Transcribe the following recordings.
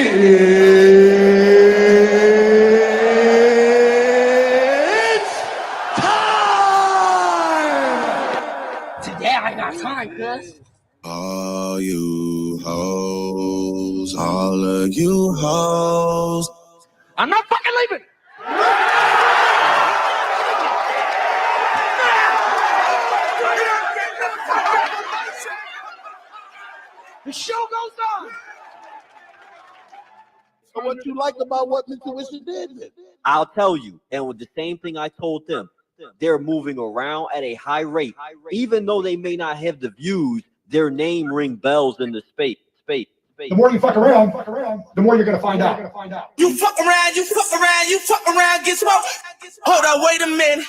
It's time! Today I got time, cuz. All you hoes, all of you hoes. I'm not fucking leaving. The show goes on. So what you like about what Intuition did? I'll tell you, and with the same thing I told them, they're moving around at a high rate. Even though they may not have the views, their name ring bells in the space. The more you fuck around, the more you're gonna find out. You fuck around, get smoked. Hold on, wait a minute.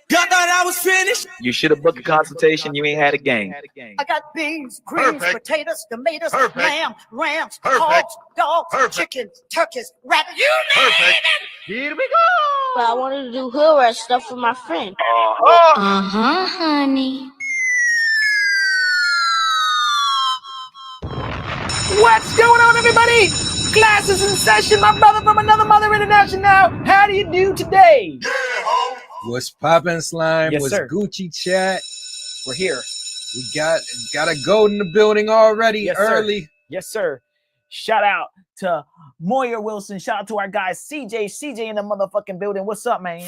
Y'all thought I was finished? You should have booked a consultation. You ain't had a game. I got beans, greens, potatoes, tomatoes, lamb, rams, Perfect. hogs, dogs, Perfect. chickens, turkeys, rabbits. You name it. Here we go. But I wanted to do hood rat stuff for my friend. Honey. What's going on, everybody? Class is in session. My brother from another mother international. How do you do today? What's poppin', slime? Yes, What's sir. Gucci chat? We're here. We got a goat in the building already. Yes, early. Sir. Yes, sir. Shout out to Moyer Wilson. Shout out to our guy CJ. CJ in the motherfucking building. What's up, man?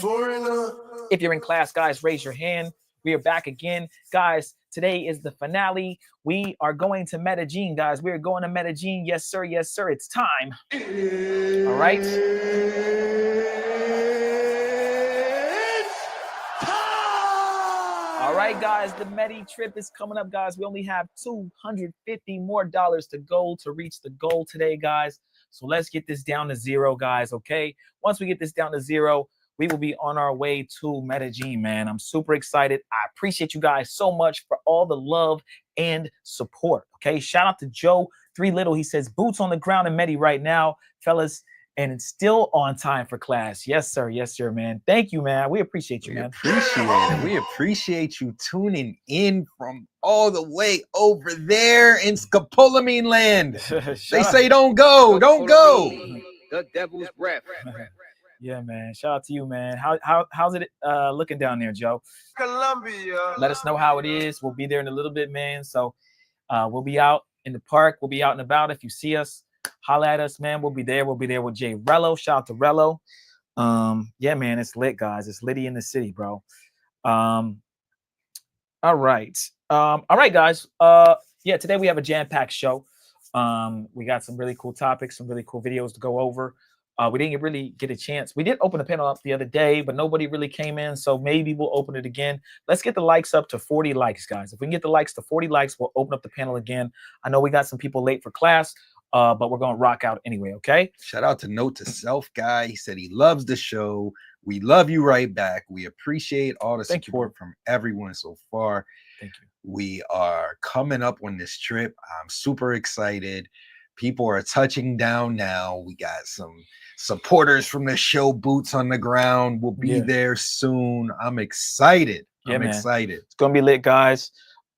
If you're in class, guys, raise your hand. We are back again. Guys, today is the finale. We are going to Medellin, guys. We are going to Medellin. Yes, sir. Yes, sir. It's time. All right. All right, guys, the Medi trip is coming up, guys. We only have $250 more to go to reach the goal today, guys. So let's get this down to zero, guys, okay? Once we get this down to zero, we will be on our way to Medellin, man. I'm super excited. I appreciate you guys so much for all the love and support, okay? Shout out to Joe 3 Little. He says, boots on the ground in Medi right now, fellas. And it's still on time for class. Yes, sir. Yes, sir, man. Thank you, man. We appreciate you, man. We appreciate you tuning in from all the way over there in Scopolamine land. They say don't go. The devil's breath. Yeah, man. Shout out to you, man. How's it looking down there, Joe? Colombia. Let us know how it is. We'll be there in a little bit, man. So we'll be out in the park. We'll be out and about. If you see us, holla at us, man. We'll be there. We'll be there with Jay Rello. Shout out to Rello. Yeah, man, it's lit, guys. It's litty in the city, bro. All right. All right, guys. Yeah, today we have a jam-packed show. We got some really cool topics, some really cool videos to go over. We didn't really get a chance. We did open the panel up the other day, but nobody really came in, so maybe we'll open it again. Let's get the likes up to 40 likes, guys. If we can get the likes to 40 likes, we'll open up the panel again. I know we got some people late for class, but we're going to rock out anyway, okay? Shout out to Note to Self guy. He said he loves the show. We love you right back. We appreciate all the support from everyone so far. Thank you. We are coming up on this trip. I'm super excited. People are touching down now. We got some supporters from the show, boots on the ground. We'll be there soon. I'm excited. Yeah, I'm man. excited. It's going to be lit, guys.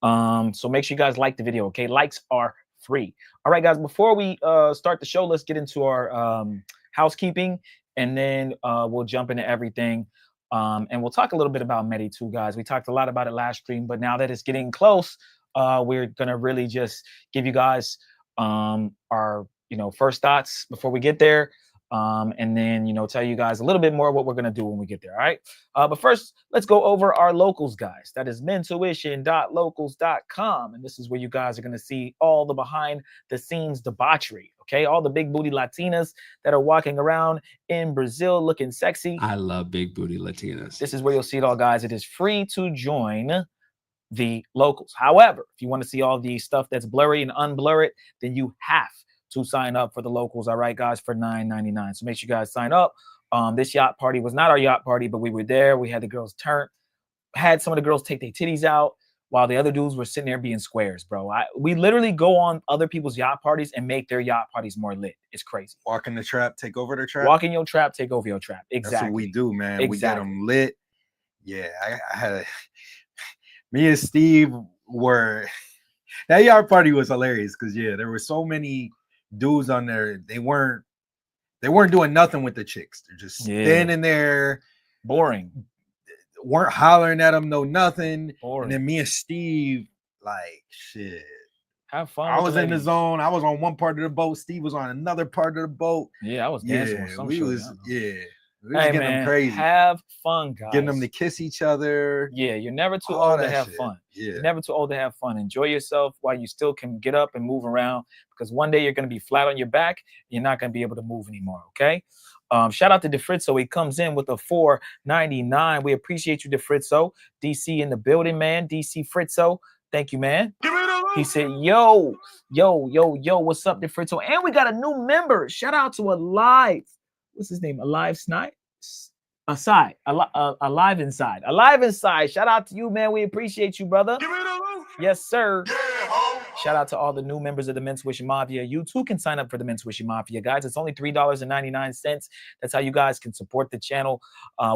So make sure you guys like the video, okay? Likes are free. All right, guys, before we start the show, let's get into our housekeeping, and then we'll jump into everything. And we'll talk a little bit about Medi too, guys. We talked a lot about it last stream, but now that it's getting close, we're going to really just give you guys our first thoughts before we get there, and then tell you guys a little bit more what we're going to do when we get there. All right, but first let's go over our locals, guys. That is mentuition.locals.com, and this is where you guys are going to see all the behind the scenes debauchery, okay? All the big booty Latinas that are walking around in Brazil looking sexy. I love big booty Latinas. This is where you'll see it all, guys. It is free to join the locals. However, if you want to see all the stuff that's blurry and unblur it, then you have to sign up for the locals. All right, guys, for $9.99. So make sure you guys sign up. This yacht party was not our yacht party, but we were there. We had the girls had some of the girls take their titties out while the other dudes were sitting there being squares, bro. We literally go on other people's yacht parties and make their yacht parties more lit. It's crazy. Walk in the trap, take over the trap. Walk in your trap, take over your trap. Exactly. That's what we do, man. Exactly. We get them lit. Yeah, I had me and Steve were that yard party was hilarious because there were so many dudes on there, they weren't doing nothing with the chicks. They're just standing there, boring. Weren't hollering at them, no nothing. Boring. And then me and Steve, like, shit. Have fun. I was in the zone. I was on one part of the boat. Steve was on another part of the boat. Yeah, I was dancing with some we shorty, was Hey, getting man, them crazy. have fun, guys. Getting them to kiss each other. Yeah, you're never too all old to that have shit. fun. Yeah. You're never too old to have fun. Enjoy yourself while you still can get up and move around, because one day you're going to be flat on your back. You're not going to be able to move anymore, okay? Shout out to DeFritzo. He comes in with a $4.99. We appreciate you, DeFritzo. DC in the building, man. DC Fritzo. Thank you, man. He said, yo, what's up, DeFritzo? And we got a new member. Shout out to Alive. What's his name? Alive Snipe? Alive Inside. Shout out to you, man. We appreciate you, brother. Yes, sir. Shout out to all the new members of the Men's Wishing Mafia. You too can sign up for the Men's Wishing Mafia, guys. It's only $3.99. That's how you guys can support the channel.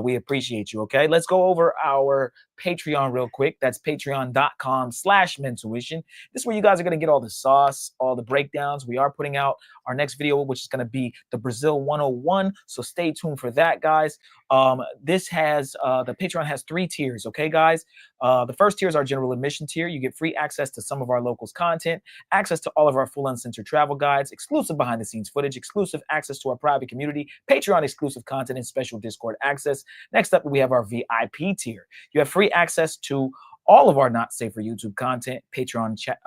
We appreciate you, okay? Let's go over our Patreon real quick. That's patreon.com/mentuition. This is where you guys are going to get all the sauce, all the breakdowns. We are putting out our next video, which is going to be the Brazil 101. So stay tuned for that, guys. This has the Patreon has 3 tiers, okay, guys? The first tier is our general admission tier. You get free access to some of our locals content, access to all of our full uncensored travel guides, exclusive behind the scenes footage, exclusive access to our private community, Patreon exclusive content, and special Discord access. Next up, we have our VIP tier. You have free access to all of our not safe for YouTube content, Patreon chat,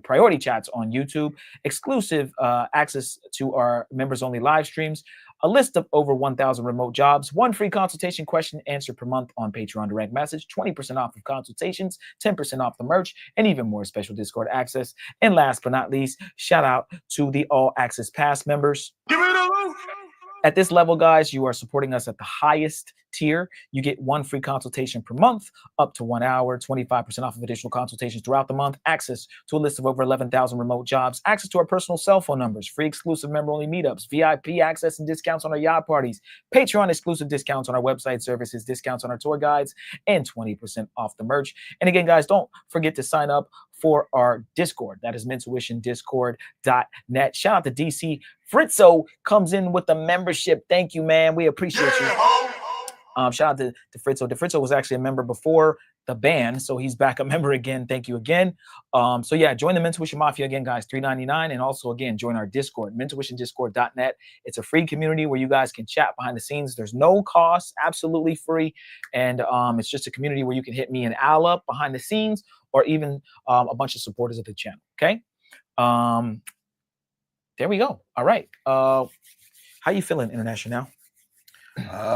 priority chats on YouTube, exclusive access to our members only live streams, a list of over 1,000 remote jobs, 1 free consultation question answered per month on Patreon direct message, 20% off of consultations, 10% off the merch, and even more special Discord access. And last but not least, shout out to the All Access Pass members. At this level, guys, you are supporting us at the highest tier. You get 1 free consultation per month, up to 1 hour, 25% off of additional consultations throughout the month, access to a list of over 11,000 remote jobs, access to our personal cell phone numbers, free exclusive member-only meetups, VIP access and discounts on our yacht parties, Patreon exclusive discounts on our website services, discounts on our tour guides, and 20% off the merch. And again, guys, don't forget to sign up for our Discord. That is mentuitiondiscord.net. Shout out to DC Fritzo, comes in with the membership. Thank you, man. We appreciate you. Shout out to Fritzo. Fritzo was actually a member before the ban, so he's back a member again. Thank you again. So yeah, join the Mentuition Mafia again, guys. $3.99, and also again join our Discord, mentuitiondiscord.net. It's a free community where you guys can chat behind the scenes. There's no cost, absolutely free, and it's just a community where you can hit me and Al up behind the scenes, or even a bunch of supporters of the channel. Okay. There we go. All right. How you feeling, International?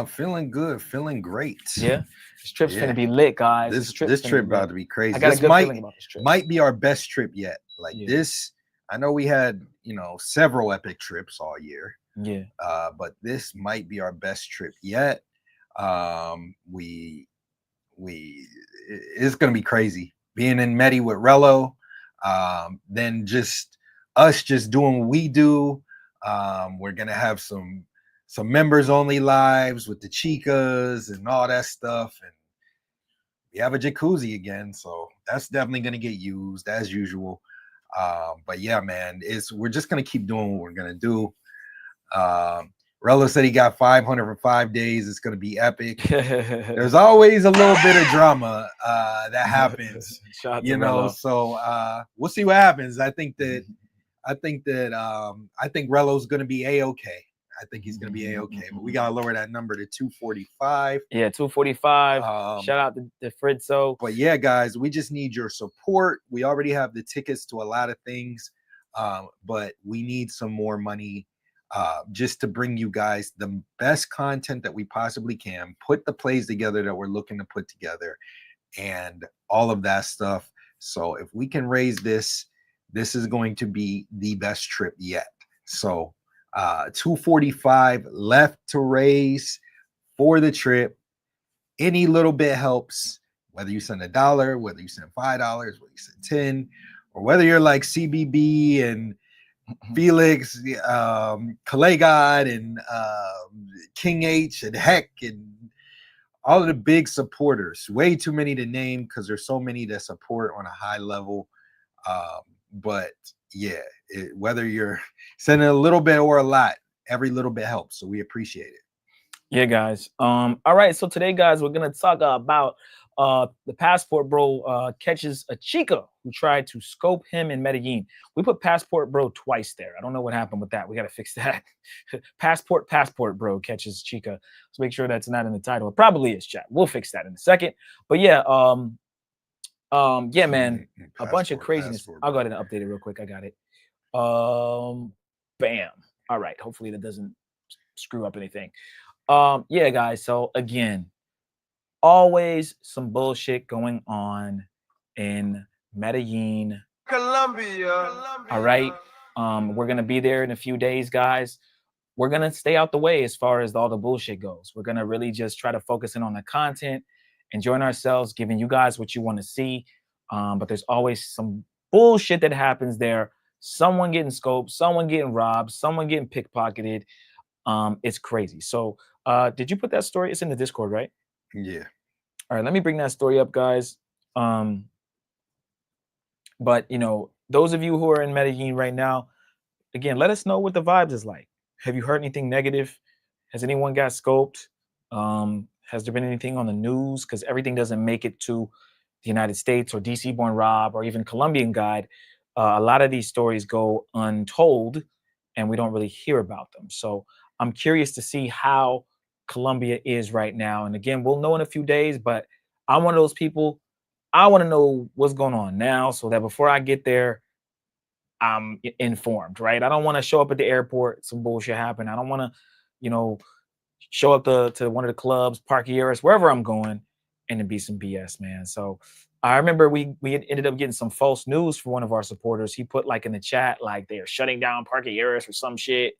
Feeling good, feeling great. Yeah, this trip's gonna be lit, guys. This trip about to be crazy. I got this a good feeling about this trip. Might be our best trip yet. Like this, I know we had several epic trips all year. Yeah. But this might be our best trip yet. It's gonna be crazy being in Medi with Rello. Then just us just doing what we do. We're gonna have some members only lives with the Chicas and all that stuff, and we have a jacuzzi again, so that's definitely going to get used as usual. But yeah, man, we're just going to keep doing what we're going to do. Rello said he got 500 for 5 days. It's going to be epic. There's always a little bit of drama that happens, so we'll see what happens. I think Rello's going to be a-okay. I think he's going to be a-okay, but we got to lower that number to 245. Yeah, 245. Shout out to Fritzo. But yeah, guys, we just need your support. We already have the tickets to a lot of things, but we need some more money just to bring you guys the best content that we possibly can, put the plays together that we're looking to put together, and all of that stuff. So if we can raise this is going to be the best trip yet. So 245 left to raise for the trip. Any little bit helps, whether you send $1, whether you send $5, whether you send 10, or whether you're like CBB and Felix, Calais God, and King H and Heck, and all of the big supporters. Way too many to name because there's so many that support on a high level. But yeah, whether you're sending a little bit or a lot, every little bit helps. So we appreciate it. Yeah, guys. All right. So today, guys, we're gonna talk about the passport bro catches a Chica who tried to scope him in Medellin. We put passport bro twice there. I don't know what happened with that. We gotta fix that. passport bro catches Chica. Let's make sure that's not in the title. It probably is, chat. We'll fix that in a second. But yeah, yeah, man, a bunch of craziness. I'll go ahead and update it real quick. I got it. Bam. All right. Hopefully that doesn't screw up anything. Yeah, guys. So again, always some bullshit going on in Medellin, Colombia. all right. We're gonna be there in a few days, guys. We're gonna stay out the way as far as all the bullshit goes. We're gonna really just try to focus in on the content, enjoying ourselves, giving you guys what you want to see. But there's always some bullshit that happens there. Someone getting scoped, someone getting robbed, someone getting pickpocketed. It's crazy. So did you put that story? It's in the Discord, right? Yeah. All right, let me bring that story up, guys. But you know, those of you who are in Medellin right now, again, let us know what the vibes is like. Have you heard anything negative? Has anyone got scoped? Has there been anything on the news? Because everything doesn't make it to the United States or DC Born Rob or even Colombian Guide. A lot of these stories go untold and we don't really hear about them. So I'm curious to see how Colombia is right now. And again, we'll know in a few days, but I'm one of those people, I want to know what's going on now so that before I get there, I'm informed, right? I don't want to show up at the airport, some bullshit happen. I don't want to, you know, show up to one of the clubs, Parquilleras, wherever I'm going, and it be some BS, man. So I remember we ended up getting some false news from one of our supporters. He put like in the chat, like they are shutting down Parquilleras or some shit.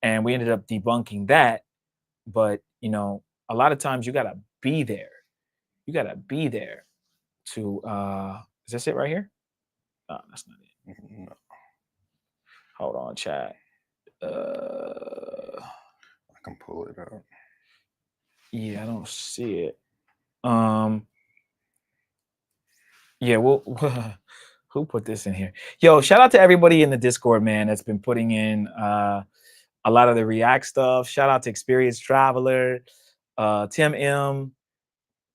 And we ended up debunking that. But, you know, a lot of times you got to be there. You got to be there to, is this it right here? No, that's not it. No. Hold on, chat. I can pull it up. Yeah, I don't see it. Yeah, well, who put this in here? Yo, shout out to everybody in the Discord, man, that's been putting in a lot of the React stuff. Shout out to Experienced Traveler, Tim M.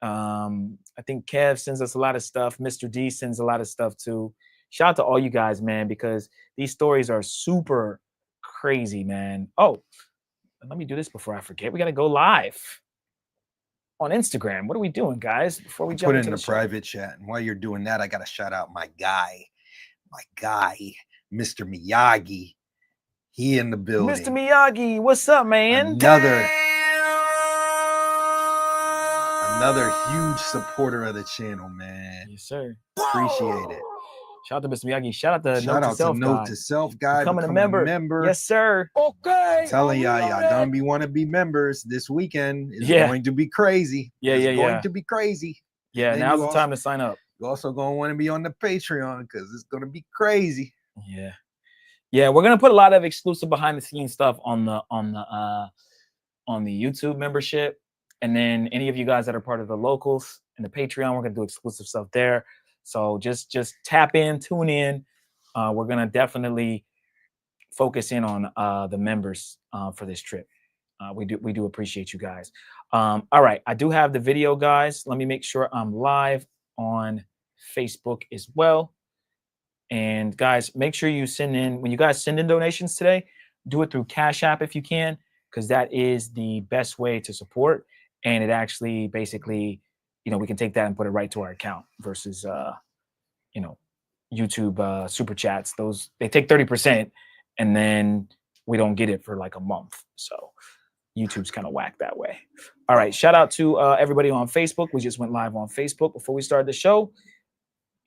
I think Kev sends us a lot of stuff. Mr. D sends a lot of stuff too. Shout out to all you guys, man, because these stories are super crazy, man. Oh, let me do this before I forget. We got to go live on Instagram. What are we doing, guys? Before we jump Put into in the the private chat. And while you're doing that, I got to shout out my guy, Mr. Miyagi. He in the building. Mr. Miyagi, what's up, man? Another huge supporter of the channel, man. Yes, sir. Appreciate it. Shout out to Mr. Miyagi. Shout out to Note to Self guy. Becoming a member. Yes, sir. Okay. I'm telling y'all gonna want to be members this weekend. It's going to be crazy. It's going to be crazy. Yeah, now's the time to sign up. You're also gonna want to be on the Patreon because it's gonna be crazy. Yeah. Yeah, we're gonna put a lot of exclusive behind the scenes stuff on the YouTube membership. And then any of you guys that are part of the locals and the Patreon, we're gonna do exclusive stuff there. So just tap in, tune in. We're gonna definitely focus in on the members for this trip. We do appreciate you guys. All right, I do have the video, guys. Let me make sure I'm live on Facebook as well. And guys, make sure you send in, when you guys send in donations today, do it through Cash App if you can, because that is the best way to support. And it actually basically, you know, we can take that and put it right to our account versus, you know, YouTube super chats. Those, they take 30% and then we don't get it for like a month. So YouTube's kind of whack that way. All right. Shout out to everybody on Facebook. We just went live on Facebook before we started the show.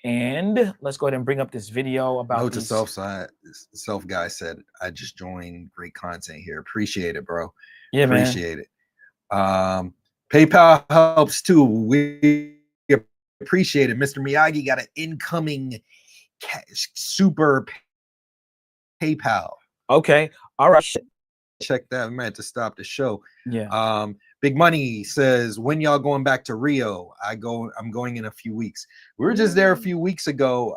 And let's go ahead and bring up this video about Note to Self guy said, I just joined. Great content here. Appreciate it, bro. Yeah, appreciate it. PayPal helps too. We appreciate it. Mr. Miyagi got an incoming super PayPal. Okay. All right. Check that. I meant to stop the show. Yeah. Big Money says, when y'all going back to Rio? I'm going in a few weeks. We were just there a few weeks ago.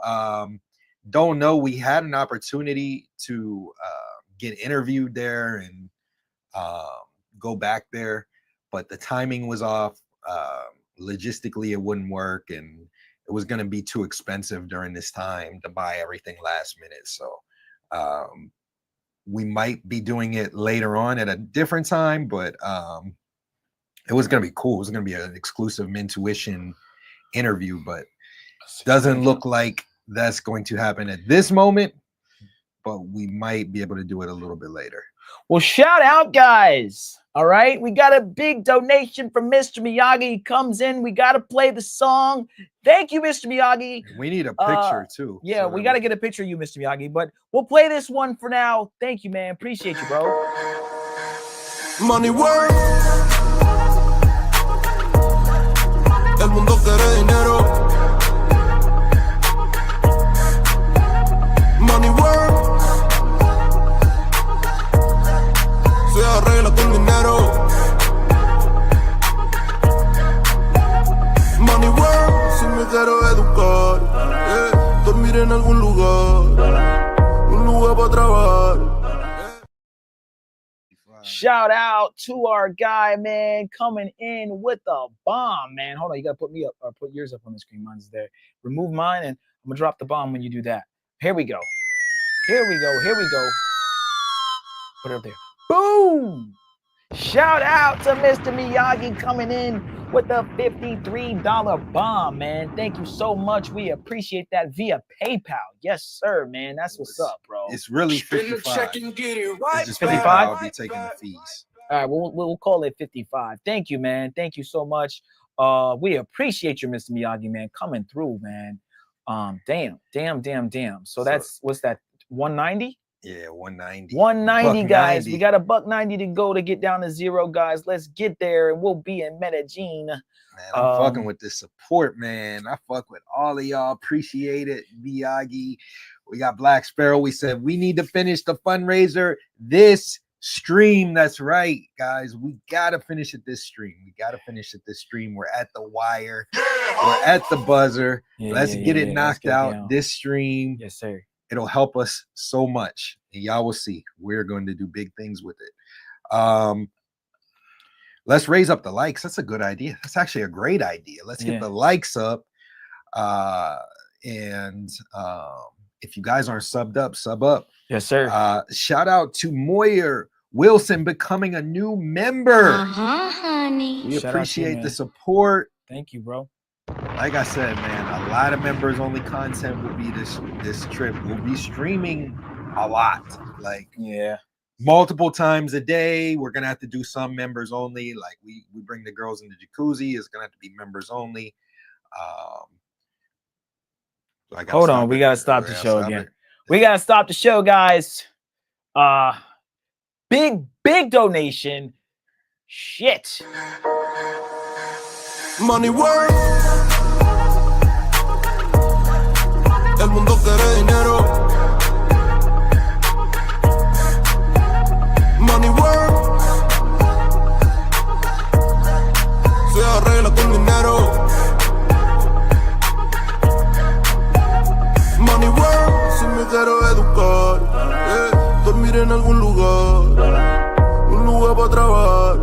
don't know. We had an opportunity to get interviewed there and go back there, but the timing was off. Logistically, it wouldn't work, and it was going to be too expensive during this time to buy everything last minute. So we might be doing it later on at a different time, but it was going to be cool. It was going to be an exclusive Mintuition interview, but doesn't look like that's going to happen at this moment, but we might be able to do it a little bit later. Well, shout out, guys. All right. We got a big donation from Mr. Miyagi. He comes in. We got to play the song. Thank you, Mr. Miyagi. We need a picture too. Yeah, we got to get a picture of you, Mr. Miyagi, but we'll play this one for now. Thank you, man. Appreciate you, bro. Money work. El mundo quiere dinero. Money work. Se arregla con dinero. Money work. Si me quiero educar, dormir en algún lugar, un lugar para trabajar. Shout out to our guy, man, coming in with the bomb, man. Hold on, you gotta put me up or put yours up on the screen. Mine's there. Remove mine, and I'm gonna drop the bomb when you do that. Here we go. Here we go. Here we go. Put it up there. Boom! Shout out to Mr. Miyagi coming in with the $53 bomb, man. Thank you so much. We appreciate that via PayPal. Yes, sir, man. That's what's up, bro. It's really 55. It's just 55? I'll be taking the fees. All right, we'll call it 55. Thank you, man. Thank you so much. We appreciate you, Mr. Miyagi, man, coming through, man. Damn. So that's, what's that, 190? Yeah, 190. 190, guys. We got $190 to go to get down to zero, guys. Let's get there, and we'll be in Medellin. Man, I'm fucking with this support, man. I fuck with all of y'all. Appreciate it, Miyagi. We got Black Sparrow. We said we need to finish the fundraiser this stream. That's right, guys. We gotta finish it this stream. We're at the wire. We're at the buzzer. Let's get it knocked out this stream. Yes, sir. It'll help us so much, and y'all will see. We're going to do big things with it. Let's raise up the likes. That's a good idea. That's actually a great idea. Let's get the likes up. And if you guys aren't subbed up, sub up. Yes, sir. Shout out to Moyer Wilson becoming a new member. Honey. We appreciate the support. Thank you, bro. Like I said, man, a lot of members only content will be this trip. We'll be streaming a lot, like multiple times a day. We're gonna have to do some members only. Like we bring the girls in the jacuzzi. It's gonna have to be members only. Hold on, we gotta stop the show again. We gotta stop the show, guys. Big donation. Shit. Money work. El mundo quiere dinero. Money work. Se arregla con dinero. Money work. Si me quiero educar, dormir en algún lugar, un lugar para trabajar.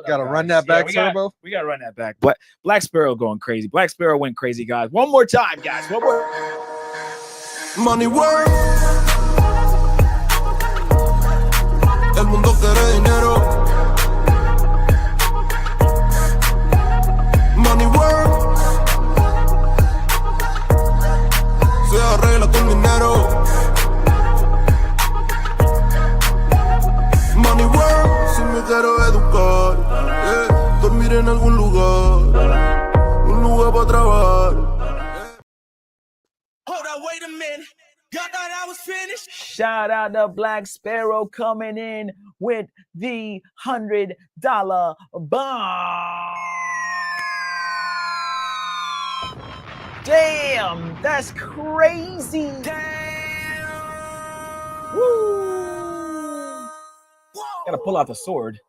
Gotta run that back, Turbo. We gotta run that back. But Black Sparrow going crazy. Black Sparrow went crazy, guys. One more time, guys. One more. Money work. El mundo quiere dinero. Money work. Se arregla con dinero. Money work. Si me quiero educar, dormir en algún lugar, un lugar para trabajar. Hold on, wait a minute. Y'all thought I was finished? Shout out to Black Sparrow coming in with the $100 bomb. Damn, that's crazy. Damn. Woo. Gotta pull out the sword.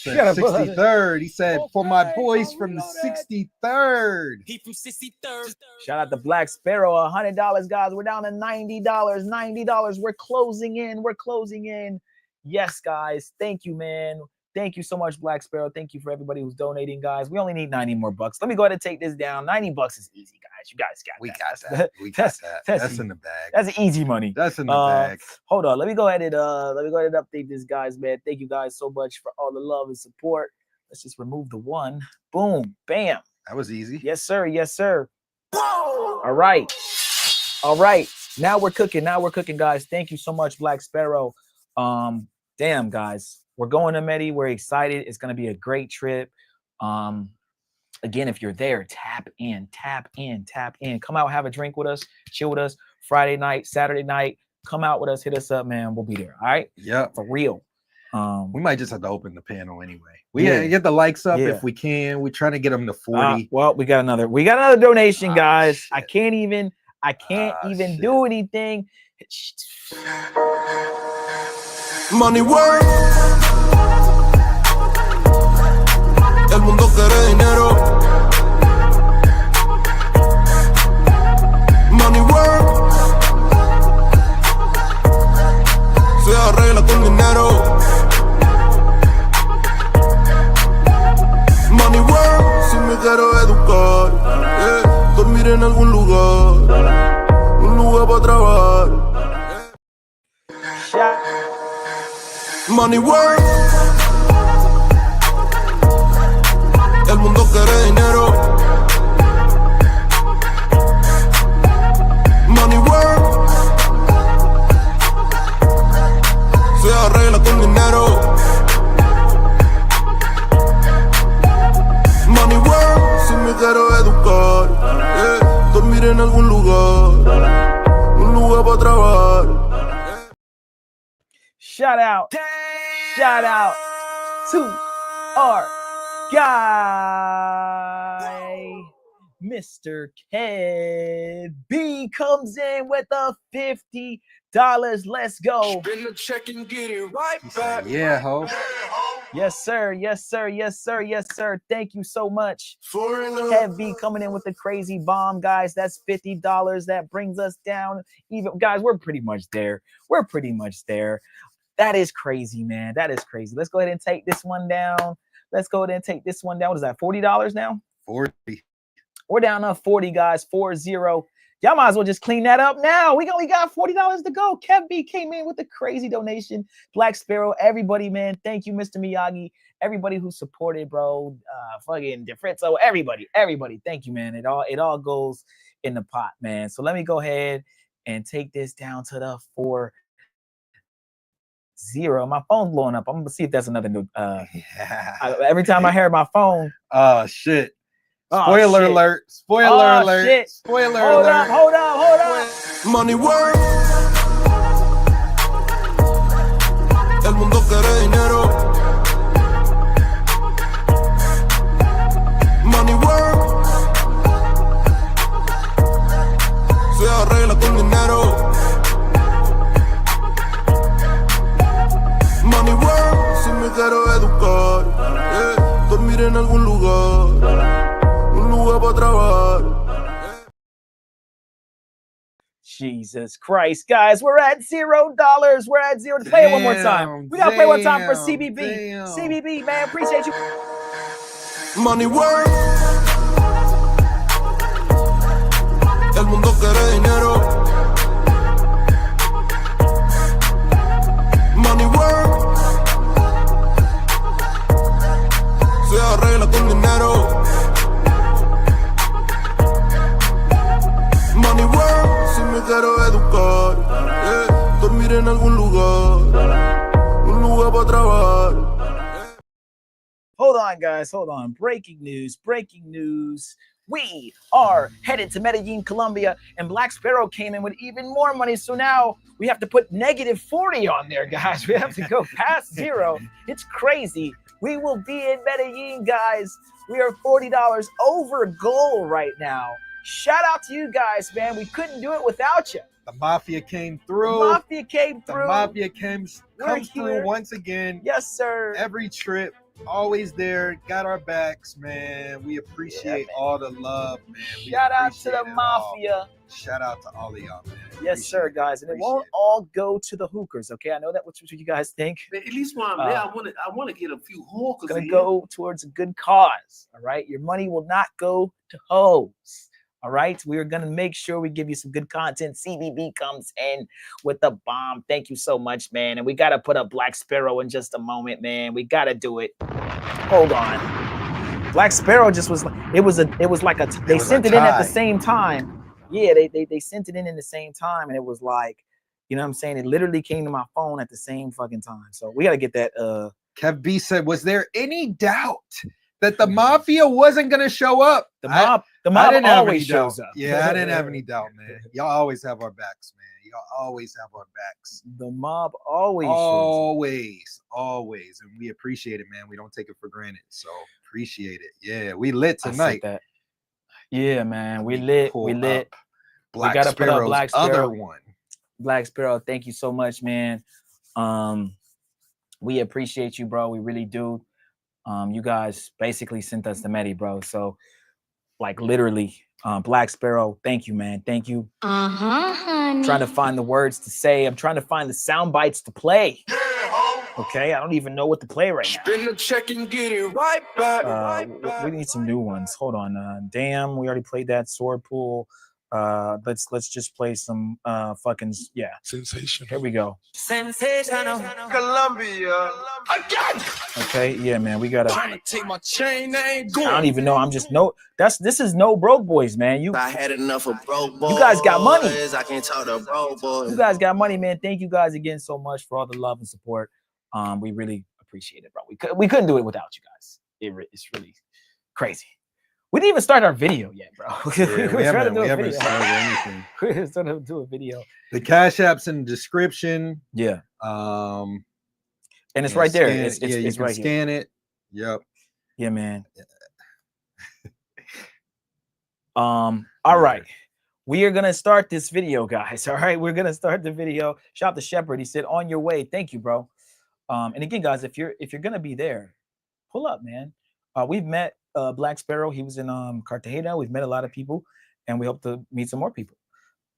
said Shut up, 63rd. He said, for my boys from the 63rd. He from 63rd. Shout out to Black Sparrow, $100, guys. We're down to $90. $90. We're closing in. We're closing in. Yes, guys. Thank you, man. Thank you so much, Black Sparrow. Thank you for everybody who's donating, guys. We only need 90 more bucks. Let me go ahead and take this down. 90 bucks is easy, guys. You guys got We that. got that. We got that. That's in the bag. That's easy money. That's in the bag. Hold on. Let me go ahead and update this, guys, man. Thank you guys so much for all the love and support. Let's just remove the one. Boom. Bam. That was easy. Yes, sir. Yes, sir. All right. All right. Now we're cooking. Now we're cooking, guys. Thank you so much, Black Sparrow. Damn, guys. We're going to Medellin. We're excited. It's going to be a great trip. Again, if you're there, tap in, tap in, tap in. Come out, have a drink with us, chill with us. Friday night, Saturday night, come out with us, hit us up, man. We'll be there. All right? Yeah. For real. We might just have to open the panel anyway. We get the likes up if we can. We're trying to get them to 40. Well, we got another donation, guys. Shit. I can't even do anything. Money work. El mundo quiere dinero. Money work. Se arregla con dinero. Money work. Si me quiero educar, dormir en algún lugar, un lugar para trabajar. Money work. El mundo quiere dinero. Money work. Se arregla con dinero. Money work. Si me quiero educar, dormir en algún lugar, un lugar para trabajar. Shout out to our guy, Mr. Kev B comes in with a $50. Let's go. Spin the check and get it right back. Yeah, ho. Yes, sir. Yes, sir. Yes, sir. Yes, sir. Thank you so much. Kev B coming in with the crazy bomb, guys. That's $50. That brings us down. Even guys, we're pretty much there. We're pretty much there. That is crazy, man. That is crazy. Let's go ahead and take this one down. Let's go ahead and take this one down. What is that? $40 now? 40. We're down to 40, guys. 40. Y'all might as well just clean that up now. We only got $40 to go. Kev B came in with a crazy donation. Black Sparrow, everybody, man. Thank you, Mr. Miyagi. Everybody who supported, bro. Fucking DeFritzo. Everybody. Thank you, man. It all goes in the pot, man. So let me go ahead and take this down to the 40. My phone's blowing up. I'm gonna see if that's another new. Every time I hear my phone. Oh shit! Spoiler alert! Spoiler alert! Shit. Spoiler hold alert! Hold up! Money work. El mundo quiere dinero. Money work. Se arregla con dinero. Money work. Si me quiero educar, dormir en algún lugar, un lugar para trabajar. Jesus Christ, guys, we're at $0. We're at $0. Play it one more time. We gotta play one time for CBB. CBB, man, appreciate you. Money work. El mundo quiere dinero. Money work. Se arregla con dinero. Money work. Si me quiero educar, dormir en algún lugar, un lugar para trabajar. Hold on, guys. Hold on. Breaking news. We are headed to Medellin, Colombia, and Black Sparrow came in with even more money. So now we have to put -40 on there, guys. We have to go past 0. It's crazy. We will be in Medellin, guys. We are $40 over goal right now. Shout out to you guys, man. We couldn't do it without you. The mafia came through. The mafia came through. The mafia comes through once again. Yes, sir. Every trip. always there, got our backs, man. We appreciate all the love, man. We Shout out to the appreciate it all. mafia. Shout out to all of y'all, man. Yes, sir, guys. And it won't all go to the hookers, okay? I know that what you guys think. Man, at least while I'm there, I want to get a few hookers. It's gonna go towards a good cause. All right. Your money will not go to hoes. All right. We are gonna make sure we give you some good content. CBB comes in with the bomb. Thank you so much, man. And we gotta put up Black Sparrow in just a moment, man. We gotta do it. Hold on. Black Sparrow just was like they sent it in at the same time. Yeah, they sent it in the same time, and it was like, you know what I'm saying? It literally came to my phone at the same fucking time. So we got to get that. Kev B said, was there any doubt that the mafia wasn't going to show up? The mob always shows up. Yeah, I didn't have any doubt, man. Y'all always have our backs, man. Y'all always have our backs. The mob always. And we appreciate it, man. We don't take it for granted. So appreciate it. Yeah, we lit tonight. Yeah, man. We lit. We lit. Black we got to put up Black Sparrow. Other one. Black Sparrow, thank you so much, man. We appreciate you, bro. We really do. You guys basically sent us the Medi, bro. So, like, literally, Black Sparrow, thank you, man. Thank you. Honey. Trying to find the words to say. I'm trying to find the sound bites to play. Okay, I don't even know what to play right now. Spin the check and get it right back. We need some new ones. Hold on. Damn, we already played that sword pool. Let's just play some fucking Sensational. Here we go. Sensational. Colombia. Again. Okay, yeah, man. We gotta Trying to take my chain, I ain't I going. don't even know. I'm just this is no broke boys, man. I had enough of broke boys. You guys got money. I can't talk to broke boys. You guys got money, man. Thank you guys again so much for all the love and support. We really appreciate it, bro. We couldn't do it without you guys. It's really crazy. We didn't even start our video yet, bro. We haven't started anything. We're starting to do a video. The Cash App's in the description. Yeah. And it's right there. It's you can right scan here. it. Yep. Yeah, man. All right. We are gonna start this video, guys. All right, we're gonna start the video. Shout out to Shepherd. He said, "On your way." Thank you, bro. And again, guys, if you're gonna be there, pull up, man. We've met Black Sparrow. He was in Cartagena. We've met a lot of people, and we hope to meet some more people.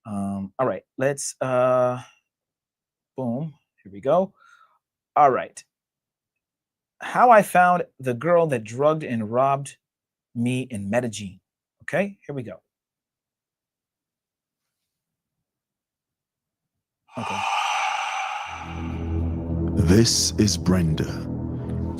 All right, let's boom. Here we go. All right. How I found the girl that drugged and robbed me in Medellin. Okay, here we go. Okay. This is Brenda,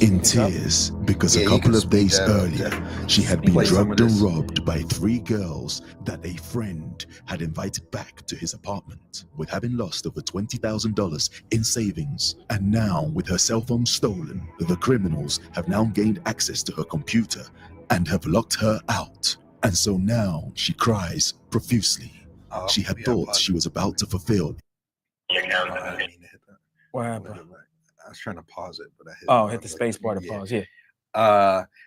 in tears because a couple of days earlier, she had been drugged and robbed by 3 girls that a friend had invited back to his apartment, with having lost over $20,000 in savings. And now, with her cell phone stolen, the criminals have now gained access to her computer and have locked her out. And so now she cries profusely. She had thought she was about to fulfill. What happened? I was trying to pause it, but I hit the space bar to pause. Yeah.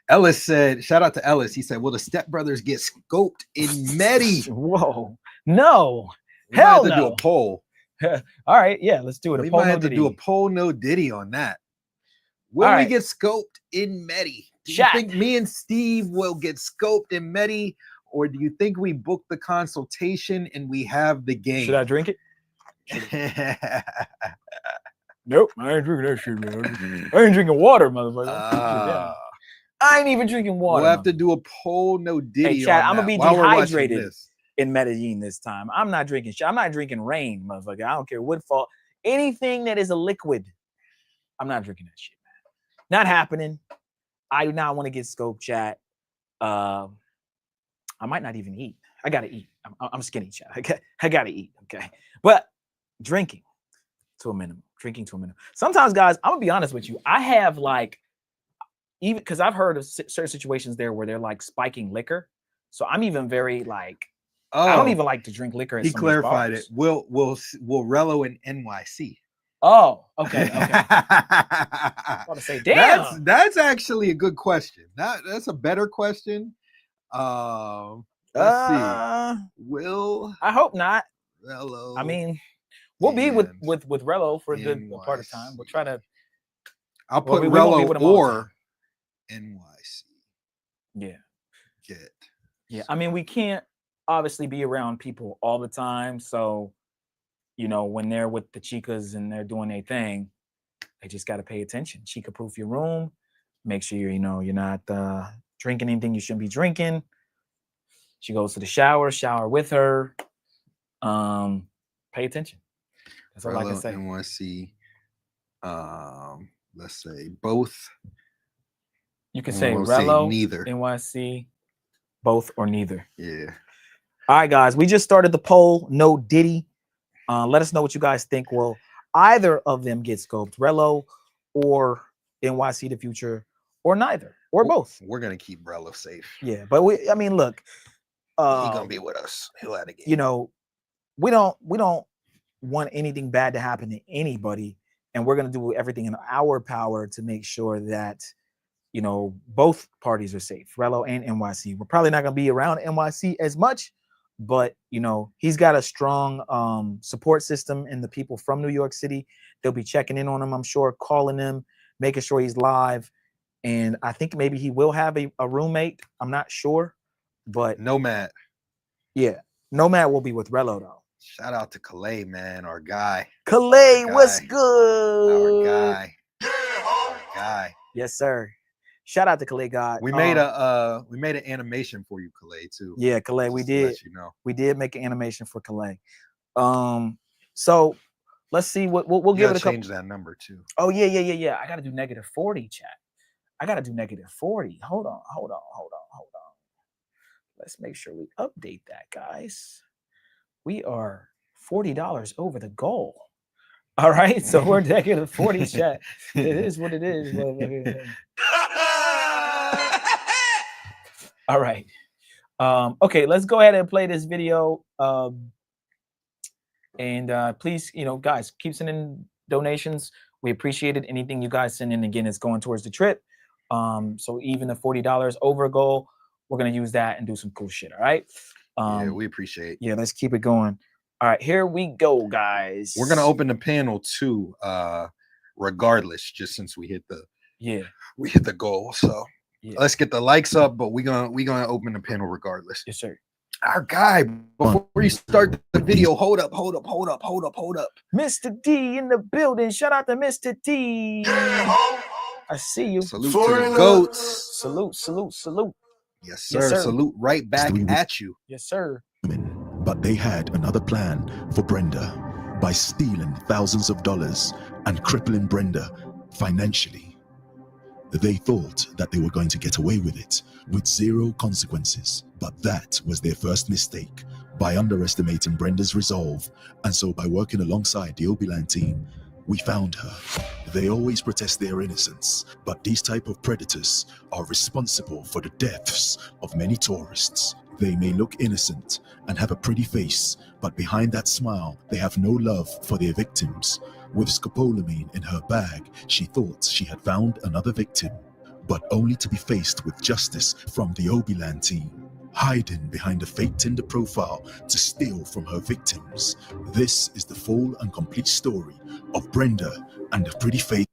Ellis said, shout out to Ellis. He said, will the stepbrothers get scoped in Medi? Whoa. No. We might have to do a poll. All right. Yeah, let's do it. We might have to do a poll, no Diddy on that. Will we get scoped in Medi? Do you think me and Steve will get scoped in Medi? Or do you think we book the consultation and we have the game? Should I drink it? Nope, I ain't drinking that shit, man. I ain't drinking water, motherfucker. I ain't even drinking water. We'll have to do a poll, no Diddy. Hey, Chad, I'm gonna be dehydrated in Medellin this time. I'm not drinking shit. I'm not drinking rain, motherfucker. I don't care what fall. Anything that is a liquid, I'm not drinking that shit, man. Not happening. I do not want to get scoped, chat. I might not even eat. I gotta eat. I'm skinny, chat. I gotta eat. Okay, but drinking to a minimum. Drinking to a minimum. Sometimes, guys, I'm gonna be honest with you. I have like, even because I've heard of certain situations there where they're like spiking liquor. So I'm even very like, I don't even like to drink liquor. He clarified it. We'll Rello in NYC. Oh, okay. I want to say, damn. That's actually a good question. That's a better question. Let's see. Will I hope not. Rello. I mean, we'll be with Rello for a good part of time. We'll try to. I'll put Rello or NYC. Yeah. Get. Yeah. I mean, we can't obviously be around people all the time. So, you know, when they're with the Chicas and they're doing their thing, they just got to pay attention. Chica proof your room. Make sure you're not drinking anything you shouldn't be drinking. She goes to the shower with her. Pay attention. That's all I can say. NYC. Let's say both. You can say Rello, neither. NYC, both or neither. Yeah. All right, guys. We just started the poll. No Diddy. Let us know what you guys think. Will either of them get scoped? Rello or NYC the future, or neither, or both? We're gonna keep Rello safe. Yeah, but I mean, look. He's gonna be with us. He'll have a game. You know, we don't want anything bad to happen to anybody, and we're gonna do everything in our power to make sure that, you know, both parties are safe, Rello and NYC. We're probably not gonna be around NYC as much, but you know, he's got a strong support system in the people from New York City. They'll be checking in on him, I'm sure, calling him, making sure he's live. And I think maybe he will have a roommate. I'm not sure, but Nomad. Yeah, Nomad will be with Rello though. Shout out to Calais, man, our guy. Calais, what's good? Our guy. Yes, sir. Shout out to Calais God. We made an animation for you, Calais, too. Yeah, Calais, we did. You know. We did make an animation for Calais. So let's see what we'll give it a couple. Change that number too. Oh yeah. I gotta do -40, chat. I gotta do -40. Hold on. Let's make sure we update that, guys. We are $40 over the goal. All right, so we're -40, chat. It is what it is. All right. Okay, let's go ahead and play this video. And please, you know, guys, keep sending donations. We appreciate it. Anything you guys send in, again, is going towards the trip. So even the $40 over goal, we're gonna use that and do some cool shit. All right. Yeah, we appreciate. Yeah, let's keep it going. All right, here we go, guys. We're gonna open the panel too, regardless, just since we hit the goal. So let's get the likes up, but we're gonna open the panel regardless. Yes, sir. Our guy, before you start the video, hold up. Mr. D in the building. Shout out to Mr. D. I see you. Salute to the goats. Salute. Yes, sir. Salute right back at you. Yes, sir. But they had another plan for Brenda by stealing thousands of dollars and crippling Brenda financially. They thought that they were going to get away with it with zero consequences, but that was their first mistake by underestimating Brenda's resolve. And so by working alongside the Obiland team, we found her. They always protest their innocence, but these type of predators are responsible for the deaths of many tourists. They may look innocent and have a pretty face, but behind that smile, they have no love for their victims. With scopolamine in her bag, she thought she had found another victim, but only to be faced with justice from the Obiland team, hiding behind a fake Tinder profile to steal from her victims. This is the full and complete story of Brenda and the pretty face.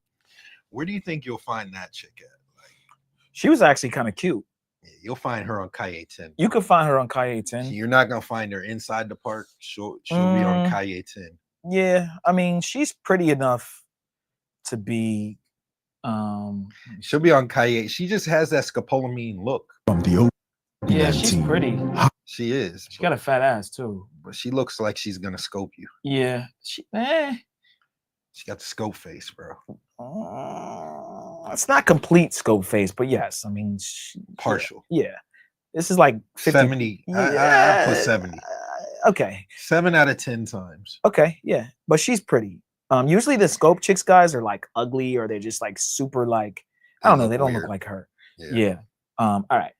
Where do you think you'll find that chick at? She was actually kind of cute. Yeah, you'll find her on Calle 10. You can find her on Calle 10. You're not gonna find her inside the park. She'll be on Calle 10. Yeah, I mean, she's pretty enough to be. She'll be on Calle. She just has that scopolamine look. From the Yeah, she's pretty. She is. She got a fat ass too. But she looks like she's gonna scope you. Yeah. She got the scope face, bro. It's not complete scope face, but yes, I mean partial. Yeah. This is like 50. 70. I put 70. Okay. 7 out of 10 times. Okay, yeah. But she's pretty. Usually the scope chicks guys are like ugly, or they're just like super like, I don't know, they don't look like her. Yeah. All right.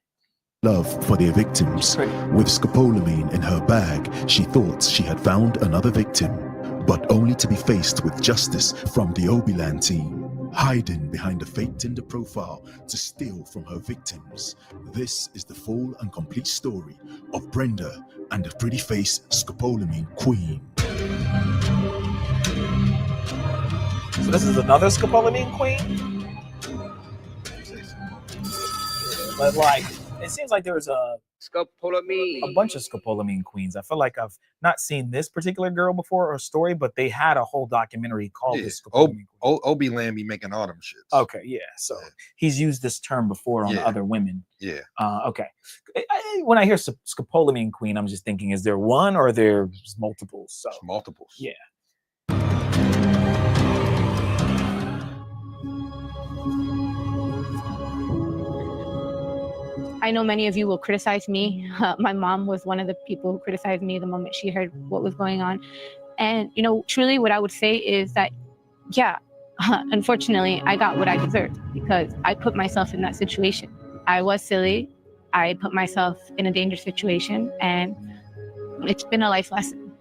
Love for their victims. With scopolamine in her bag, she thought she had found another victim, but only to be faced with justice from the Obiland team, hiding behind a fake Tinder profile to steal from her victims. This is the full and complete story of Brenda and the pretty face scopolamine queen. So this is another scopolamine queen? But like, it seems like there was a Scopolamine. bunch of scopolamine queens. I feel like I've not seen this particular girl before or story, but they had a whole documentary called Yeah. the scopolamine queen. Obi Land be making all them shits. Okay, yeah. So he's used this term before on other women. Yeah. Okay. When I hear scopolamine queen, I'm just thinking, is there one or there's multiples? So multiples. Yeah. I know many of you will criticize me. My mom was one of the people who criticized me the moment she heard what was going on. And, you know, truly what I would say is that, yeah, unfortunately, I got what I deserved because I put myself in that situation. I was silly. I put myself in a dangerous situation, and it's been a life lesson.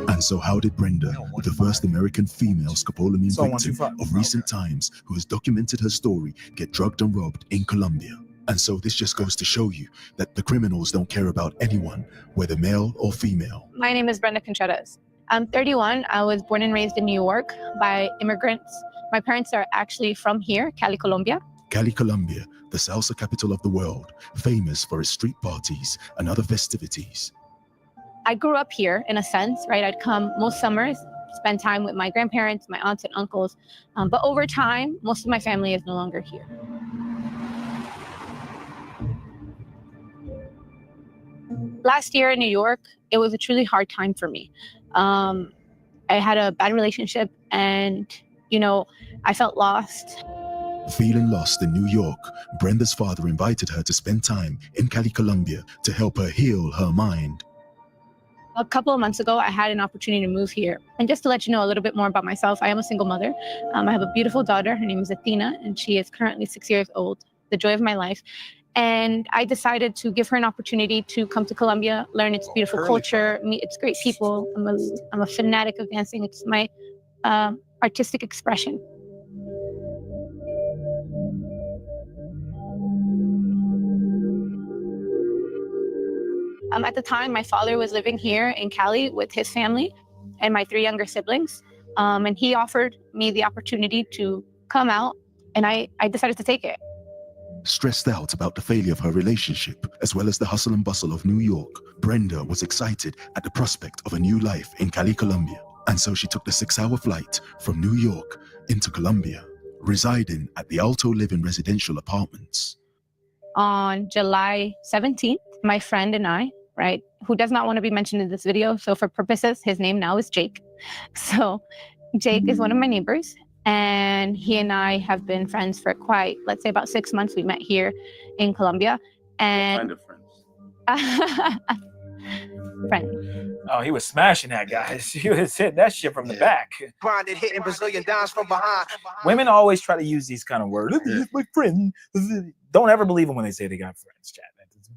And so how did Brenda, the first American female scopolamine victim of recent times who has documented her story, get drugged and robbed in Colombia? And so this just goes to show you that the criminals don't care about anyone, whether male or female. My name is Brenda Contreras. I'm 31. I was born and raised in New York by immigrants. My parents are actually from here, Cali, Colombia. Cali, Colombia, the salsa capital of the world, famous for its street parties and other festivities. I grew up here in a sense, right? I'd come most summers, spend time with my grandparents, my aunts and uncles. But over time, most of my family is no longer here. Last year in New York, it was a truly hard time for me. I had a bad relationship and, you know, I felt lost. Feeling lost in New York, Brenda's father invited her to spend time in Cali, Colombia to help her heal her mind. A couple of months ago, I had an opportunity to move here. And just to let you know a little bit more about myself, I am a single mother. I have a beautiful daughter. Her name is Athena, and she is currently 6 years old, the joy of my life. And I decided to give her an opportunity to come to Colombia, learn its beautiful culture, meet its great people. I'm a fanatic of dancing. It's my artistic expression. At the time, my father was living here in Cali with his family and my 3 younger siblings. And he offered me the opportunity to come out, and I decided to take it. Stressed out about the failure of her relationship, as well as the hustle and bustle of New York, Brenda was excited at the prospect of a new life in Cali, Colombia. And so she took the 6-hour flight from New York into Colombia, residing at the Alto Living residential apartments. On July 17th, my friend and I, right, who does not want to be mentioned in this video, so for purposes, his name now is Jake. So Jake is one of my neighbors, and he and I have been friends for quite, let's say about 6 months. We met here in Colombia. And What kind of friends? Friend. Oh, he was smashing that, guys. He was hitting that shit from the back. Grinded, hitting Brazilian dimes from behind. Women always try to use these kind of words. This is my friend. Don't ever believe them when they say they got friends, chat.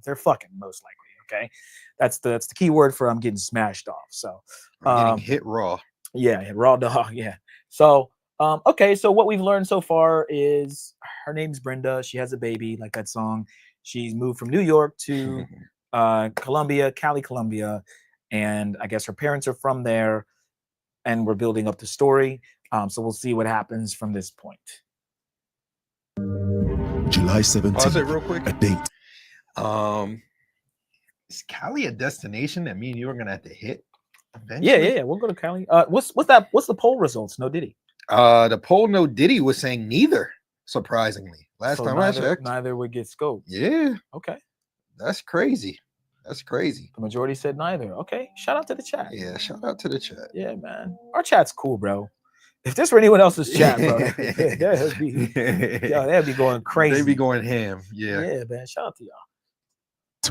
They're fucking, most likely. Okay, that's the key word for I'm getting smashed off. So getting hit raw. Yeah, raw dog. Yeah. So okay, so what we've learned so far is her name's Brenda. She has a baby, like that song. She's moved from New York to Colombia, Cali, Colombia, and I guess her parents are from there. And we're building up the story. So we'll see what happens from this point. July 17th. Pause it real quick. A date. Is Cali a destination that me and you are gonna have to hit eventually? Yeah. We'll go to Cali. What's the poll results? No Diddy. The poll no Diddy was saying neither. Surprisingly, last time I checked, neither would get scoped. Yeah. Okay. That's crazy. That's crazy. The majority said neither. Okay. Shout out to the chat. Yeah. Shout out to the chat. Yeah, man. Our chat's cool, bro. If this were anyone else's chat, bro, they'd be going crazy. They'd be going ham. Yeah. Yeah, man. Shout out to y'all.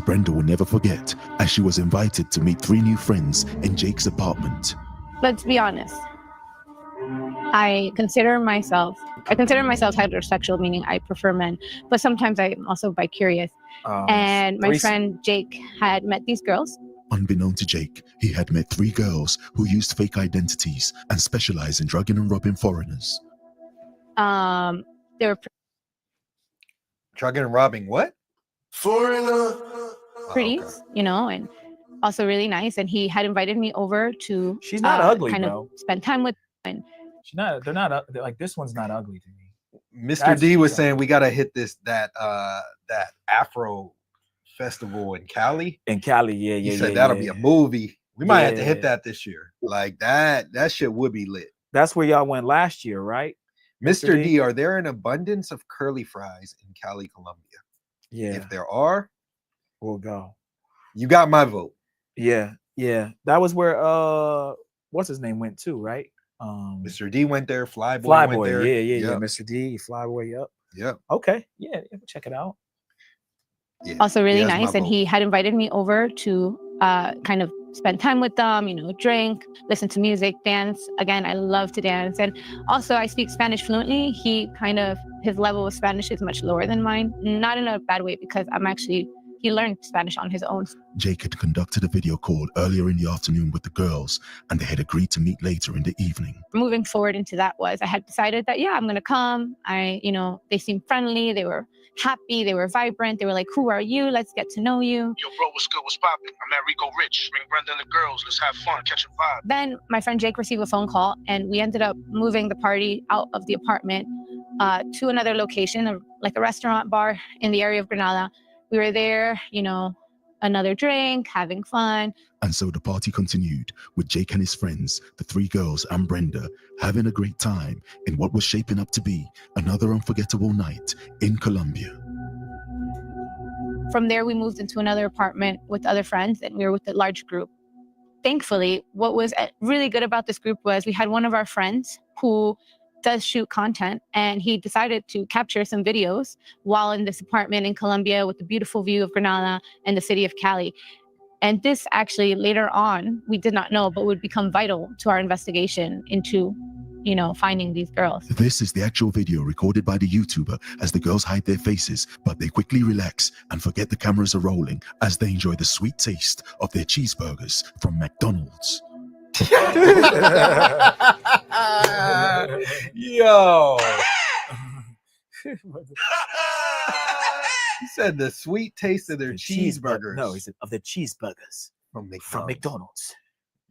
Brenda will never forget, as she was invited to meet 3 new friends in Jake's apartment. Let's be honest. I consider myself heterosexual, meaning I prefer men, but sometimes I'm also bi-curious. And my friend Jake had met these girls. Unbeknown to Jake, he had met 3 girls who used fake identities and specialized in drugging and robbing foreigners. They were drugging and robbing what? Foreigner. Pretty, you know, and also really nice. And he had invited me over to she's not ugly, kind bro. of spend time with. And they're not like, this one's not ugly to me. Mr. That's D was Chica. saying we gotta hit that Afro festival in Cali. In Cali, yeah, He yeah, said yeah, that'll yeah. be a movie. We might have to hit Yeah. that this year. Like that shit would be lit. That's where y'all went last year, right? Mr. D, are there an abundance of curly fries in Cali, Colombia? Yeah. If there are, we'll go. You got my vote. Yeah, yeah. That was where what's his name went too, right? Mr. D went there, Flyboy went Flyboy, there. yeah. Mr. D, Flyboy, yep. Yep. Okay, yeah, check it out. Yeah. Also really He has my nice, and vote. he had invited me over to kind of spend time with them, you know, drink, listen to music, dance. Again, I love to dance, and also I speak Spanish fluently. His level of Spanish is much lower than mine, not in a bad way, because he learned Spanish on his own. Jake had conducted a video call earlier in the afternoon with the girls, and they had agreed to meet later in the evening. Moving forward into that I had decided that, yeah, I'm going to come. They seemed friendly. They were happy. They were vibrant. They were like, who are you? Let's get to know you. Yo, bro, what's good? What's poppin'? I'm at Rico Rich. Bring Brenda and the girls. Let's have fun. Catch a vibe. Then my friend Jake received a phone call, and we ended up moving the party out of the apartment to another location, like a restaurant bar in the area of Granada. We were there, another drink, having fun. And so the party continued with Jake and his friends, the 3 girls and Brenda, having a great time in what was shaping up to be another unforgettable night in Colombia. From there, we moved into another apartment with other friends, and we were with a large group. Thankfully, what was really good about this group was we had one of our friends who does shoot content, and he decided to capture some videos while in this apartment in Colombia with the beautiful view of Granada and the city of Cali. And this actually later on, we did not know, but would become vital to our investigation into, finding these girls. This is the actual video recorded by the YouTuber as the girls hide their faces, but they quickly relax and forget the cameras are rolling as they enjoy the sweet taste of their cheeseburgers from McDonald's. Yo. He said the sweet taste of their cheeseburgers. No, he said of the cheeseburgers from McDonald's.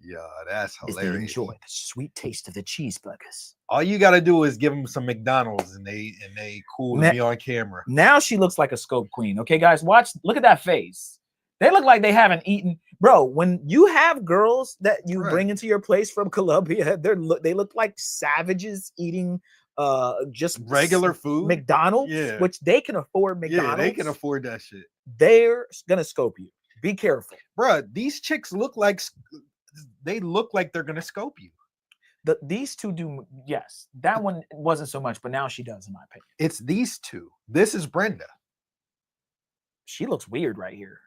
Yeah, that's Is they hilarious. enjoy the sweet taste of the cheeseburgers. All you gotta do is give them some McDonald's, and they cool to be on camera. Now she looks like a scope queen. Okay, guys, look at that face. They look like they haven't eaten. Bro, when you have girls that you bring into your place from Colombia, they look like savages eating just regular food, McDonald's, which they can afford McDonald's. Yeah, they can afford that shit. They're gonna scope you. Be careful. Bro, these chicks look like they're gonna scope you. These two do, yes. That one wasn't so much, but now she does, in my opinion. It's these two. This is Brenda. She looks weird right here.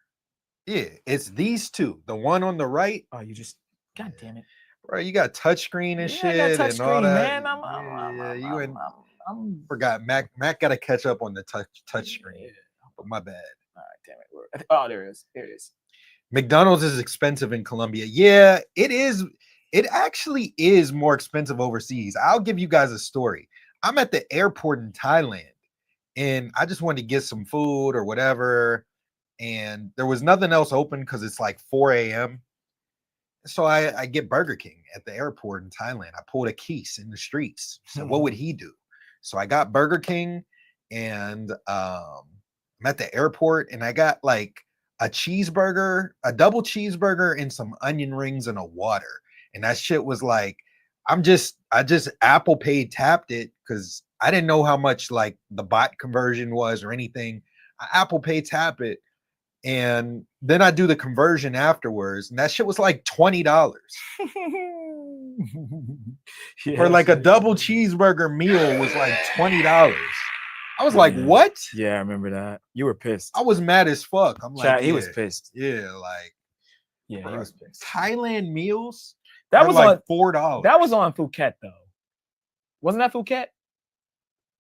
Yeah, it's these two. The one on the right. Oh, you just, god damn it, bro! You got touchscreen and shit I got and all that. Man, I'm forgot. Mac got to catch up on the touchscreen. Yeah. But my bad. All right, damn it. Oh, there it is. There it is. McDonald's is expensive in Colombia. Yeah, it is. It actually is more expensive overseas. I'll give you guys a story. I'm at the airport in Thailand, and I just wanted to get some food or whatever. And there was nothing else open because it's like 4 a.m. So I get Burger King at the airport in Thailand. I pulled a Keese in the streets. So what would he do? So I got Burger King, and I'm at the airport, and I got like a cheeseburger, a double cheeseburger, and some onion rings and a water. And that shit was like, I just Apple Pay tapped it because I didn't know how much like the bot conversion was or anything. I Apple Pay tap it. And then I do the conversion afterwards, and that shit was like $20 for like a double cheeseburger meal was like $20. I was like, what? Yeah, I remember that. You were pissed. I was mad as fuck. I'm like, he was pissed. Yeah, like, yeah, bro, he was pissed. Thailand meals. That was like on $4. That was on Phuket though. Wasn't that Phuket?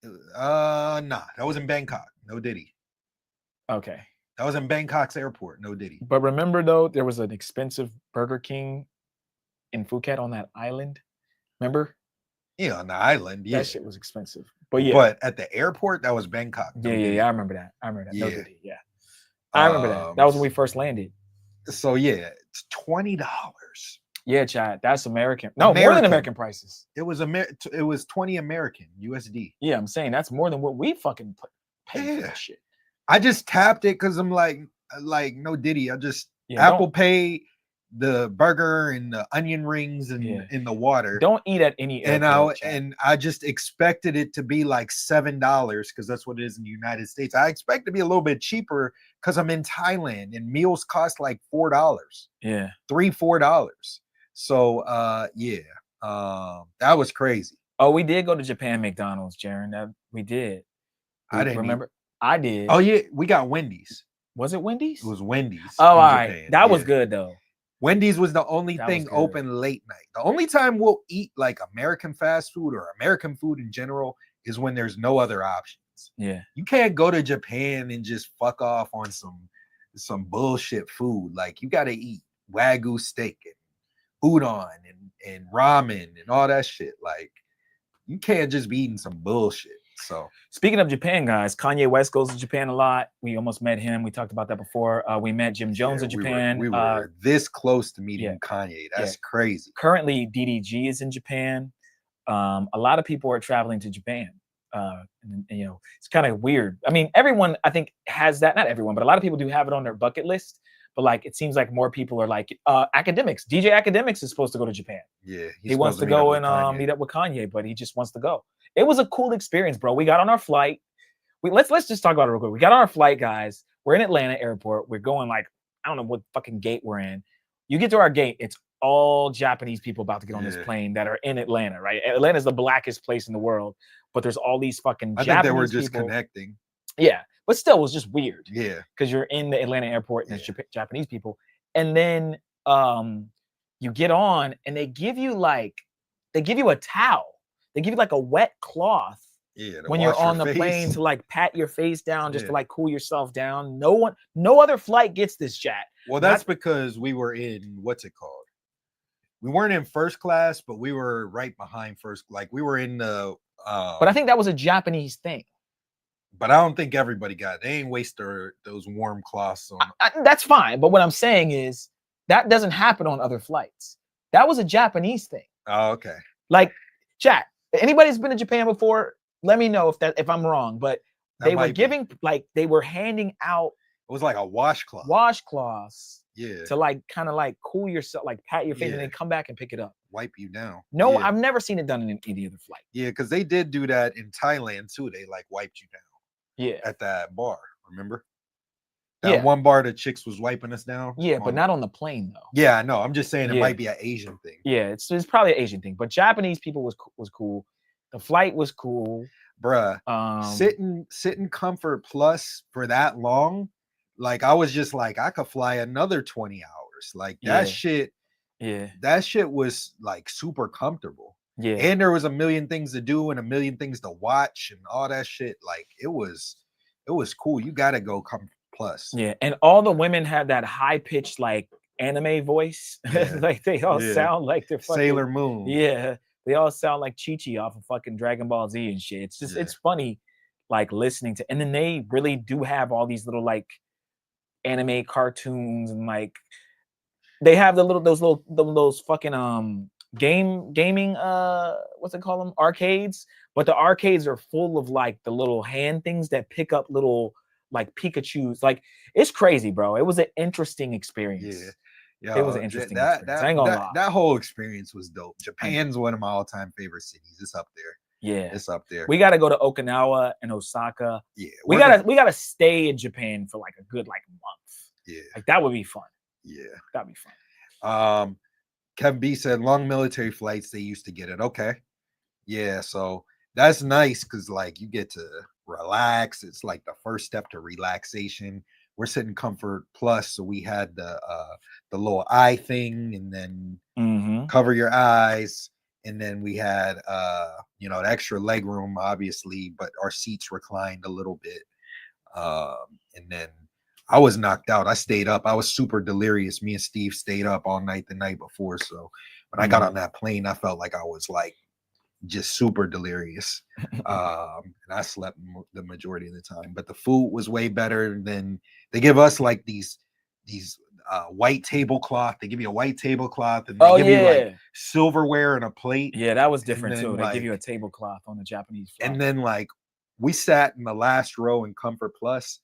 Nah, that was in Bangkok. No Diddy. Okay. That was in Bangkok's airport. No Diddy. But remember though, there was an expensive Burger King in Phuket on that island. Remember? Yeah, on the island. Yeah, that shit was expensive. But yeah, but at the airport, that was Bangkok. No yeah. I remember that. No Yeah. Diddy. Yeah, I remember that. That was when we first landed. So yeah, it's $20. Yeah, Chad, that's American. No, more than American prices. It was it was 20 American USD. Yeah, I'm saying that's more than what we fucking pay for that shit. I just tapped it because I'm like no Diddy. I just Yeah, Apple Pay the burger and the onion rings and in the water. Don't eat at any airport, and I just expected it to be like $7 because that's what it is in the United States. I expect to be a little bit cheaper because I'm in Thailand and meals cost like $4. Yeah, $3-4. So that was crazy. Oh, we did go to Japan McDonald's, Jaron. That we did. I didn't remember. I did. Oh yeah, we got Wendy's. Was it Wendy's? It was Wendy's. Oh, all right. That was good though. Wendy's was the only thing open late night. The only time we'll eat like American fast food or American food in general is when there's no other options. Yeah. You can't go to Japan and just fuck off on some bullshit food. Like you got to eat Wagyu steak and udon and ramen and all that shit. Like you can't just be eating some bullshit. So speaking of Japan, guys, Kanye West goes to Japan a lot. We almost met him. We talked about that before. We met Jim Jones in Japan. We were this close to meeting Kanye. That's crazy. Currently, DDG is in Japan. A lot of people are traveling to Japan. And, you know, it's kind of weird. I mean, everyone I think has that. Not everyone, but a lot of people do have it on their bucket list. But like, it seems like more people are like academics. DJ Academics is supposed to go to Japan. Yeah, he wants to go and meet up with Kanye, but he just wants to go. It was a cool experience, bro. We got on our flight. Let's just talk about it real quick. We got on our flight, guys. We're in Atlanta airport. We're going like, I don't know what fucking gate we're in. You get to our gate, it's all Japanese people about to get on this plane that are in Atlanta, right? Atlanta's the blackest place in the world, but there's all these fucking Japanese I think they were just people. Connecting. Yeah, but still, it was just weird. Yeah. Because you're in the Atlanta airport and there's Japanese people. And then you get on and they give you a towel. They give you like a wet cloth when you're on the plane to like pat your face down, just to like cool yourself down. No other flight gets this, chat. Well, that's because we were in, what's it called? We weren't in first class, but we were right behind first. Like we were in the. But I think that was a Japanese thing. But I don't think everybody got it. They ain't waste those warm cloths on. That's fine. But what I'm saying is that doesn't happen on other flights. That was a Japanese thing. Oh, okay. Like, chat. Anybody's been to Japan before? Let me know if I'm wrong. But they were giving they were handing out. It was like a washcloth. Washcloths. Yeah. To like kind of like cool yourself, like pat your face, and then come back and pick it up. Wipe you down. No, I've never seen it done in any other flight. Yeah, because they did do that in Thailand too. They like wiped you down. Yeah. At that bar, remember? That one bar the chicks was wiping us down. Yeah, but not on the plane though. Yeah, I know. I'm just saying it might be an Asian thing. Yeah, it's probably an Asian thing. But Japanese people was cool. The flight was cool. Bruh. Sitting comfort plus for that long. Like I was just like, I could fly another 20 hours. Like that shit. Yeah. That shit was like super comfortable. Yeah. And there was a million things to do and a million things to watch and all that shit. Like it was cool. You gotta go Comfort Plus. Yeah. And all the women have that high pitched like anime voice. Like they all sound like they're fucking Sailor Moon. Yeah. They all sound like Chi-Chi off of fucking Dragon Ball Z and shit. It's just it's funny like listening to, and then they really do have all these little like anime cartoons and like they have those fucking gaming what's it called them, arcades, but the arcades are full of like the little hand things that pick up little like Pikachus. Like it's crazy, bro. It was an interesting experience. Yeah, it was an interesting experience. I ain't gonna lie. That whole experience was dope. Japan's one of my all-time favorite cities. It's up there. Yeah, it's up there. We got to go to Okinawa and Osaka. Yeah, we gotta stay in Japan for like a good like month. Yeah, like that would be fun. Yeah, that'd be fun. Kevin B said long military flights, they used to get it. Okay. Yeah, so that's nice because like you get to relax. It's like the first step to relaxation. We're sitting Comfort Plus, so we had the little eye thing and then cover your eyes. And then we had the extra leg room, obviously, but our seats reclined a little bit. And then I was knocked out. I stayed up. I was super delirious. Me and Steve stayed up all night the night before. So when I got on that plane, I felt like I was like just super delirious. And I slept the majority of the time. But the food was way better than they give us like these white tablecloth. They give you a white tablecloth and they give you like silverware and a plate. Yeah, that was different too. They Like, give you a tablecloth on the Japanese flight. and then like we sat in the last row in Comfort Plus.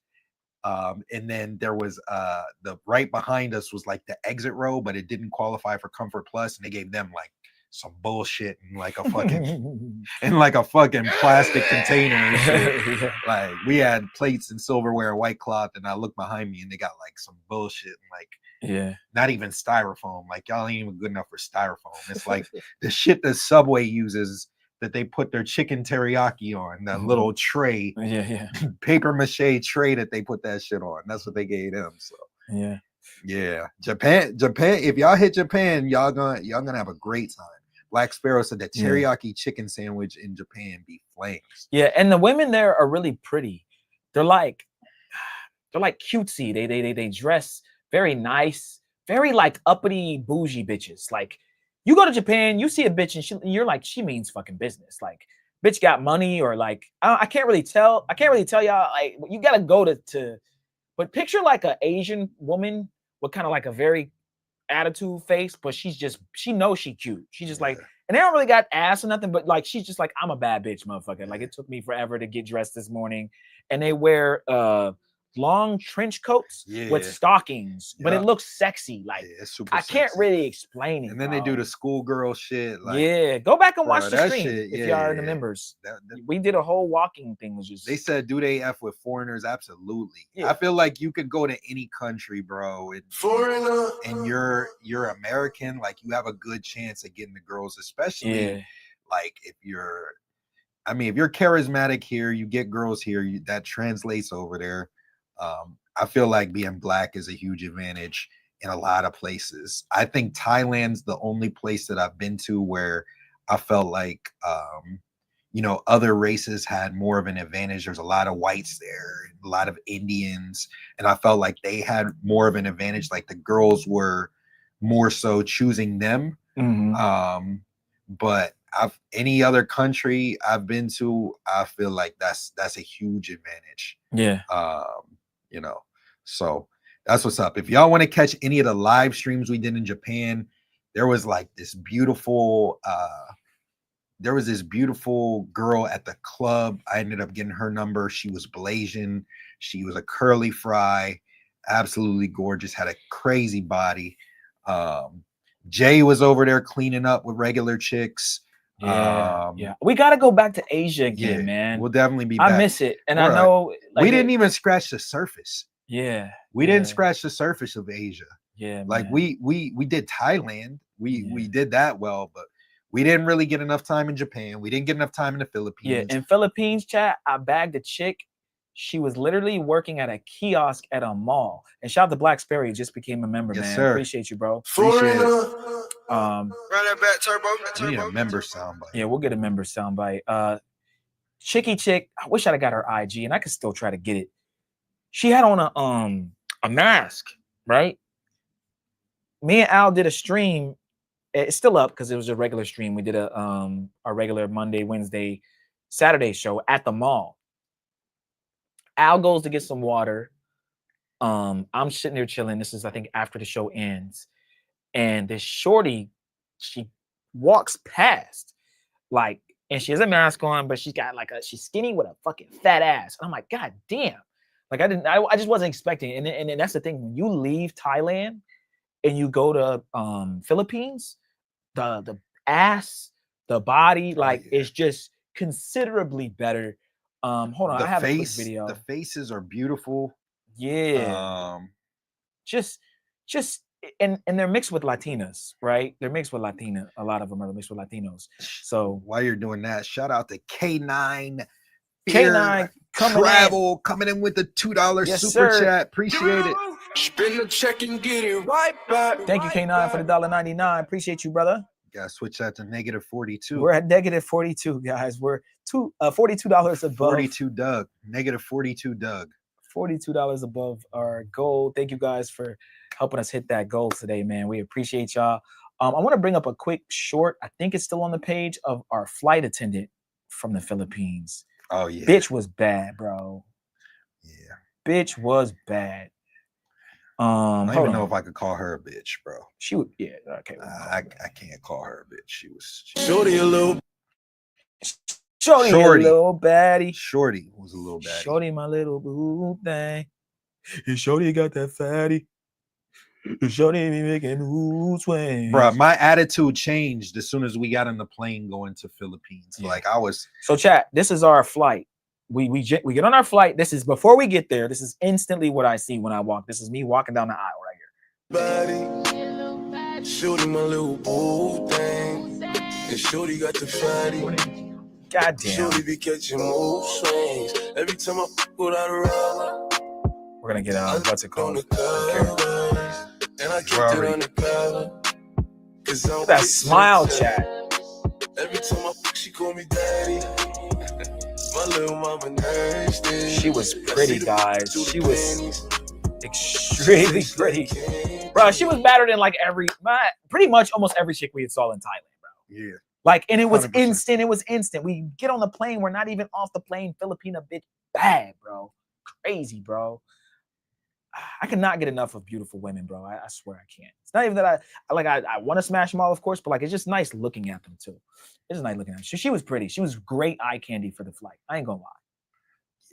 And then there was the right behind us was like the exit row, but it didn't qualify for Comfort Plus, and they gave them like some bullshit and like a fucking plastic container and shit. Yeah. Like we had plates and silverware, white cloth, and I looked behind me and they got like some bullshit and like not even styrofoam. Like y'all ain't even good enough for styrofoam. It's like the shit that Subway uses that they put their chicken teriyaki on, that little tray, paper mache tray that they put that shit on. That's what they gave them. So yeah. Japan. If y'all hit Japan, y'all gonna have a great time. Black Sparrow said that teriyaki chicken sandwich in Japan be flames. Yeah, and the women there are really pretty. They're like cutesy. They dress very nice, very like uppity bougie bitches. Like you go to Japan, you see a bitch and you're like, she means fucking business. Like bitch got money, or like I can't really tell. I can't really tell y'all. Like you gotta go to. But picture like an Asian woman with kind of like a very attitude face, but she knows she cute. She's just like, and they don't really got ass or nothing, but like she's just like, I'm a bad bitch, motherfucker. Like it took me forever to get dressed this morning. And they wear long trench coats with stockings, but it looks sexy. Like it's super I can't really explain it. And then they do the schoolgirl shit. Like, go back and watch the that stream shit, if y'all are the members. We did a whole walking thing. Was just they said, do they F with foreigners? Absolutely. I feel like you could go to any country, bro, and you're American. Like you have a good chance of getting the girls, especially like if you're charismatic here, you get girls here. That translates over there. I feel like being black is a huge advantage in a lot of places. I think Thailand's the only place that I've been to where I felt like, other races had more of an advantage. There's a lot of whites there, a lot of Indians, and I felt like they had more of an advantage. Like the girls were more so choosing them. But any other country I've been to, I feel like that's a huge advantage. So that's what's up. If y'all want to catch any of the live streams we did in Japan, there was this beautiful girl at the club. I ended up getting her number. She was Blasian. She was a curly fry, absolutely gorgeous, had a crazy body. Jay was over there cleaning up with regular chicks. We got to go back to Asia again, man. We'll definitely be back. I miss it. And I know we didn't even scratch the surface. We didn't scratch the surface of Asia. We did Thailand. We did that well, but we didn't really get enough time in Japan. We didn't get enough time in the Philippines. In Philippines, chat, I bagged a chick. She was literally working at a kiosk at a mall. And shout out to Black Sparrow, just became a member, man. Sir. Appreciate you, bro. Appreciate it. Run that back, turbo. We need a member soundbite. Yeah, we'll get a member soundbite. Chicky chick, I wish I'd have got her IG, and I could still try to get it. She had on a mask, right? Me and Al did a stream. It's still up because it was a regular stream. We did a regular Monday, Wednesday, Saturday show at the mall. Al goes to get some water. I'm sitting there chilling. This is, I think, after the show ends. And this shorty, she walks past, and she has a mask on, but she's got she's skinny with a fucking fat ass. And I'm like, God damn. I just wasn't expecting it. And that's the thing. When you leave Thailand and you go to Philippines, the ass, the body, it's just considerably better. Hold on, I have a quick video. The faces are beautiful. And they're mixed with Latinas, right? They're mixed with Latina. A lot of them are mixed with Latinos. So while you're doing that, shout out to K9. K9 coming in with the $2 super chat. Appreciate it. Spin the check and get it right back. Thank you, K9, for the $1.99. Appreciate you, brother. Gotta switch that to negative 42. We're at negative 42, guys. We're $42 above. 42 Doug. Negative 42 Doug. $42 above our goal. Thank you guys for helping us hit that goal today, man. We appreciate y'all. I want to bring up a quick short. I think it's still on the page of our flight attendant from the Philippines. Oh yeah. Bitch was bad, bro. Yeah. Bitch was bad. I don't hold even know on. if I could call her a bitch, bro. She would, yeah, okay. I can't call her a bitch. She Shorty a little. Shorty, a little baddie. Shorty was a little baddie. Shorty, my little boo thing. And Shorty got that fatty. And Shorty be making mood swings. Bro, my attitude changed as soon as we got on the plane going to Philippines. Yeah. Like I was. So chat, this is our flight. We get on our flight. This is before we get there. This is instantly what I see when I walk. This is me walking down the aisle right Body. Shorty, my little boo thing. And Shorty got the fatty. God damn. Shorty be catching mood swings. Every time I fuck without a rubber. We're gonna get what's it called? And I keep it on the cover. Look at that smile, chat. Every time I fuck, she call me daddy. My little mama nasty. She was pretty, guys. She was extremely pretty. Bro, she was better than like pretty much almost every chick we had saw in Thailand, bro. Yeah. Like, and it was 100%. instant. It was instant. We get on the plane. We're not even off the plane. Filipina bitch bad, bro. Crazy, bro. I cannot get enough of beautiful women, bro. I swear I can't. It's not even that I want to smash them all, of course, but like it's just nice looking at them too. It's just nice looking at them. She was pretty. She was great eye candy for the flight. I ain't gonna lie.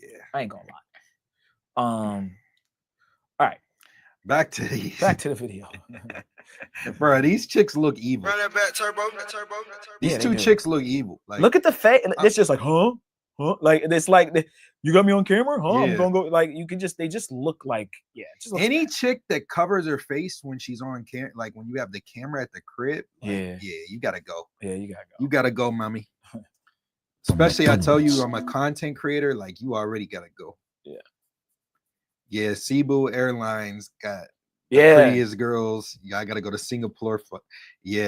Yeah. I ain't gonna lie. All right. Back to the video. Bro, these chicks look evil. Run that back, turbo. These two chicks look evil. Like, look at the face. It's just like, huh? Like it's like you got me on camera, huh? Yeah. I'm gonna go. Like you can just, they just look like, yeah. Just look any bad. chick that covers her face when she's on camera, like when you have the camera at the crib, like, yeah, you gotta go. Yeah, you gotta go. You gotta go, mommy. Especially, I tell you, I'm a content creator. Like you already gotta go. Yeah. Cebu Airlines got the prettiest girls. Yeah, I gotta go to Singapore.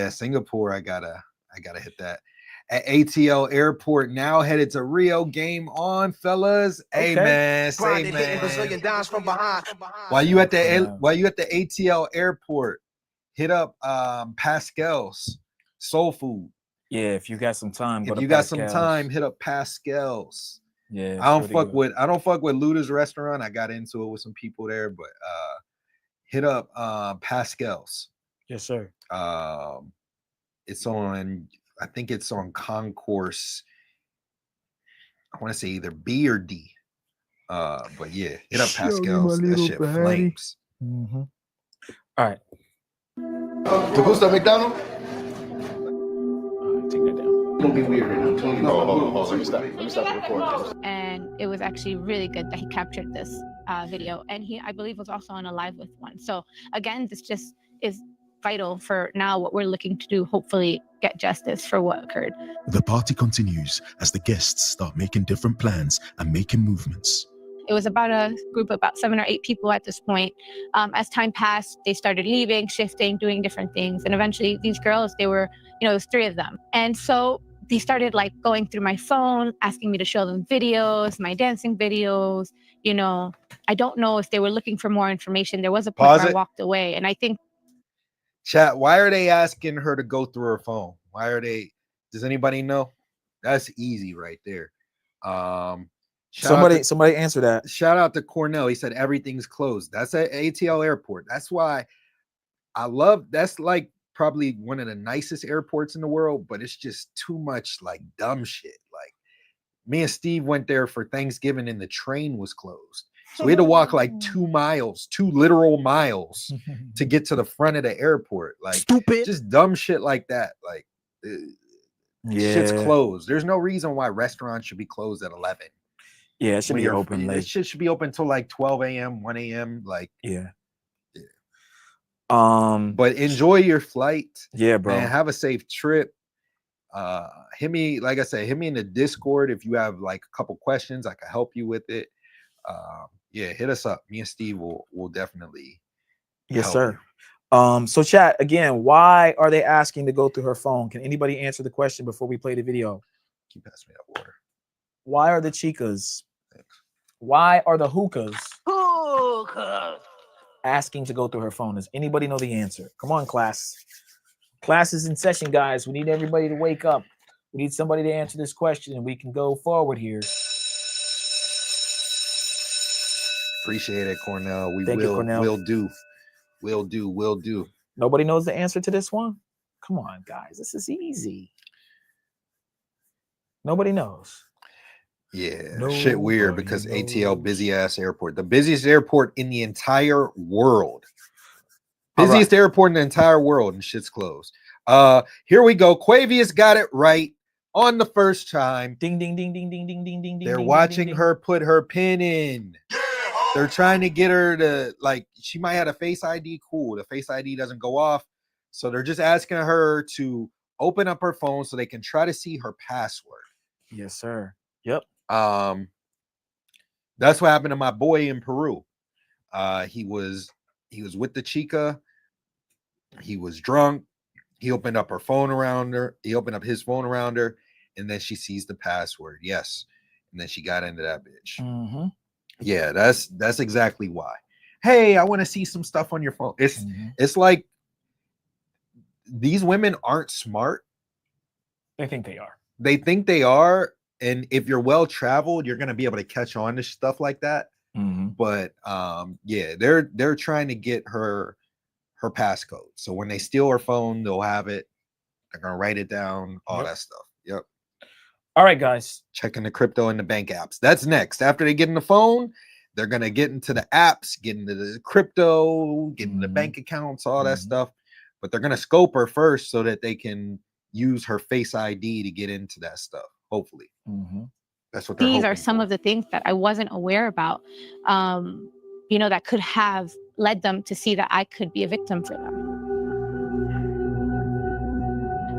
Singapore. I gotta hit that. At ATL Airport, now headed to Rio. Game on, fellas. Hey man, say man. While you at the ATL Airport, hit up Pascal's Soul Food. Yeah, if you got some time, if you got some time, hit up Pascal's. Yeah, I don't fuck with Luda's restaurant. I got into it with some people there, but hit up Pascal's. Yes, sir. It's on. I think it's on Concourse. I want to say either B or D. But yeah, hit up Pascal's. That shit flames. Mm-hmm. All right. ¿Te gusta McDonald's? Take that down. It's gonna be weird right now. No, let me stop the recording. And it was actually really good that he captured this video. And he, I believe, was also on a live with one. So again, this just is vital for now what we're looking to do, hopefully get justice for what occurred. The party continues as the guests start making different plans and making movements. It was about a group of about 7 or 8 people at this point. As time passed, they started leaving, shifting, doing different things. And eventually these girls, they were, it was 3 of them. And so they started like going through my phone, asking me to show them videos, my dancing videos. I don't know if they were looking for more information. There was a point where I walked away. And I think, chat, why are they asking her to go through her phone? Why are they? Does anybody know? That's easy right there. Somebody answer that. Shout out to Cornell. He said everything's closed. That's at ATL Airport. That's why that's like probably one of the nicest airports in the world, but it's just too much like dumb shit. Like me and Steve went there for Thanksgiving and the train was closed. So we had to walk like 2 literal miles to get to the front of the airport. Like stupid, just dumb shit like that. Like shit's closed. There's no reason why restaurants should be closed at 11. Yeah, it should be open late. This shit should be open till like 12 a.m., 1 a.m. Like yeah. But enjoy your flight. Yeah, bro. Man, have a safe trip. Hit me, like I said, hit me in the Discord if you have like a couple questions. I can help you with it. Yeah, hit us up. Me and Steve will definitely. Yes, sir. So chat again, why are they asking to go through her phone? Can anybody answer the question before we play the video? Keep passing me that water. Why are the chicas? Why are the hookahs asking to go through her phone? Does anybody know the answer? Come on, class. Class is in session, guys. We need everybody to wake up. We need somebody to answer this question and we can go forward here. Appreciate it, Cornell. Thank you, Cornell. We'll do. Will do. Nobody knows the answer to this one. Come on, guys. This is easy. Nobody knows. Yeah, shit weird Nobody because knows. ATL busy ass airport, the busiest airport in the entire world. All right. Busiest airport in the entire world, and shit's closed. Here we go. Quavius got it right on the first time. Ding ding ding ding ding ding ding ding. They're ding, watching ding, her put her pin in. They're trying to get her to, like, she might have a Face ID. Cool. The Face ID doesn't go off. So they're just asking her to open up her phone so they can try to see her password. Yes, sir. Yep. That's what happened to my boy in Peru. He was with the Chica. He was drunk. He opened up her phone around her. He opened up his phone around her, and then she sees the password. Yes. And then she got into that bitch. Mm-hmm. Yeah, that's exactly why. Hey, I want to see some stuff on your phone. It's like these women aren't smart. They think they are. They think they are, and if you're well traveled, you're gonna be able to catch on to stuff like that. Mm-hmm. But yeah, they're trying to get her passcode. So when they steal her phone, they'll have it. They're gonna write it down, all that stuff. Yep. All right, guys. Checking the crypto and the bank apps. That's next. After they get in the phone, they're gonna get into the apps, get into the crypto, get into the bank accounts, all that stuff. But they're gonna scope her first so that they can use her Face ID to get into that stuff. Hopefully, that's what they're These hoping are some for. of the things that I wasn't aware about, that could have led them to see that I could be a victim for them.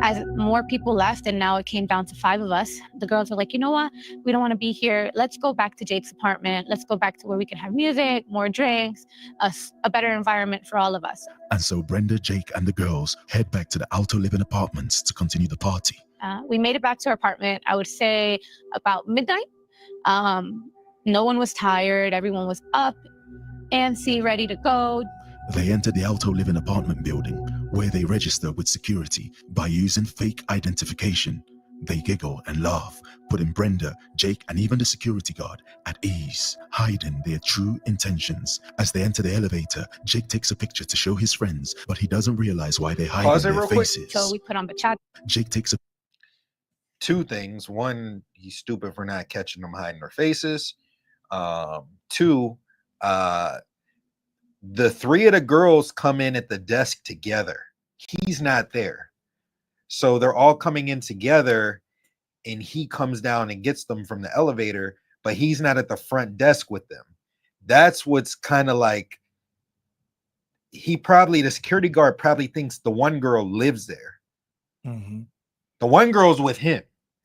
As more people left and now it came down to 5 of us, the girls were like, you know what? We don't want to be here. Let's go back to Jake's apartment. Let's go back to where we can have music, more drinks, a better environment for all of us. And so Brenda, Jake, and the girls head back to the Alto Living Apartments to continue the party. We made it back to our apartment, I would say about midnight. No one was tired. Everyone was up, antsy, ready to go. They enter the Alto Living apartment building, where they register with security by using fake identification. They giggle and laugh, putting Brenda, Jake, and even the security guard at ease, hiding their true intentions. As they enter the elevator, Jake takes a picture to show his friends, but he doesn't realize why they're hiding their faces. So we put on bachata. Jake takes a 2 things. 1, he's stupid for not catching them hiding their faces. 2, the 3 of the girls come in at the desk together. He's not there. So they're all coming in together, and he comes down and gets them from the elevator, but he's not at the front desk with them. That's what's kind of like, the security guard probably thinks the one girl lives there. The one girl's with him.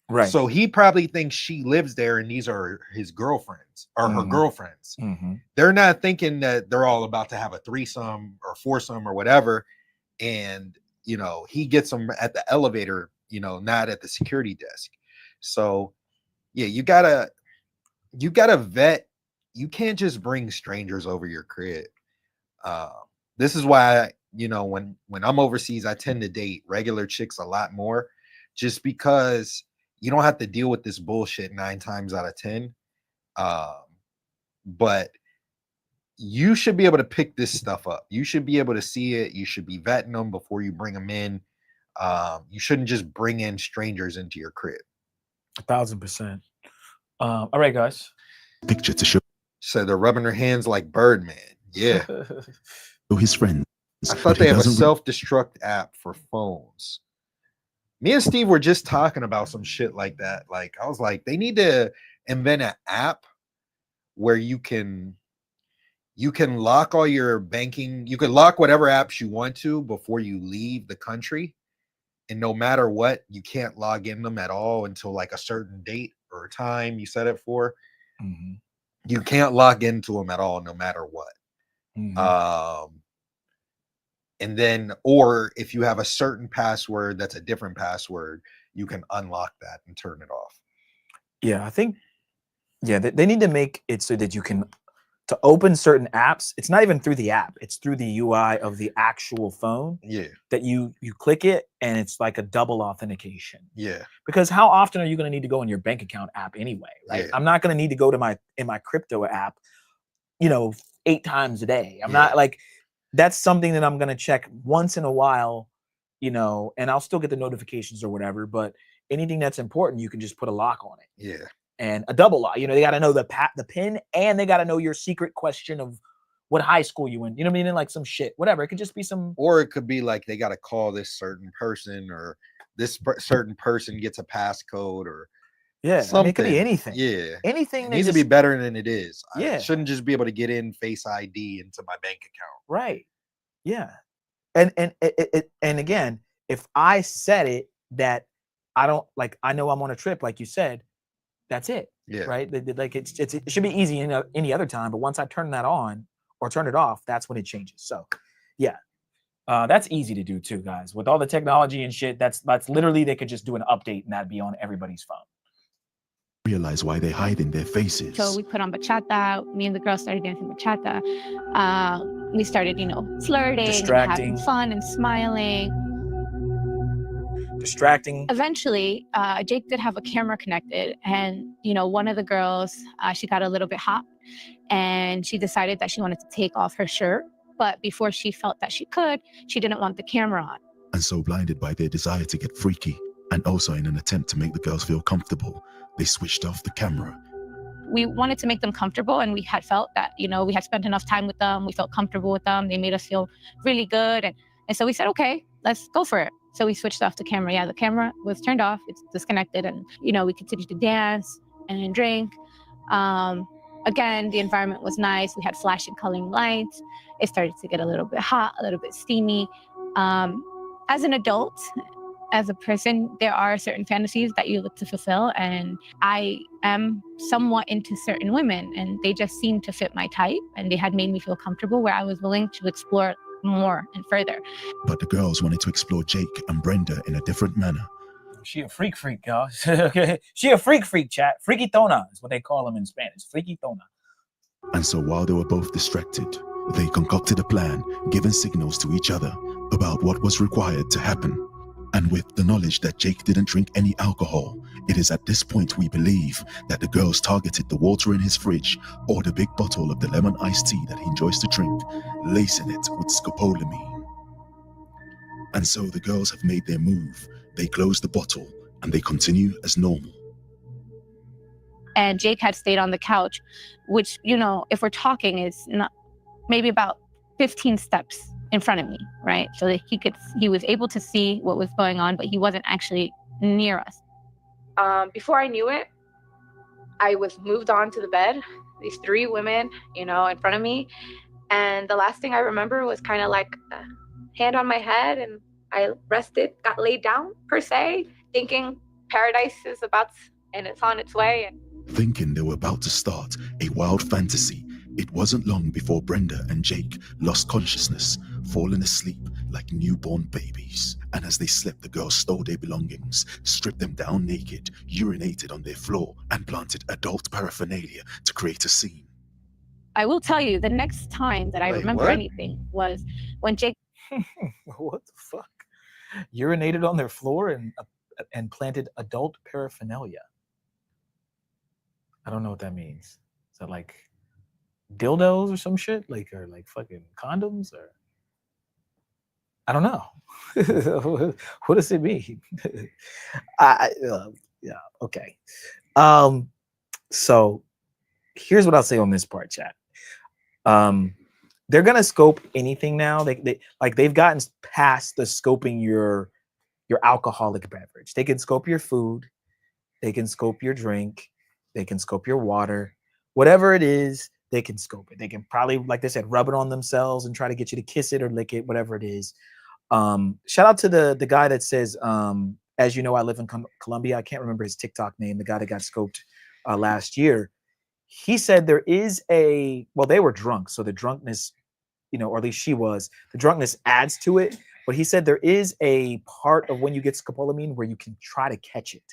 Right. So he probably thinks she lives there, and these are his girlfriends or her girlfriends. They're not thinking that they're all about to have a threesome or foursome or whatever. And, he gets them at the elevator, not at the security desk. So yeah, you gotta vet. You can't just bring strangers over your crib. This is why, when I'm overseas, I tend to date regular chicks a lot more, just because you don't have to deal with this bullshit 9 times out of 10. But you should be able to pick this stuff up. You should be able to see it. You should be vetting them before you bring them in. You shouldn't just bring in strangers into your crib. 1000%. All right, guys. picture to show. So they're rubbing their hands like Birdman. Yeah. His friends. I thought they have a self-destruct app for phones. Me and Steve were just talking about some shit like that. Like, I was like, they need to invent an app where you can lock all your banking. You can lock whatever apps you want to before you leave the country. And no matter what, you can't log in them at all until like a certain date or time you set it for. Mm-hmm. You can't log into them at all, no matter what. Mm-hmm. And then, or if you have a certain password that's a different password, you can unlock that and turn it off. Yeah, I think, yeah, they need to make it so that you can, to open certain apps, it's not even through the app, it's through the UI of the actual phone. Yeah. That you click it and it's like a double authentication. Yeah. Because how often are you going to need to go in your bank account app anyway, right? Yeah. I'm not going to need to go to my crypto app, 8 times a day. I'm not like, that's something that I'm gonna check once in a while, you know, and I'll still get the notifications or whatever. But anything that's important, you can just put a lock on it. Yeah. And a double lock. You know, they got to know the pin, and they got to know your secret question of what high school you in. You know what I mean? Like some shit, whatever. It could just be some, or it could be like they got to call this certain person, or this certain person gets a passcode, or yeah, something. I mean, it could be anything. Yeah, anything. It needs to be better than it is. Yeah, I shouldn't just be able to get in Face ID into my bank account. Right. Yeah. And again, if I said it that I don't like, I know I'm on a trip, like you said, that's it. Yeah. Right. Like it should be easy in any other time, but once I turn that on or turn it off, that's when it changes. So, yeah, that's easy to do too, guys. With all the technology and shit, that's literally, they could just do an update and that'd be on everybody's phone. Realize why they hide in their faces. So we put on bachata. Me and the girls started dancing bachata. We started, you know, flirting, and having fun and smiling. Distracting. Eventually, Jake did have a camera connected, and you know, one of the girls, she got a little bit hot, and she decided that she wanted to take off her shirt. But before she felt that she could, she didn't want the camera on. And so, blinded by their desire to get freaky, and also in an attempt to make the girls feel comfortable, they switched off the camera. We wanted to make them comfortable, and we had felt that, you know, we had spent enough time with them. We felt comfortable with them. They made us feel really good. And so we said, okay, let's go for it. So we switched off the camera. Yeah, the camera was turned off. It's disconnected. And, you know, we continued to dance and drink. Again, the environment was nice. We had flashing coloring lights. It started to get a little bit hot, a little bit steamy. As an adult, as a person, there are certain fantasies that you look to fulfill, and I am somewhat into certain women, and they just seemed to fit my type, and they had made me feel comfortable where I was willing to explore more and further. But the girls wanted to explore Jake and Brenda in a different manner. She a freak, y'all. She a freak, chat. Freaky-tona is what they call them in Spanish. Freaky-tona. And so while they were both distracted, they concocted a plan, giving signals to each other about what was required to happen. And with the knowledge that Jake didn't drink any alcohol, it is at this point we believe that the girls targeted the water in his fridge or the big bottle of the lemon iced tea that he enjoys to drink, lacing it with scopolamine. And so the girls have made their move. They close the bottle and they continue as normal. And Jake had stayed on the couch, which, you know, if we're talking, is not maybe about 15 steps in front of me, right? So that he was able to see what was going on, but he wasn't actually near us. Before I knew it, I was moved on to the bed, these three women, you know, in front of me. And the last thing I remember was kind of like a hand on my head, and I rested, got laid down per se, thinking paradise is and it's on its way. Thinking they were about to start a wild fantasy, it wasn't long before Brenda and Jake lost consciousness, falling asleep like newborn babies. And as they slept, the girls stole their belongings, stripped them down naked, urinated on their floor, and planted adult paraphernalia to create a scene. I will tell you, the next time that I remember anything was when Jake... What the fuck? Urinated on their floor and planted adult paraphernalia. I don't know what that means. Is that like dildos or some shit? Or like fucking condoms? Or I don't know. What does it mean? Yeah, okay. So here's what I'll say on this part, chat. They're gonna scope anything now. They've gotten past the scoping your alcoholic beverage. They can scope your food, they can scope your drink, they can scope your water, whatever it is, they can scope it. They can probably, like they said, rub it on themselves and try to get you to kiss it or lick it, whatever it is. Shout out to the guy that says, as you know, I live in Colombia. I can't remember his TikTok name, the guy that got scoped last year. He said there is well, they were drunk, so the drunkenness, you know, or at least she was, the drunkenness adds to it. But he said there is a part of when you get scopolamine where you can try to catch it,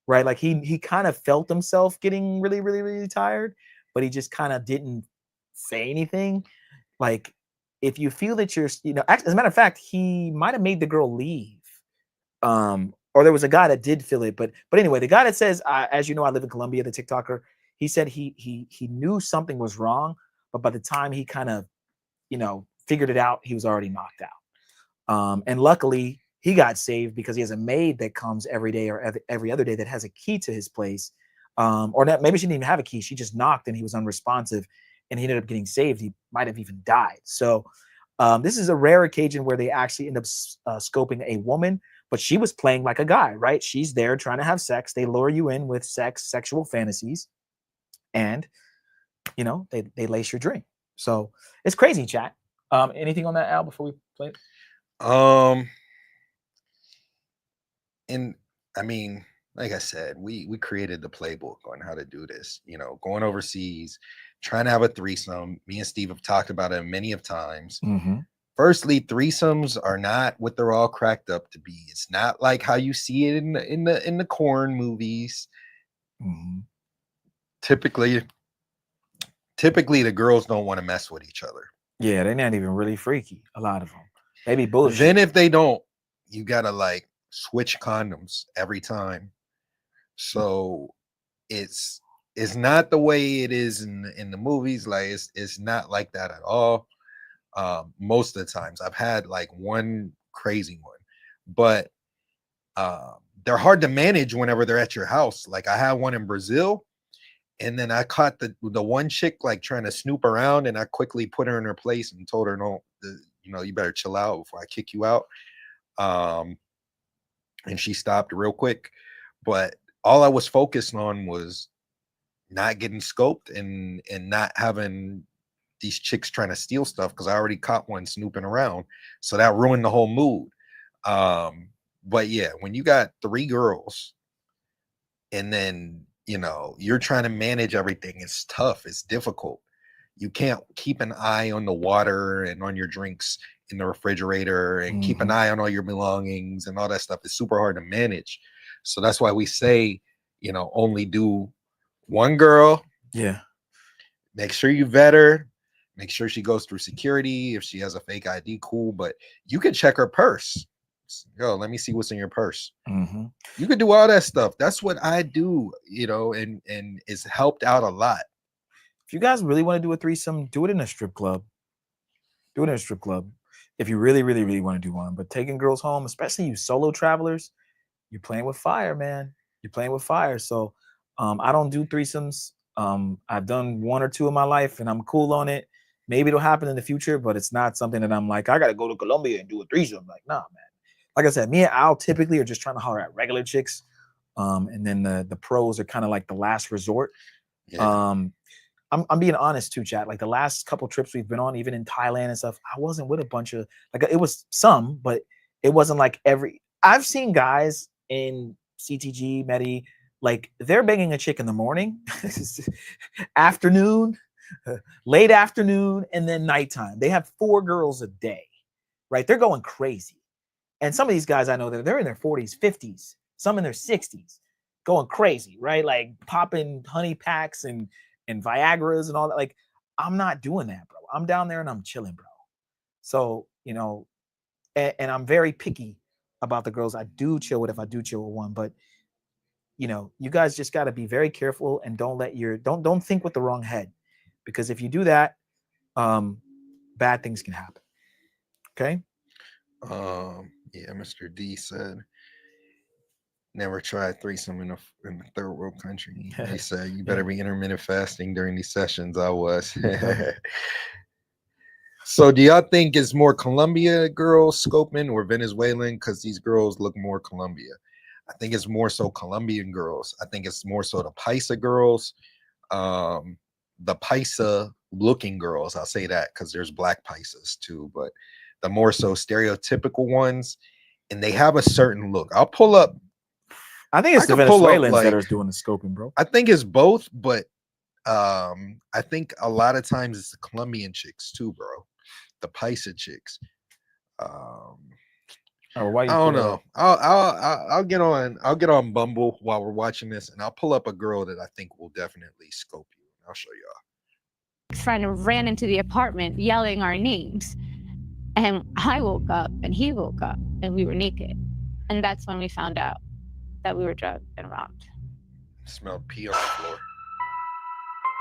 right? Like he kind of felt himself getting really, really, really tired, but he just kind of didn't say anything. Like if you feel that you're, you know, as a matter of fact, he might have made the girl leave. Or there was a guy that did feel it, but anyway, the guy that says, as you know, I live in Colombia, the TikToker, he said he knew something was wrong, but by the time he kind of, you know, figured it out, he was already knocked out. And luckily, he got saved because he has a maid that comes every day or every other day that has a key to his place. Or that maybe she didn't even have a key. She just knocked and he was unresponsive and he ended up getting saved. He might have even died. So this is a rare occasion where they actually end up scoping a woman, but she was playing like a guy, right? She's there trying to have sex. They lure you in with sexual fantasies, and you know, they lace your drink. So it's crazy, chat. Anything on that, Al, before we play it? And I mean, like I said, we created the playbook on how to do this. You know, going overseas, trying to have a threesome. Me and Steve have talked about it many of times. Firstly, threesomes are not what they're all cracked up to be. It's not like how you see it in the corn movies. Typically the girls don't want to mess with each other. Yeah, they're not even really freaky. A lot of them. Maybe bullshit. Then if they don't, you gotta like switch condoms every time. So it's not the way it is in the movies. Like it's not like that at all. Most of the times I've had like one crazy one, but they're hard to manage whenever they're at your house. Like I had one in Brazil, and then I caught the one chick like trying to snoop around, and I quickly put her in her place and told her, no, you know, you better chill out before I kick you out. And she stopped real quick, but all I was focused on was not getting scoped and not having these chicks trying to steal stuff, because I already caught one snooping around. So that ruined the whole mood. But yeah, when you got 3 girls and then, you know, you're trying to manage everything, it's tough. It's difficult. You can't keep an eye on the water and on your drinks in the refrigerator and keep an eye on all your belongings and all that stuff. It's super hard to manage. So that's why we say, you know, only do one girl. Yeah. Make sure you vet her. Make sure she goes through security. If she has a fake ID, cool. But you can check her purse. Yo, let me see what's in your purse. You can do all that stuff. That's what I do, you know, and it's helped out a lot. If you guys really want to do a threesome, do it in a strip club. Do it in a strip club. If you really, really, really want to do one. But taking girls home, especially you solo travelers, you're playing with fire, man. You're playing with fire. So I don't do threesomes. I've done 1 or 2 in my life, and I'm cool on it. Maybe it'll happen in the future, but it's not something that I'm like, I got to go to Colombia and do a threesome. Like, nah, man. Like I said, me and Al typically are just trying to holler at regular chicks. And then the pros are kind of like the last resort. Yeah. I'm being honest too, chat. Like the last couple trips we've been on, even in Thailand and stuff, I wasn't with a bunch of, like, it was some, but it wasn't like every. I've seen guys in CTG, Medi, like they're banging a chick in the morning, afternoon, late afternoon, and then nighttime. They have 4 girls a day, right? They're going crazy. And some of these guys I know that they're in their 40s, 50s, some in their 60s, going crazy, right? Like popping honey packs and Viagra's and all that. Like, I'm not doing that, bro. I'm down there and I'm chilling, bro. So, you know, and I'm very picky about the girls I do chill with if I do chill with one. But, you know, you guys just got to be very careful and don't let your, don't think with the wrong head. Because if you do that, bad things can happen. Okay? Yeah, Mr. D said, never tried threesome in a third world country. He said, you better be intermittent fasting during these sessions. I was. So do y'all think it's more Colombia girls scoping or Venezuelan? Because these girls look more Colombia. I think it's more so Colombian girls. I think it's more so the Paisa girls. The Paisa looking girls, I'll say that, because there's black Paisas too, but the more so stereotypical ones, and they have a certain look. I'll pull up. I think it's the Venezuelans that are doing the scoping, bro. I think it's both, but I think a lot of times it's the Colombian chicks too, bro. The Paisa chicks. I don't know. I'll get on Bumble while we're watching this, and I'll pull up a girl that I think will definitely scope you. I'll show y'all. Friend ran into the apartment yelling our names, and I woke up and he woke up and we were naked, and that's when we found out that we were drugged and robbed. Smelled pee on the floor.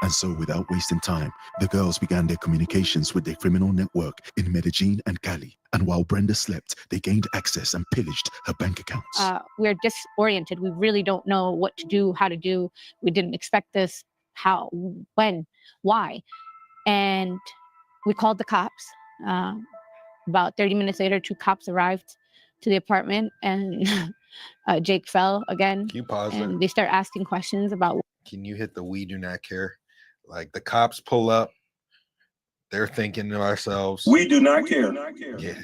And so, without wasting time, the girls began their communications with their criminal network in Medellin and Cali. And while Brenda slept, they gained access and pillaged her bank accounts. We're disoriented. We really don't know what to do, how to do. We didn't expect this. How, when, why? And we called the cops. About 30 minutes later, 2 cops arrived to the apartment, and Jake fell again. Can you pause and it? They start asking questions about. Can you hit the "we do not care"? Like the cops pull up, they're thinking to ourselves, We do not care. Yeah,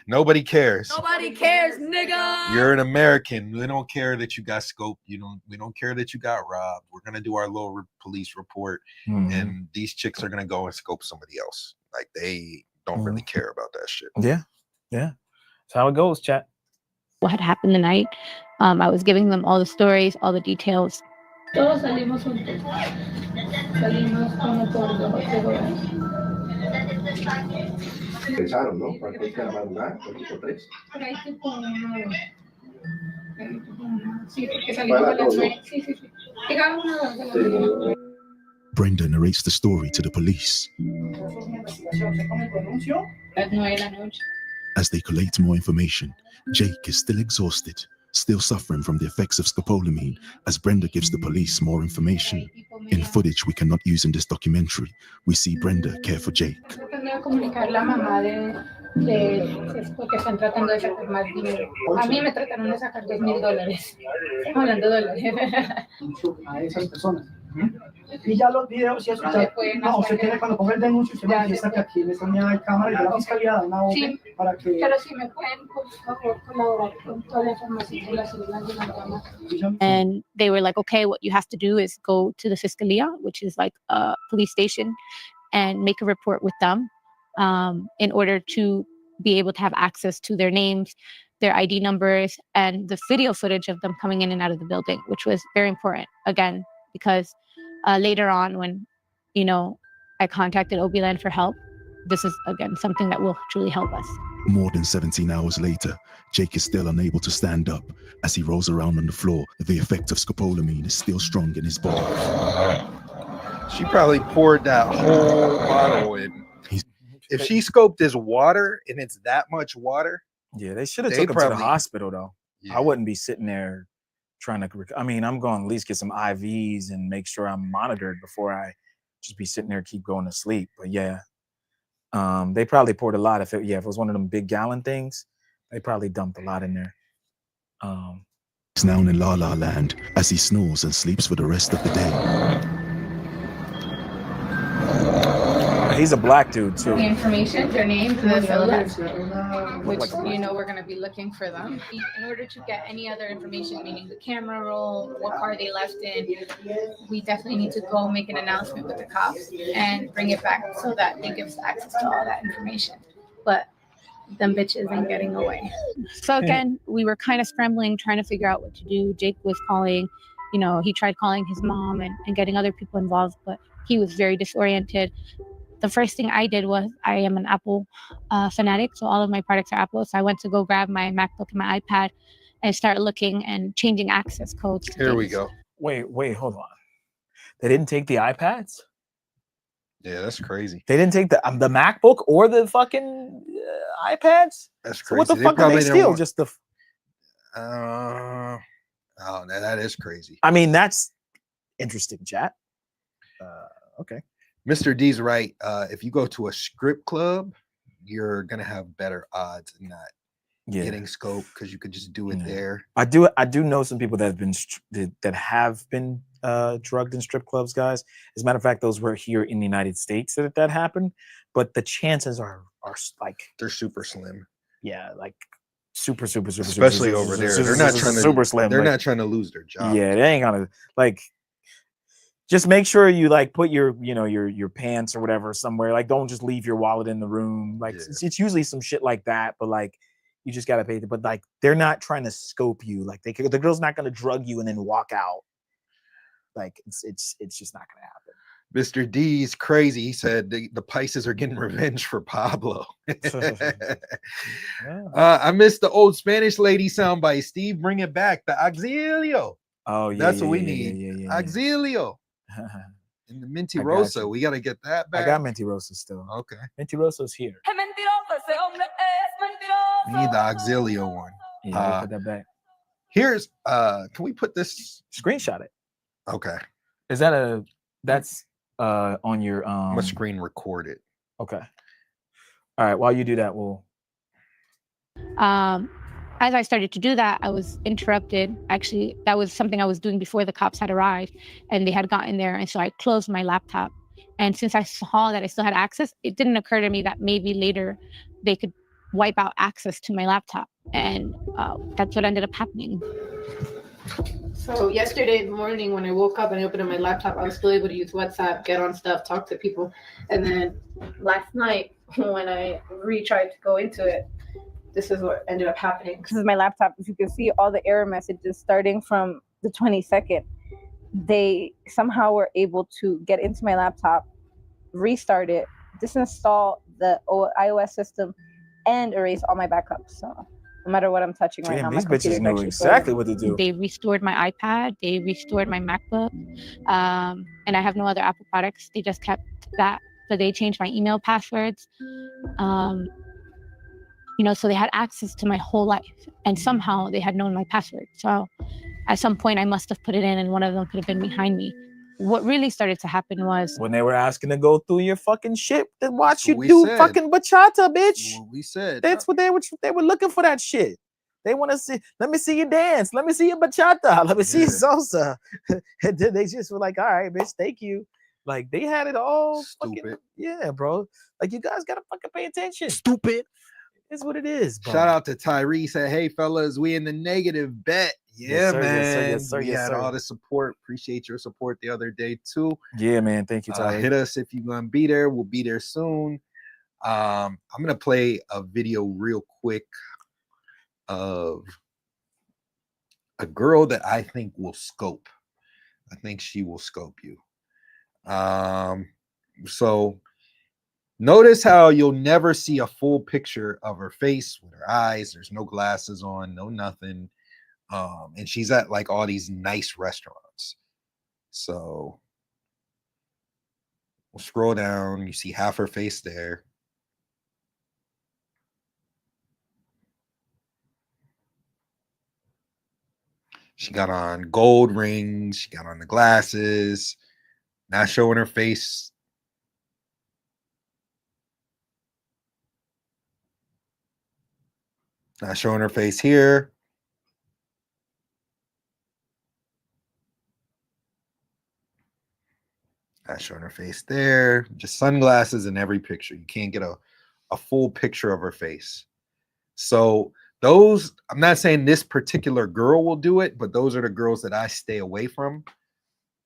nobody cares. Nobody cares, nigga. You're an American. We don't care that you got scoped. We don't care that you got robbed. We're gonna do our little police report, and these chicks are gonna go and scope somebody else. Like they don't really care about that shit. Yeah. That's how it goes, chat. What had happened the night. I was giving them all the stories, all the details. Todos salimos juntos. Salimos como por 2 o 3 horas. Pensaron, ¿no? ¿Cuánto hay que madrugar? ¿Por 3? Por ahí tipo 1 Sí, porque salimos a las 9. Sí. Llegamos 1 de la Brenda narrates the story to the police. Las 9 de la noche. As they collate more information, Jake is still exhausted, still suffering from the effects of scopolamine, as Brenda gives the police more information. In footage we cannot use in this documentary, we see Brenda care for Jake. Tratando de comunicar la mamá es porque están tratando de sacar más dinero. A mí me trataron de sacar $2,000. Estamos hablando de dólares. A esas personas. Y ya los videos, si eso no, usted tiene cuando ponga el denuncio, usted manifiesta que aquí en esta unidad hay cámara y de la fiscalía da una orden para que. Pero si me pueden, por favor, colaborar con toda la información de las células de la llama. And they were like, okay, what you have to do is go to the Fiscalia, which is like a police station, and make a report with them in order to be able to have access to their names, their ID numbers, and the video footage of them coming in and out of the building, which was very important, again, because later on when, I contacted Obiland for help, this is, again, something that will truly help us. More than 17 hours later, Jake is still unable to stand up. As he rolls around on the floor, the effect of scopolamine is still strong in his body. She probably poured that whole bottle in. If she scoped this water and it's that much water, yeah, they should have took him to the hospital though. Yeah. I wouldn't be sitting there trying to. I'm going to at least get some IVs and make sure I'm monitored before I just be sitting there, keep going to sleep. But yeah, they probably poured a lot. If it was one of them big gallon things, they probably dumped a lot in there. He's now in La La Land as he snores and sleeps for the rest of the day. He's a black dude too. The information, their names, the cellulars, which we're going to be looking for them. In order to get any other information, meaning the camera roll, what car they left in, we definitely need to go make an announcement with the cops and bring it back so that they give us access to all that information. But them bitches ain't getting away. So again, we were kind of scrambling, trying to figure out what to do. Jake was calling, he tried calling his mom and getting other people involved, but he was very disoriented. The first thing I did was, I am an Apple fanatic, so all of my products are Apple. So I went to go grab my MacBook and my iPad and start looking and changing access codes. Here we go. Wait, hold on. They didn't take the iPads? Yeah, that's crazy. They didn't take the MacBook or the fucking iPads? That's crazy. So what the fuck did they steal? Just the... Oh, that is crazy. I mean, that's interesting, chat. Okay. Mr. D's right. If you go to a strip club, you're gonna have better odds in not getting scope because you could just do it there. I do know some people that have been drugged in strip clubs, guys. As a matter of fact, those were here in the United States that happened, but the chances are like they're super slim. Yeah, like super, especially over there. They're not trying to super slim. They're not trying to lose their job. Yeah, they ain't gonna like. Just make sure you like put your pants or whatever somewhere. Like, don't just leave your wallet in the room. Like, it's usually some shit like that. But like, you just gotta pay. But like, they're not trying to scope you. Like, the girl's not gonna drug you and then walk out. Like, it's just not gonna happen. Mr. D's crazy. He said the Pisces are getting revenge for Pablo. I missed the old Spanish lady soundbite. Steve, bring it back. The auxilio. Oh yeah, that's what we need. Auxilio. In the Minty I got Rosa, you. we got to get that back. I got Mentirosa still. Okay. Mentirosa's here. We need the Auxilio one. Yeah, we'll put that back. Here's can we put this Screenshot it? Okay. Is that that's on your I'm gonna screen record it. Okay. All right, while you do that, we'll as I started to do that, I was interrupted. Actually, that was something I was doing before the cops had arrived and they had gotten there. And so I closed my laptop. And since I saw that I still had access, it didn't occur to me that maybe later they could wipe out access to my laptop. And that's what ended up happening. So yesterday morning when I woke up and I opened up my laptop, I was still able to use WhatsApp, get on stuff, talk to people. And then last night when I tried to go into it, this is what ended up happening. This is my laptop. As you can see, all the error messages starting from the 22nd. They somehow were able to get into my laptop, restart it, disinstall the iOS system, and erase all my backups. So no matter what I'm touching right now, these my bitches computer's knew actually exactly frozen. what to do. They restored my iPad. They restored my MacBook. And I have no other Apple products. They just kept that. But they changed my email passwords. So they had access to my whole life. And somehow they had known my password. So at some point I must have put it in and one of them could have been behind me. What really started to happen was when they were asking to go through your fucking shit to watch you do fucking bachata, bitch. What we said. That's what they were looking for, that shit. They want to see, let me see you dance. Let me see your bachata. Let me see your salsa. And then they just were like, all right, bitch, thank you. Like they had it all fucking, yeah, bro. Like you guys gotta fucking pay attention. Stupid. It's what it is, bro. Shout out to Tyree. Said, hey fellas, we in the negative bet. Yeah, Yes, sir, man. yes, sir, yes, sir, we yes, had sir. all the support. Appreciate your support the other day too. Yeah, man. Thank you, Tyler. Hit us if you're gonna be there. We'll be there soon. I'm gonna play a video real quick of a girl that I think will scope. I think she will scope you. So notice how you'll never see a full picture of her face with her eyes. There's no glasses on, no nothing. And she's at like all these nice restaurants. So we'll scroll down. You see half her face there. She got on gold rings. She got on the glasses. Not showing her face. Not showing her face here. Not showing her face there. Just sunglasses in every picture. You can't get a full picture of her face. So those, I'm not saying this particular girl will do it, but those are the girls that I stay away from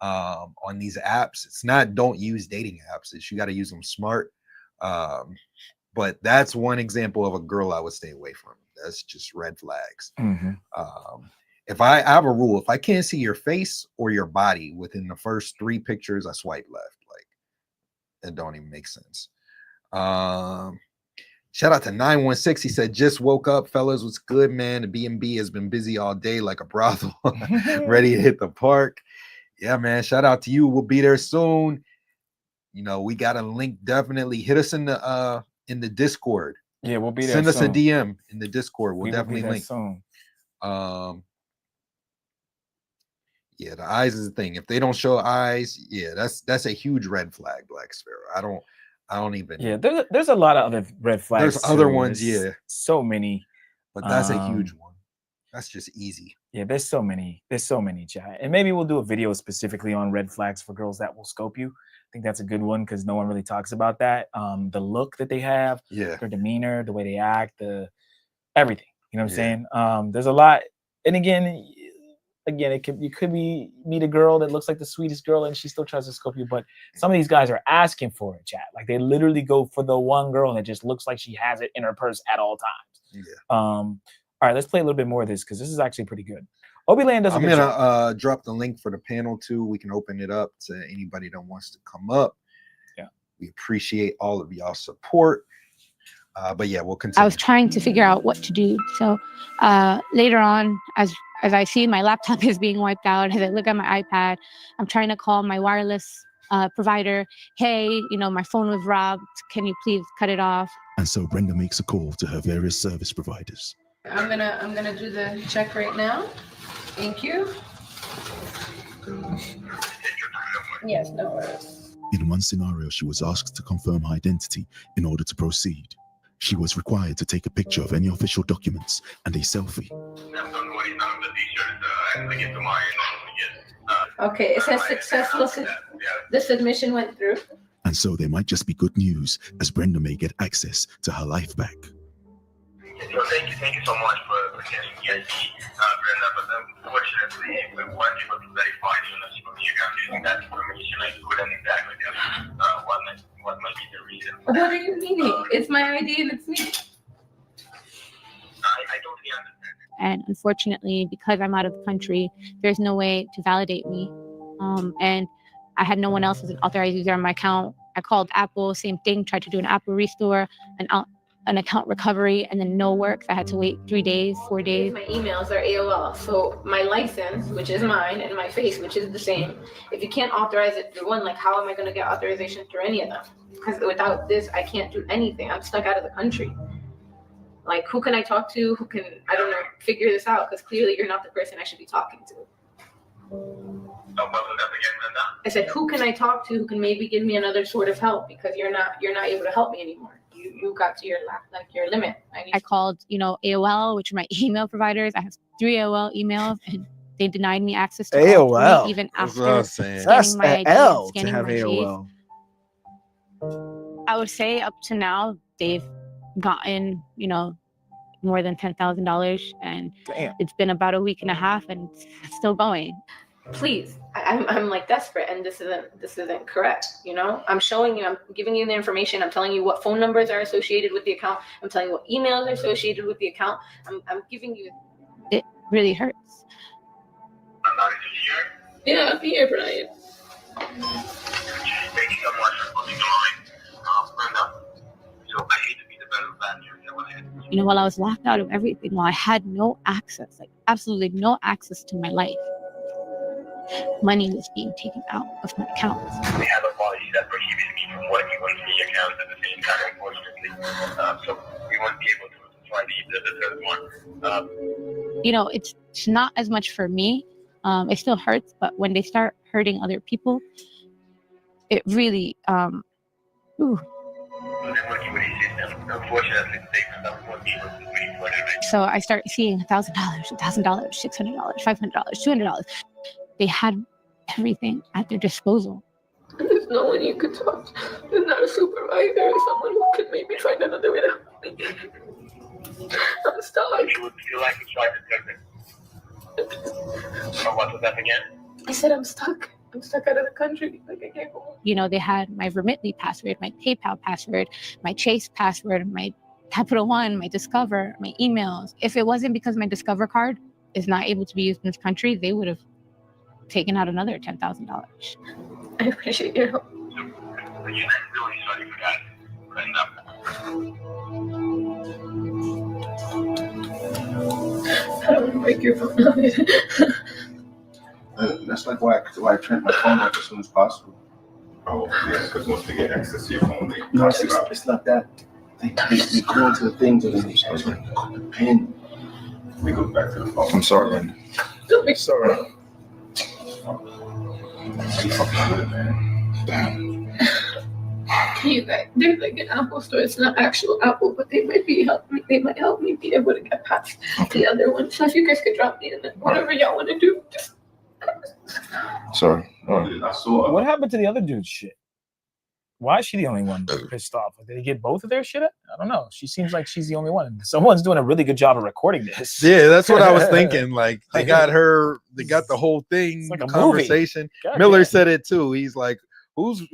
on these apps. It's not don't use dating apps. It's you got to use them smart. But that's one example of a girl I would stay away from. That's just red flags. If I have a rule, if I can't see your face or your body within the first 3 pictures, I swipe left. Like it don't even make sense. Shout out to 916. He said, just woke up, fellas. What's good, man? The B&B has been busy all day like a brothel, ready to hit the park. Yeah, man. Shout out to you. We'll be there soon. You know, we got a link. Definitely hit us in the Discord. Yeah, we'll be there. Send us soon. a DM in the Discord. We'll We definitely will be there link. soon. Yeah, the eyes is the thing. If they don't show eyes, yeah, that's a huge red flag, Black Sparrow. I don't even. Yeah, there's a lot of other red flags. There's other too. ones, There's yeah. So many. But that's a huge one. That's just easy. Yeah, there's so many, chat. And maybe we'll do a video specifically on red flags for girls that will scope you. I think that's a good one because no one really talks about that. The look that they have, yeah, their demeanor, the way they act, everything. You know what I'm saying? There's a lot. And again, you could meet a girl that looks like the sweetest girl and she still tries to scope you, but some of these guys are asking for it, chat. Like they literally go for the one girl that just looks like she has it in her purse at all times. Yeah. All right, let's play a little bit more of this because this is actually pretty good. Obi-Land does a I'm good gonna job. drop the link for the panel too. We can open it up to anybody that wants to come up. Yeah, we appreciate all of y'all support. But yeah, we'll continue. I was trying to figure out what to do. So later on, as I see my laptop is being wiped out, as I look at my iPad, I'm trying to call my wireless provider, hey, you know, my phone was robbed. Can you please cut it off? And so Brenda makes a call to her various service providers. I'm gonna do the check right now. Thank you. Yes, no worries. In one scenario, she was asked to confirm her identity in order to proceed. She was required to take a picture of any official documents and a selfie. Okay, it says successful. The submission went through. And so there might just be good news, as Brenda may get access to her life back. Thank you so much for getting the ID, Brenda. But unfortunately, we weren't able to verify the ownership of your account using that information. I couldn't exactly tell what might be the reason. What are you meaning? It's my ID and it's me. I totally understand. And unfortunately, because I'm out of the country, there's no way to validate me. And I had no one else as an authorized user on my account. I called Apple, same thing, tried to do an Apple restore, an account recovery, and then no works. I had to wait 3 days, 4 days. My emails are AOL. So my license, which is mine, and my face, which is the same. If you can't authorize it through one, like how am I going to get authorization through any of them? Because without this, I can't do anything. I'm stuck out of the country. Like, who can I talk to? Who can, I don't know, figure this out? Because clearly you're not the person I should be talking to. I said, who can I talk to who can maybe give me another sort of help? Because you're not able to help me anymore. You got to your limit. I called, you know, AOL, which are my email providers. I have 3 AOL emails, and they denied me access to all AOL. 3, even That's what I after was saying. scanning That's my an ID, L to scanning have my face. AOL. I would say up to now, they've gotten, you know, more than $10,000, and Damn. It's been about a week and a half, and it's still going. Please, I'm like desperate, and this isn't correct. You know, I'm showing you, I'm giving you the information. I'm telling you what phone numbers are associated with the account. I'm telling you what emails are associated with the account. I'm giving you. It really hurts. Yeah, I'm here, Brian. Thank you so much for putting the line, Brenda. So I hate to be the better bad news. You know, while I was locked out of everything, while I had no access, like absolutely no access to my life, money was being taken out of my accounts. We have a policy that prohibits me from working on 3 accounts at the same time, unfortunately. So we won't be able to find the third one. You know, it's not as much for me. It still hurts, but when they start hurting other people, it really, So I start seeing $1,000, $1,000, $600, $500, $200. They had everything at their disposal. There's no one you could talk to. There's not a supervisor or someone who could maybe find another way to help me. I'm stuck. You would feel like you tried to tell me. So what was that again? I said I'm stuck. I'm stuck out of the country. Like, I can't go. You know, they had my Remitly password, my PayPal password, my Chase password, my Capital One, my Discover, my emails. If it wasn't because my Discover card is not able to be used in this country, they would have taken out another $10,000. I appreciate your help. I'm really sorry for that, Brenda. I don't want to break your phone out. That's like why I turned my phone off as soon as possible. Oh, yeah, because once they get access to your phone, they No, it's not that. They go into the things and they start like the pin. We go back to the phone. I'm sorry, man. Don't be sorry. You guys, there's like an Apple store. It's not actual Apple, but they might help me. They might help me be able to get past the other one. So if you guys could drop me in there, whatever y'all want to do. Sorry. What happened to the other dude's shit? Why is she the only one pissed off? Did they get both of their shit? I don't know. She seems like she's the only one. Someone's doing a really good job of recording this. Yeah, that's what I was thinking. Like they got the whole thing, like a conversation. Miller said it too. He's like, who's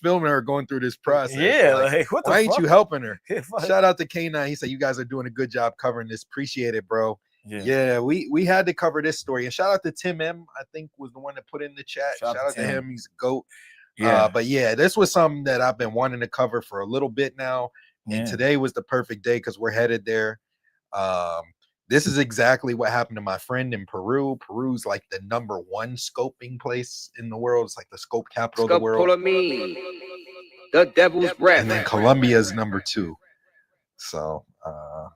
filming her going through this process? Yeah, like, what the why ain't fuck? you helping her? Yeah, Shout out to K9. He said, you guys are doing a good job covering this. Appreciate it, bro. Yeah, we had to cover this story. And shout out to Tim M, I think was the one that put in the chat. Shout out to him. He's a GOAT. Yeah. But yeah, this was something that I've been wanting to cover for a little bit now. And today was the perfect day because we're headed there. This is exactly what happened to my friend in Peru. Peru's like the #1 scoping place in the world. It's like the scope capital of the world. The devil's breath. And then Colombia is #2. So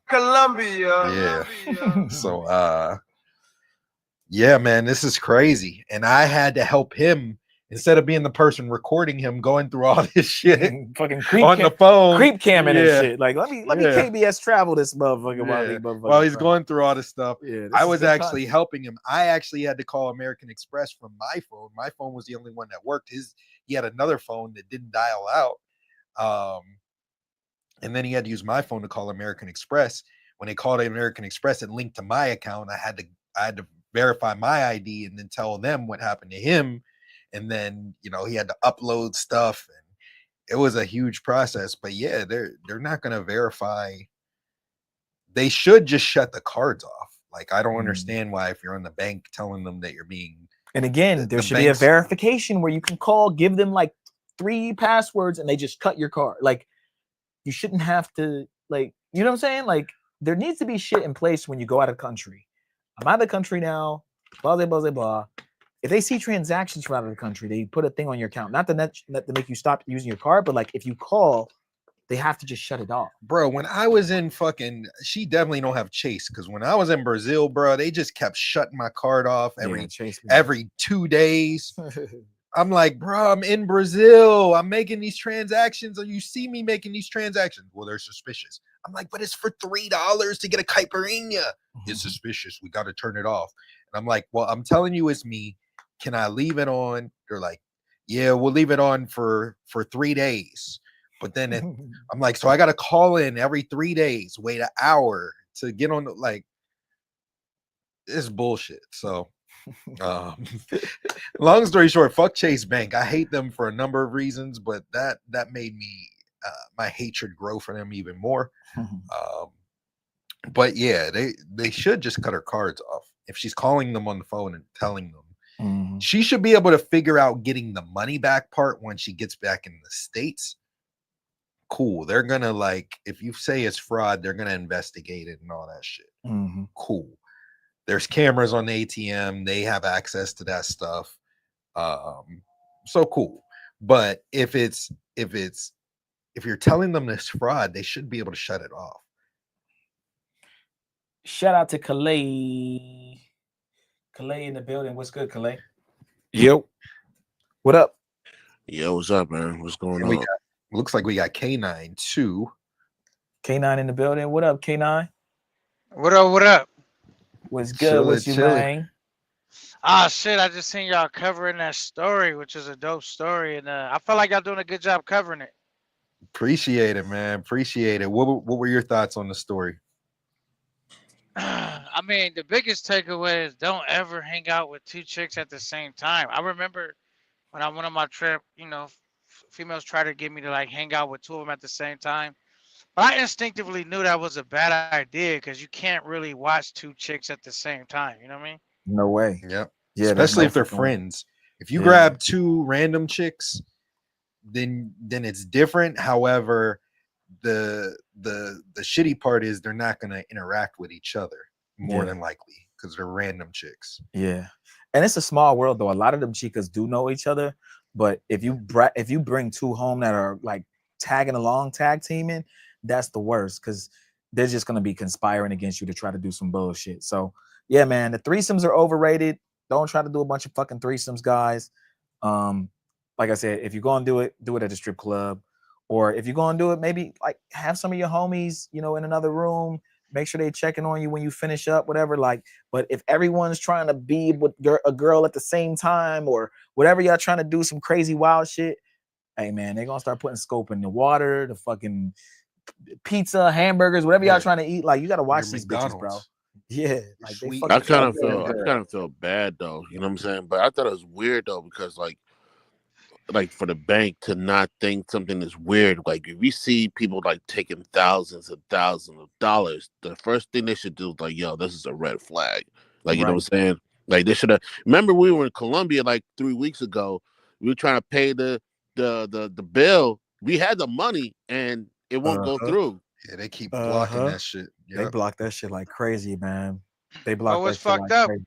Colombia. yeah. So yeah, man, this is crazy. And I had to help him instead of being the person recording him going through all this shit fucking creep on the phone, creep camming and shit. Like let me KBS travel this motherfucker while he's going through all this stuff. Yeah, I was actually helping him. I actually had to call American Express from my phone. My phone was the only one that worked. He had another phone that didn't dial out. And then he had to use my phone to call American Express. When they called American Express and linked to my account, I had to verify my ID and then tell them what happened to him. And then, you know, he had to upload stuff and it was a huge process. But yeah, they're not going to verify. They should just shut the cards off. Like, I don't understand why, if you're on the bank telling them that you're being. And again, there should be a verification where you can call, give them like 3 passwords and they just cut your card. Like, you shouldn't have to, like, you know what I'm saying? Like, there needs to be shit in place when you go out of the country. I'm out of the country now, blah, blah, blah, blah, blah. If they see transactions from out of the country, they put a thing on your account. Not to make you stop using your card, but like if you call, they have to just shut it off. Bro, when I was in fucking, she definitely don't have Chase, because when I was in Brazil, bro, they just kept shutting my card off every 2 days. I'm like, bro, I'm in Brazil. I'm making these transactions. Or you see me making these transactions. Well, they're suspicious. I'm like, but it's for $3 to get a caipirinha. It's suspicious. We got to turn it off. And I'm like, well, I'm telling you, it's me. Can I leave it on? They're like, yeah, we'll leave it on for 3 days. But then I'm like, so I got to call in every 3 days, wait an hour to get on. Like, it's bullshit. So long story short, fuck Chase Bank. I hate them for a number of reasons, but that made me my hatred grow for them even more. But yeah, they should just cut her cards off. If she's calling them on the phone and telling them, she should be able to figure out getting the money back part when she gets back in the States. Cool. They're gonna, like, if you say it's fraud, they're gonna investigate it and all that shit. Cool. There's cameras on the ATM. They have access to that stuff. So cool. But if you're telling them this fraud, they should be able to shut it off. Shout out to Calais. Calais in the building. What's good, Calais? Yo. What up? Yo, what's up, man? What's going on? Looks like we got K9 too. K9 in the building. What up, K9? What up? What up? What's good? What's your man? Ah, shit! I just seen y'all covering that story, which is a dope story, and I felt like y'all doing a good job covering it. Appreciate it, man. Appreciate it. What were your thoughts on the story? I mean, the biggest takeaway is don't ever hang out with 2 chicks at the same time. I remember when I went on my trip, you know, females try to get me to like hang out with 2 of them at the same time. But I instinctively knew that was a bad idea because you can't really watch 2 chicks at the same time. You know what I mean? No way. Yep. Yeah, especially if they're friends. If you grab 2 random chicks, then it's different. However, the shitty part is they're not going to interact with each other more than likely because they're random chicks. Yeah, and it's a small world though. A lot of them chicas do know each other, but if you bring 2 home that are like tagging along, tag teaming, that's the worst because they're just going to be conspiring against you to try to do some bullshit. So yeah, man, the threesomes are overrated. Don't try to do a bunch of fucking threesomes, guys. Like I said, if you're going to do it at a strip club. Or if you're going to do it, maybe like have some of your homies, you know, in another room, make sure they checking on you when you finish up, whatever. Like, but if everyone's trying to be with a girl at the same time or whatever, y'all trying to do some crazy wild shit, hey man, they're going to start putting scope in the water, the fucking pizza, hamburgers, whatever y'all trying to eat. Like, you got to watch these bitches, bro. Yeah. Like, I kind of feel bad though. You know what I'm saying? But I thought it was weird though, because like for the bank to not think something is weird. Like if you see people like taking thousands of dollars, the first thing they should do is like, yo, this is a red flag. Like, you know what I'm saying? Like they should have. Remember we were in Colombia like 3 weeks ago. We were trying to pay the bill. We had the money and it won't go through. Yeah, they keep blocking that shit. They Yep. block that shit like crazy, man. They But block what's that shit fucked like up? crazy.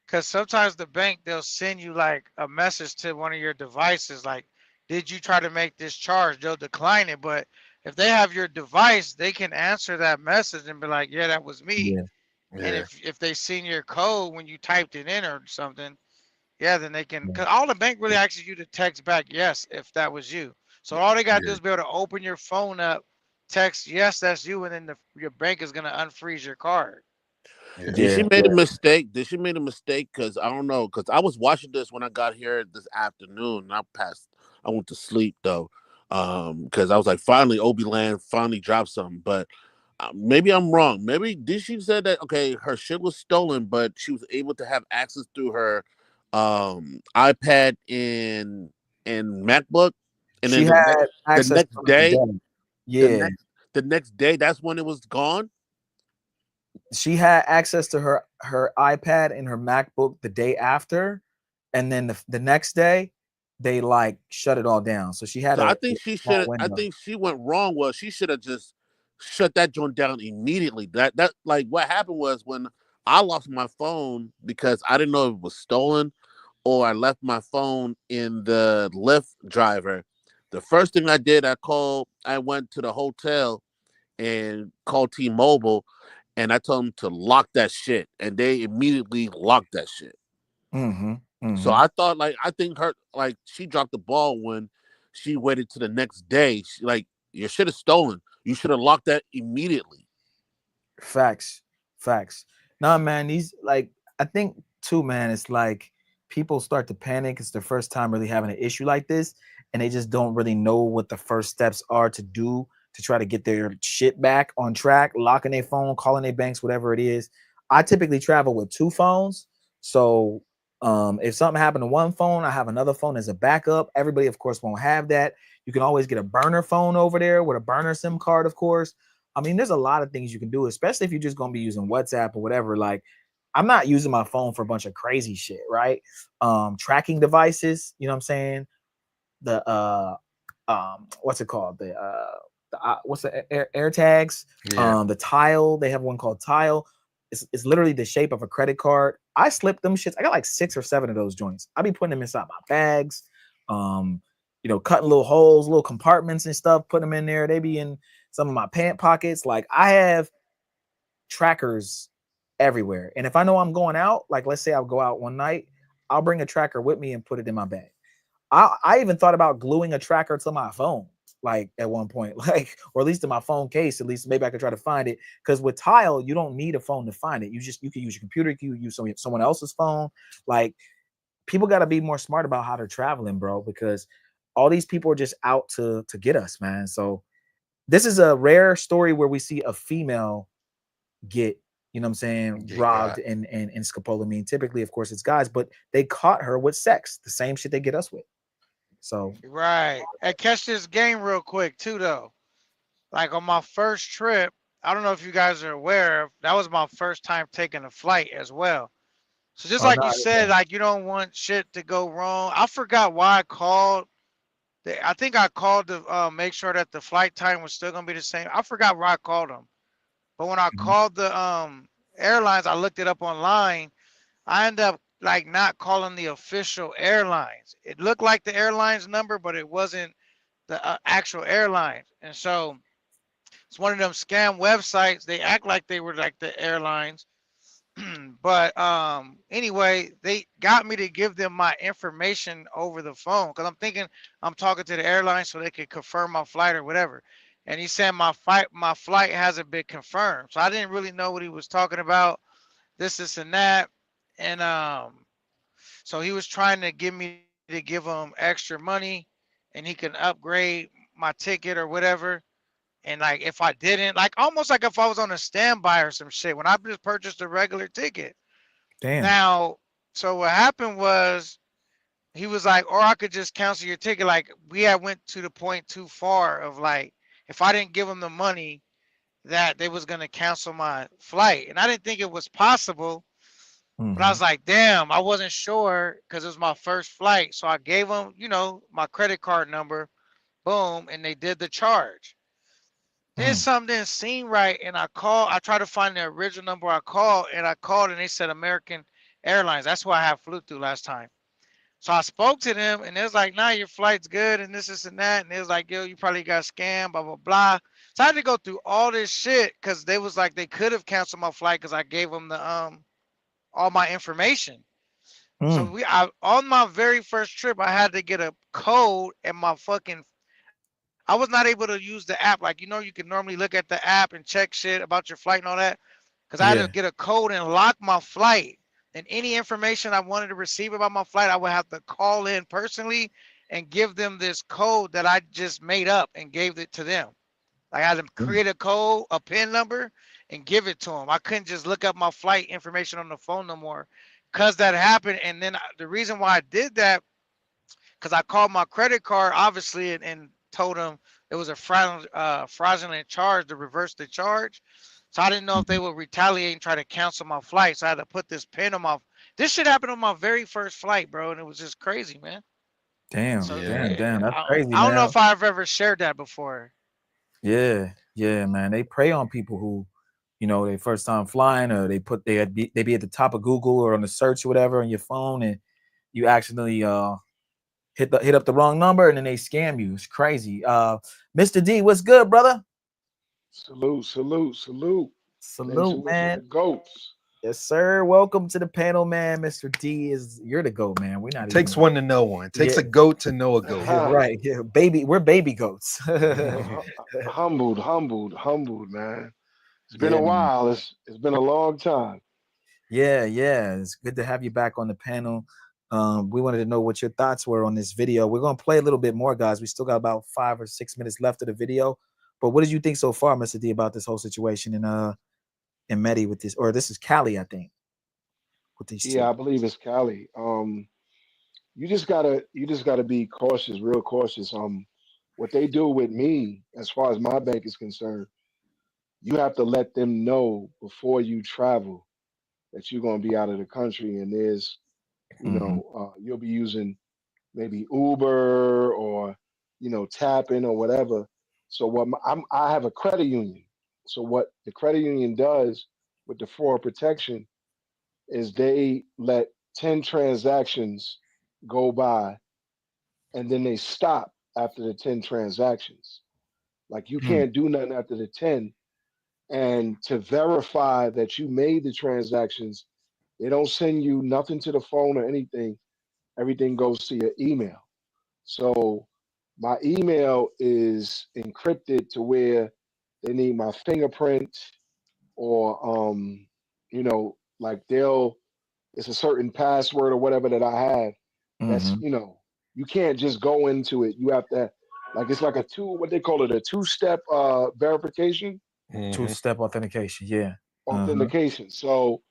Because sometimes the bank, they'll send you like a message to one of your devices, like, did you try to make this charge? They'll decline it. But if they have your device, they can answer that message and be like, yeah, that was me. Yeah. And Yeah. if they seen your code when you typed it in or something, yeah, then they can, Yeah. because all the bank really asks you to text back yes if that was you. So all they got to do Yeah. is be able to open your phone up, text yes, that's you, and then your bank is going to unfreeze your card. Did Yeah. she made a mistake? Did she made a mistake? Because I don't know. Because I was watching this when I got here this afternoon. And I went to sleep though. Because I was like, finally, Obi Land finally dropped something. But maybe I'm wrong. Maybe did she say that? Okay, her shit was stolen, but she was able to have access through her iPad and MacBook, and She then had the access next to day, the yeah. the next day, that's when it was gone. She had access to her iPad and her MacBook the day after, and then the next day they like shut it all down. So she had So I a think she small should. I window. think she went wrong. Was she should have just shut that joint down immediately. That like what happened was when I lost my phone because I didn't know it was stolen, or I left my phone in the Lyft driver. The first thing I did, I went to the hotel and called T-Mobile, and I told them to lock that shit, and they immediately locked that shit. So I thought, I think she dropped the ball when she waited to the next day. Your shit is stolen. You should have locked that immediately. Facts. Nah, man, I think too, man, it's like people start to panic. It's their first time really having an issue like this, and they just don't really know what the first steps are to do to try to get their shit back on track, locking their phone, calling their banks, whatever it is. I typically travel with 2 phones. So if something happened to one phone, I have another phone as a backup. Everybody, of course, won't have that. You can always get a burner phone over there with a burner SIM card, of course. I mean, there's a lot of things you can do, especially if you're just going to be using WhatsApp or whatever. Like, I'm not using my phone for a bunch of crazy shit, right? Tracking devices, you know what I'm saying? The what's it called? What's the air tags? Yeah. The Tile. They have one called Tile. It's literally the shape of a credit card. I slip them shits. I got like 6 or 7 of those joints. I be putting them inside my bags. Cutting little holes, little compartments and stuff, putting them in there. They be in some of my pant pockets. Like, I have trackers everywhere. And if I know I'm going out, like let's say I'll go out one night, I'll bring a tracker with me and put it in my bag. I even thought about gluing a tracker to my phone, like at one point, like, or at least in my phone case, at least maybe I could try to find it. Because with Tile, you don't need a phone to find it. You can use your computer, you can use someone else's phone. Like, people got to be more smart about how they're traveling, bro, because all these people are just out to get us, man. So this is a rare story where we see a female get, you know what I'm saying, robbed and scopolamine. Typically, of course, it's guys, but they caught her with sex, the same shit they get us with. So Right. And catch this game real quick too, though. Like on my first trip, I don't know if you guys are aware, that was my first time taking a flight as well. So just like you said, like you don't want shit to go wrong. I forgot why I called. I think I called to make sure that the flight time was still gonna be the same. I forgot why I called them. But when I called the airlines, I looked it up online. I ended up like not calling the official airlines. It looked like the airline's number, but it wasn't the actual airline. And so it's one of them scam websites. They act like they were like the airlines. But anyway, they got me to give them my information over the phone because I'm thinking I'm talking to the airline so they could confirm my flight or whatever. And he said my flight hasn't been confirmed. So I didn't really know what he was talking about. This and that. And so he was trying to give me to give him extra money and he can upgrade my ticket or whatever. And like if I didn't, like almost like if I was on a standby or some shit when I just purchased a regular ticket. damn. Now, so what happened was he was like, or I could just cancel your ticket. Like we had went to the point too far of like if I didn't give them the money that they was gonna cancel my flight. And I didn't think it was possible. But I was like, damn, I wasn't sure because it was my first flight. So I gave them, my credit card number, boom, and they did the charge. Then something didn't seem right, and I tried to find the original number I called, and they said American Airlines. That's why I had flew through last time. So I spoke to them, and it was like, nah, your flight's good, and this and that. And it was like, yo, you probably got scammed, blah, blah, blah. So I had to go through all this shit because they was like, they could have canceled my flight because I gave them the all my information. So on my very first trip, I had to get a code, and I was not able to use the app. Like, you can normally look at the app and check shit about your flight and all that. Because I had to get a code and lock my flight. And any information I wanted to receive about my flight, I would have to call in personally and give them this code that I just made up and gave it to them. Like, I had to create a code, a PIN number, and give it to them. I couldn't just look up my flight information on the phone no more because that happened. And then the reason why I did that, because I called my credit card, obviously, and told them it was a fraudulent charge to reverse the charge. So I didn't know if they would retaliate and try to cancel my flight. So I had to put this pin on this shit happened on my very first flight, bro. And it was just crazy, man. Damn, So, damn. That's crazy, I don't know man. if I've ever shared that before. Yeah, man. They prey on people who, they first time flying, or they be at the top of Google or on the search or whatever on your phone, and you accidentally hit up the wrong number, and then they scam you. It's crazy. Mr. D, what's good, brother? Salute, man. Goats. Yes, sir. Welcome to the panel, man. Mr. D you're the goat, man. We're not. Takes one to know one. Takes a goat to know a goat. Right. Yeah, we're baby goats. humbled, man. It's been a while. It's been a long time. Yeah. It's good to have you back on the panel. We wanted to know what your thoughts were on this video. We're gonna play a little bit more, guys. We still got about 5 or 6 minutes left of the video. But what did you think so far, Mr. D, about this whole situation in Medi with this, or this is Cali, I think. With these two. I believe it's Cali. You just gotta be cautious, real cautious. What they do with me, as far as my bank is concerned, you have to let them know before you travel that you're gonna be out of the country, and there's, you'll be using maybe Uber or Tap-in or whatever. So I have a credit union. So what the credit union does with the fraud protection is they let 10 transactions go by, and then they stop after the 10 transactions. Like, you can't do nothing after the 10. And to verify that you made the transactions, they don't send you nothing to the phone or anything. Everything goes to your email. So my email is encrypted to where they need my fingerprint, or like it's a certain password or whatever that I have. That's you can't just go into it. You have to, like, it's like what they call it, a two-step verification. Two-step authentication, yeah. Authentication. So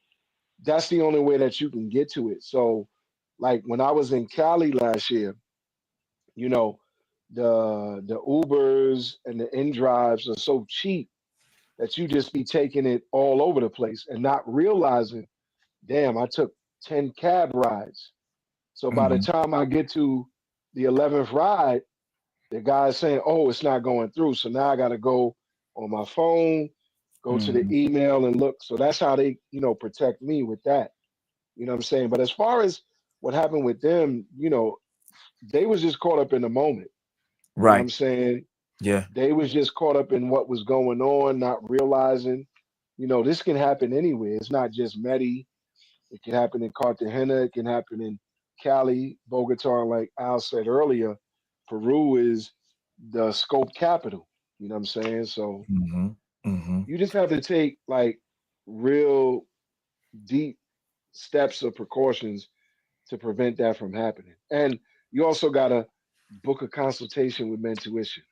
that's the only way that you can get to it. So, like, when I was in Cali last year, the Ubers and the in-drives are so cheap that you just be taking it all over the place and not realizing, damn, I took 10 cab rides. So by the time I get to the 11th ride, the guy's saying, oh, it's not going through. So now I got to go on my phone, go to the email and look. So that's how they, protect me with that. You know what I'm saying? But as far as what happened with them, they was just caught up in the moment. You know what I'm saying? Yeah. They was just caught up in what was going on, not realizing, this can happen anywhere. It's not just Medi. It can happen in Cartagena. It can happen in Cali, Bogota. Like Al said earlier, Peru is the scope capital. You know what I'm saying? So you just have to take, like, real deep steps of precautions to prevent that from happening. And you also got to book a consultation with Mentuition.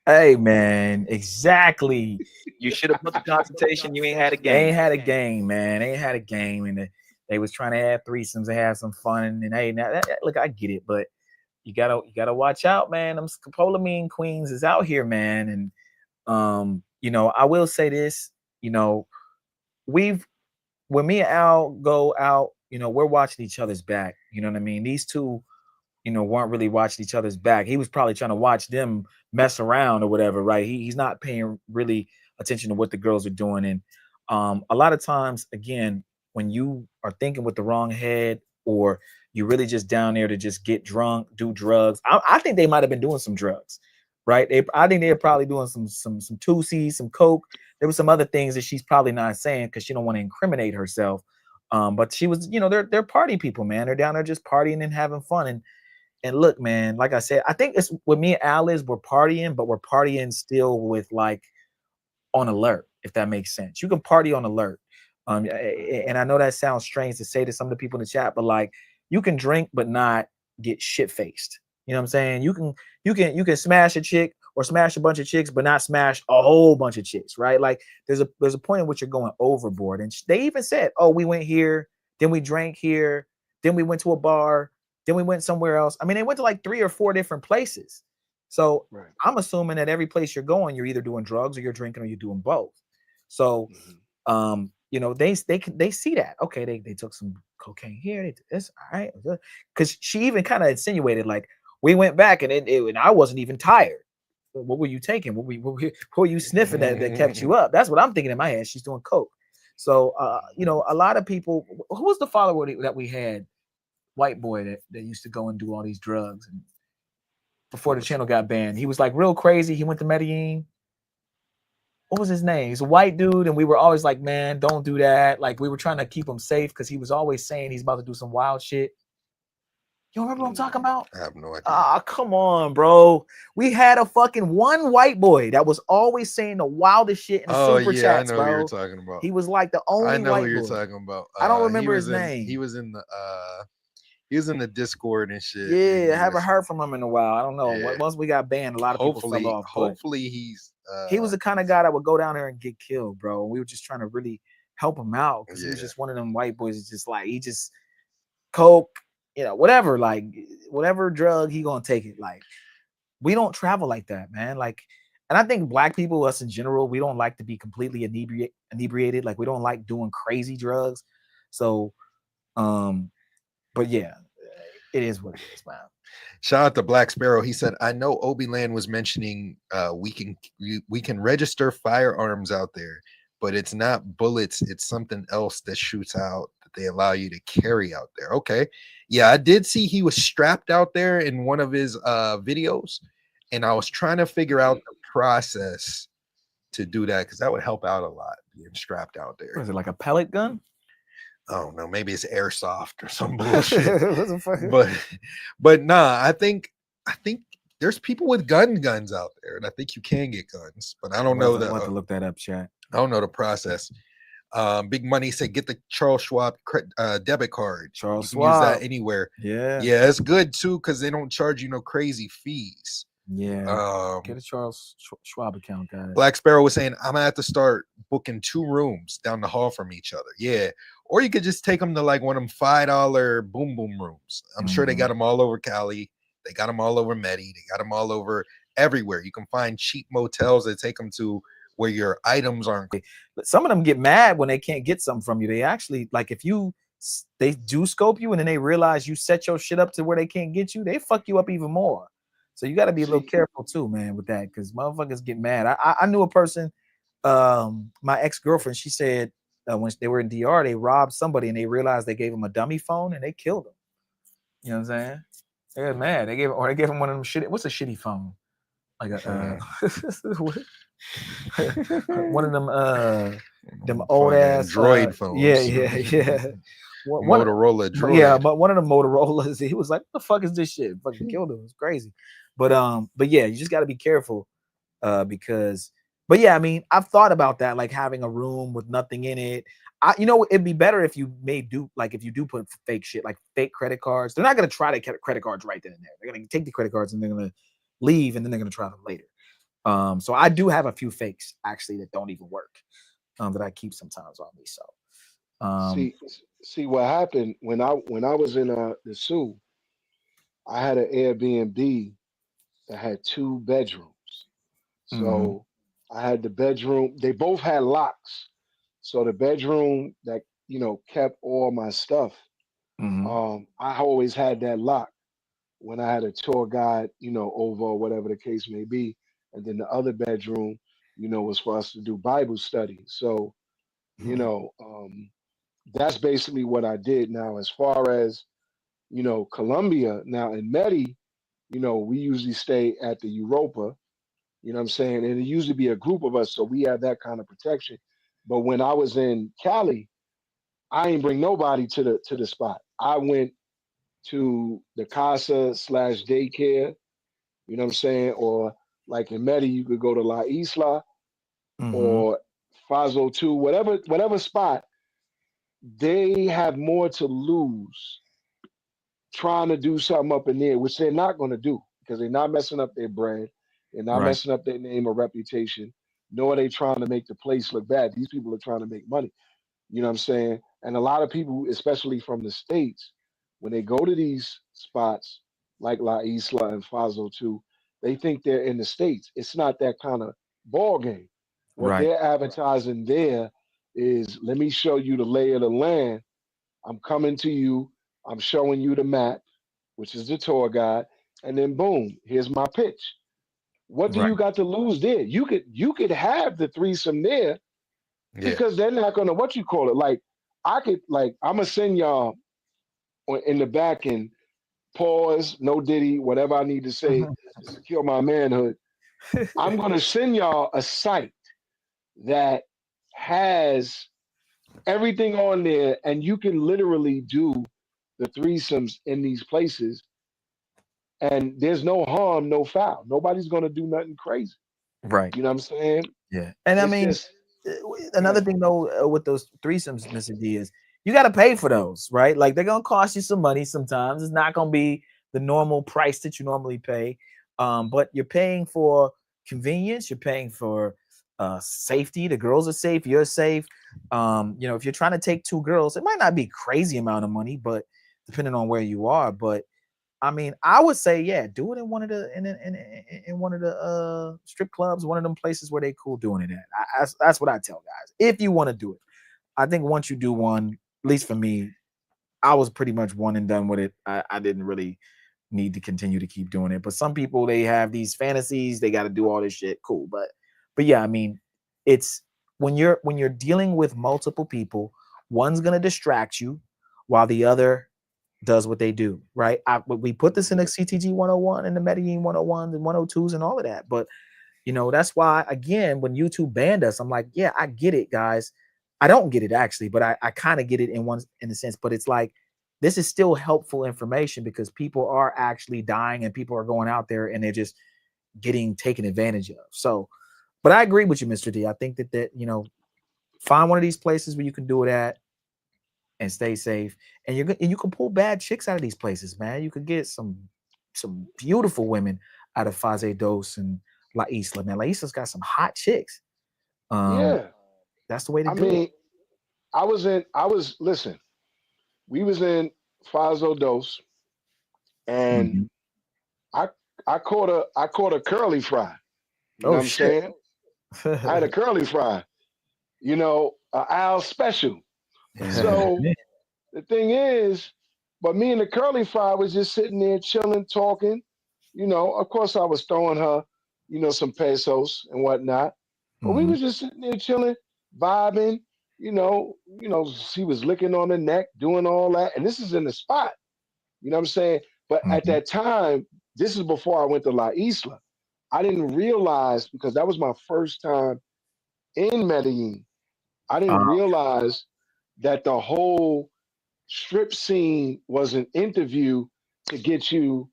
Hey, man, exactly. You should have put the consultation. You ain't had a game. They ain't had a game, man. They ain't had a game, and they was trying to have threesomes and have some fun. And hey, now look, I get it, but you gotta watch out, man. Them scopolamine queens is out here, man. And I will say this, when me and Al go out, we're watching each other's back. You know what I mean? These two weren't really watching each other's back. He was probably trying to watch them mess around or whatever, right? He's not paying really attention to what the girls are doing. And a lot of times, again, when you are thinking with the wrong head, or you're really just down there to just get drunk, do drugs. I think they might have been doing some drugs, right? I think they're probably doing some Tusi, some coke. There were some other things that she's probably not saying because she don't want to incriminate herself. But she was, they're party people, man. They're down there just partying and having fun. And look, man, like I said, I think it's with me and Alice, we're partying, but we're partying still with like on alert, if that makes sense. You can party on alert. And I know that sounds strange to say to some of the people in the chat, but like you can drink but not get shit faced. You know what I'm saying? You can smash a chick or smash a bunch of chicks, but not smash a whole bunch of chicks, right? Like there's a point in which you're going overboard. And they even said, oh, we went here, then we drank here, then we went to a bar, then we went somewhere else. I mean, they went to like 3 or 4 different places. So I'm assuming that every place you're going, you're either doing drugs or you're drinking or you're doing both. So they see that. Okay, they took some cocaine here. They did this, all right. Because she even kind of insinuated like we went back and I wasn't even tired. What were you taking? What were you sniffing that kept you up? That's what I'm thinking in my head. She's doing coke. So a lot of people. Who was the follower that we had? White boy that used to go and do all these drugs and before the channel got banned. He was like real crazy. He went to Medellin. What was his name? He's a white dude, and we were always like, man, don't do that. Like we were trying to keep him safe because he was always saying he's about to do some wild shit. You remember what I'm talking about? I have no idea. Ah, come on, bro. We had a fucking one white boy that was always saying the wildest shit in the super chats, I know bro. who you're talking about. He was like the only I know white who you're boy. talking about. I don't remember his name. He was in the Discord and shit. Yeah, I haven't heard from him in a while. I don't know. Yeah. Once we got banned, a lot of people fell off. Hopefully he was the kind of guy that would go down there and get killed, bro. We were just trying to really help him out because he was just one of them white boys. Just like he just coke, whatever, like whatever drug he gonna take it. Like we don't travel like that, man. Like, and I think black people, us in general, we don't like to be completely inebriated. Like we don't like doing crazy drugs. So, but yeah, it is what it is, man. Shout out to Black Sparrow. He said, I know Obi-Land was mentioning we can register firearms out there, but it's not bullets. It's something else that shoots out that they allow you to carry out there. Okay. Yeah, I did see he was strapped out there in one of his videos, and I was trying to figure out the process to do that because that would help out a lot, being strapped out there. What is it, like a pellet gun? I don't know, maybe it's airsoft or some bullshit. but nah, I think there's people with guns out there, and I think you can get guns, but I don't know that. I want to look that up, chat. I don't know the process. Big Money said get the Charles Schwab debit card. Charles Schwab, use that Yeah, anywhere. Yeah, it's good too because they don't charge you no crazy fees. Yeah, get a Charles Schwab account, guys. Black Sparrow was saying I'm gonna have to start booking 2 rooms down the hall from each other. Yeah, or you could just take them to like one of them $5 boom boom rooms. I'm sure they got them all over Cali. They got them all over Medi. They got them all over everywhere. You can find cheap motels that take them to where your items aren't. But some of them get mad when they can't get something from you. They actually, like, if they do scope you and then they realize you set your shit up to where they can't get you, they fuck you up even more. So you got to be a little careful too, man, with that, because motherfuckers get mad. I knew a person, my ex-girlfriend, she said when they were in DR, they robbed somebody and they realized they gave him a dummy phone and they killed him. You know what I'm saying? They got mad. They gave him one of them shitty. What's a shitty phone? Like a one of them old ass Android phones. Yeah. Motorola Droid. Yeah, but one of the Motorola's, he was like, "What the fuck is this shit?" Fucking killed him. It's crazy. But yeah, you just got to be careful because. But yeah, I mean, I've thought about that, like having a room with nothing in it. It'd be better if you if you do put fake shit, like fake credit cards. They're not gonna try to get credit cards right then and there. They're gonna take the credit cards and they're gonna leave, and then they're gonna try them later. So I do have a few fakes actually that don't even work, that I keep sometimes on me. So see what happened when I was in the Sioux, I had an Airbnb that had 2 bedrooms. So I had the bedroom, they both had locks. So the bedroom that kept all my stuff, I always had that lock. when I had a tour guide, over or whatever the case may be. And then the other bedroom, was for us to do Bible study. So, that's basically what I did. Now, as far as, Colombia, now in Medi, we usually stay at the Europa, you know what I'm saying? And it usually be a group of us, so we have that kind of protection. But when I was in Cali, I ain't bring nobody to the spot. I went to the casa / daycare, you know what I'm saying? Or like in Medi, you could go to La Isla or Fazo 2, whatever spot. They have more to lose trying to do something up in there, which they're not going to do because they're not messing up their brand. They're not Right. messing up their name or reputation, nor are they trying to make the place look bad. These people are trying to make money. You know what I'm saying? And a lot of people, especially from the States, when they go to these spots like La Isla and Fazo 2, they think they're in the States. It's not that kind of ball game. What Right. they're advertising there is, let me show you the lay of the land. I'm coming to you. I'm showing you the map, which is the tour guide, and then boom, here's my pitch. What do Right. you got to lose there? You could have the threesome there Yeah. because they're not gonna what you call it. Like I'm gonna send y'all in the back and pause, no diddy, whatever I need to say to secure my manhood. I'm gonna send y'all a site that has everything on there, and you can literally do the threesomes in these places, and there's no harm, no foul. Nobody's gonna do nothing crazy. Right. You know what I'm saying? Yeah. And I It's mean, just another thing though with those threesomes, Mr. D, is you got to pay for those, right? Like they're gonna cost you some money sometimes. It's not gonna be the normal price that you normally pay, but you're paying for convenience. You're paying for safety. The girls are safe. You're safe. If you're trying to take two girls, it might not be crazy amount of money, but depending on where you are. But I mean, I would say, yeah, do it in one of the in one of the strip clubs, one of them places where they cool doing it at. That's what I tell guys. If you want to do it, I think once you do one, at least for me, I was pretty much one and done with it. I didn't really need to continue to keep doing it. But some people, they have these fantasies, they got to do all this shit. Cool, but yeah, I mean, it's when you're dealing with multiple people, one's gonna distract you while the other does what they do, right? We put this in the CTG 101 and the Medellin 101s and 102s and all of that. But that's why, again, when YouTube banned us, I'm like, yeah, I get it, guys. I don't get it actually, but I kind of get it in a sense. But it's like, this is still helpful information because people are actually dying and people are going out there and they're just getting taken advantage of. So, but I agree with you, Mr. D. I think that find one of these places where you can do it at and stay safe. And you can pull bad chicks out of these places, man. You could get some beautiful women out of Fase Dos and La Isla, man. La Isla's got some hot chicks. yeah. That's the way to I do mean, it. Listen, we was in Fazo Dos, and I caught a curly fry. You know what I'm shit. saying? I had a curly fry, Al special. So the thing is, but me and the curly fry was just sitting there chilling, talking. Of course I was throwing her, some pesos and whatnot. But we was just sitting there chilling, vibing, she was licking on the neck, doing all that. And this is in the spot. You know what I'm saying? But at that time, this is before I went to La Isla. I didn't realize, because that was my first time in Medellin. I didn't realize that the whole strip scene was an interview to get you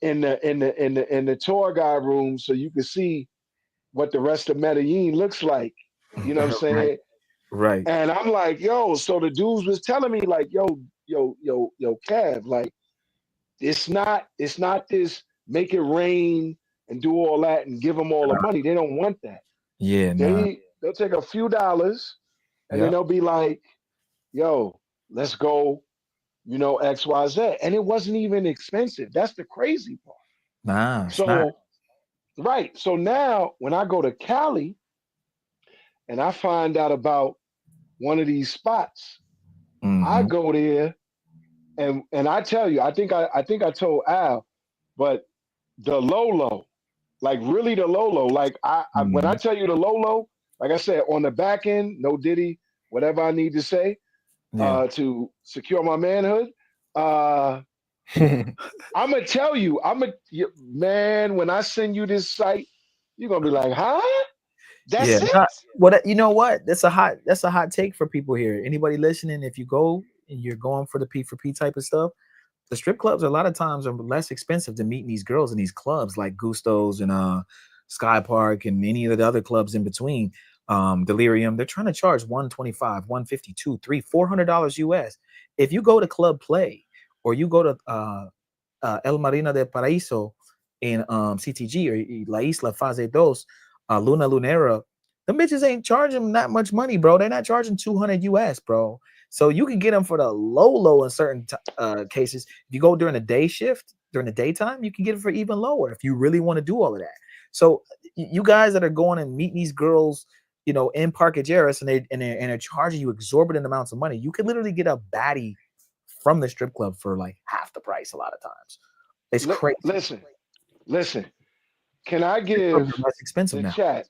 in the tour guide room so you could see what the rest of Medellin looks like. You know what I'm saying? Right. And I'm like, yo, so the dudes was telling me like, yo, Cav, like, it's not this make it rain and do all that and give them all the money. They don't want that. Yeah, nah. They'll take a few dollars and then they'll be like, yo, let's go, XYZ. And it wasn't even expensive. That's the crazy part. Nah, it's So, not. right. So now when I go to Cali and I find out about one of these spots, I go there And I tell you, I think I told Al, but the low, like really the low, like when I tell you the low, like I said, on the back end, no Diddy, whatever I need to say to secure my manhood. I'm gonna tell you, man. When I send you this site, you're gonna be like, huh? That's it. You know what? That's a hot take for people here. Anybody listening, if you go and you're going for the P4P type of stuff, the strip clubs a lot of times are less expensive to meet these girls in these clubs like Gusto's and Sky Park and any of the other clubs in between. Delirium, they're trying to charge $125, $150, $200, $300, $400 US. If you go to Club Play or you go to El Marina del Paraíso in CTG or La Isla Fase Dos, Luna Lunera, the bitches ain't charging that much money, bro. They're not charging $200 US, bro. So you can get them for the low in certain cases. If you go during the day shift, during the daytime, you can get it for even lower if you really want to do all of that. So you guys that are going and meet these girls, you know, in Parque Jarris and they're charging you exorbitant amounts of money, you can literally get a baddie from the strip club for like half the price a lot of times. It's crazy. Listen. Can I give less expensive the now. chat?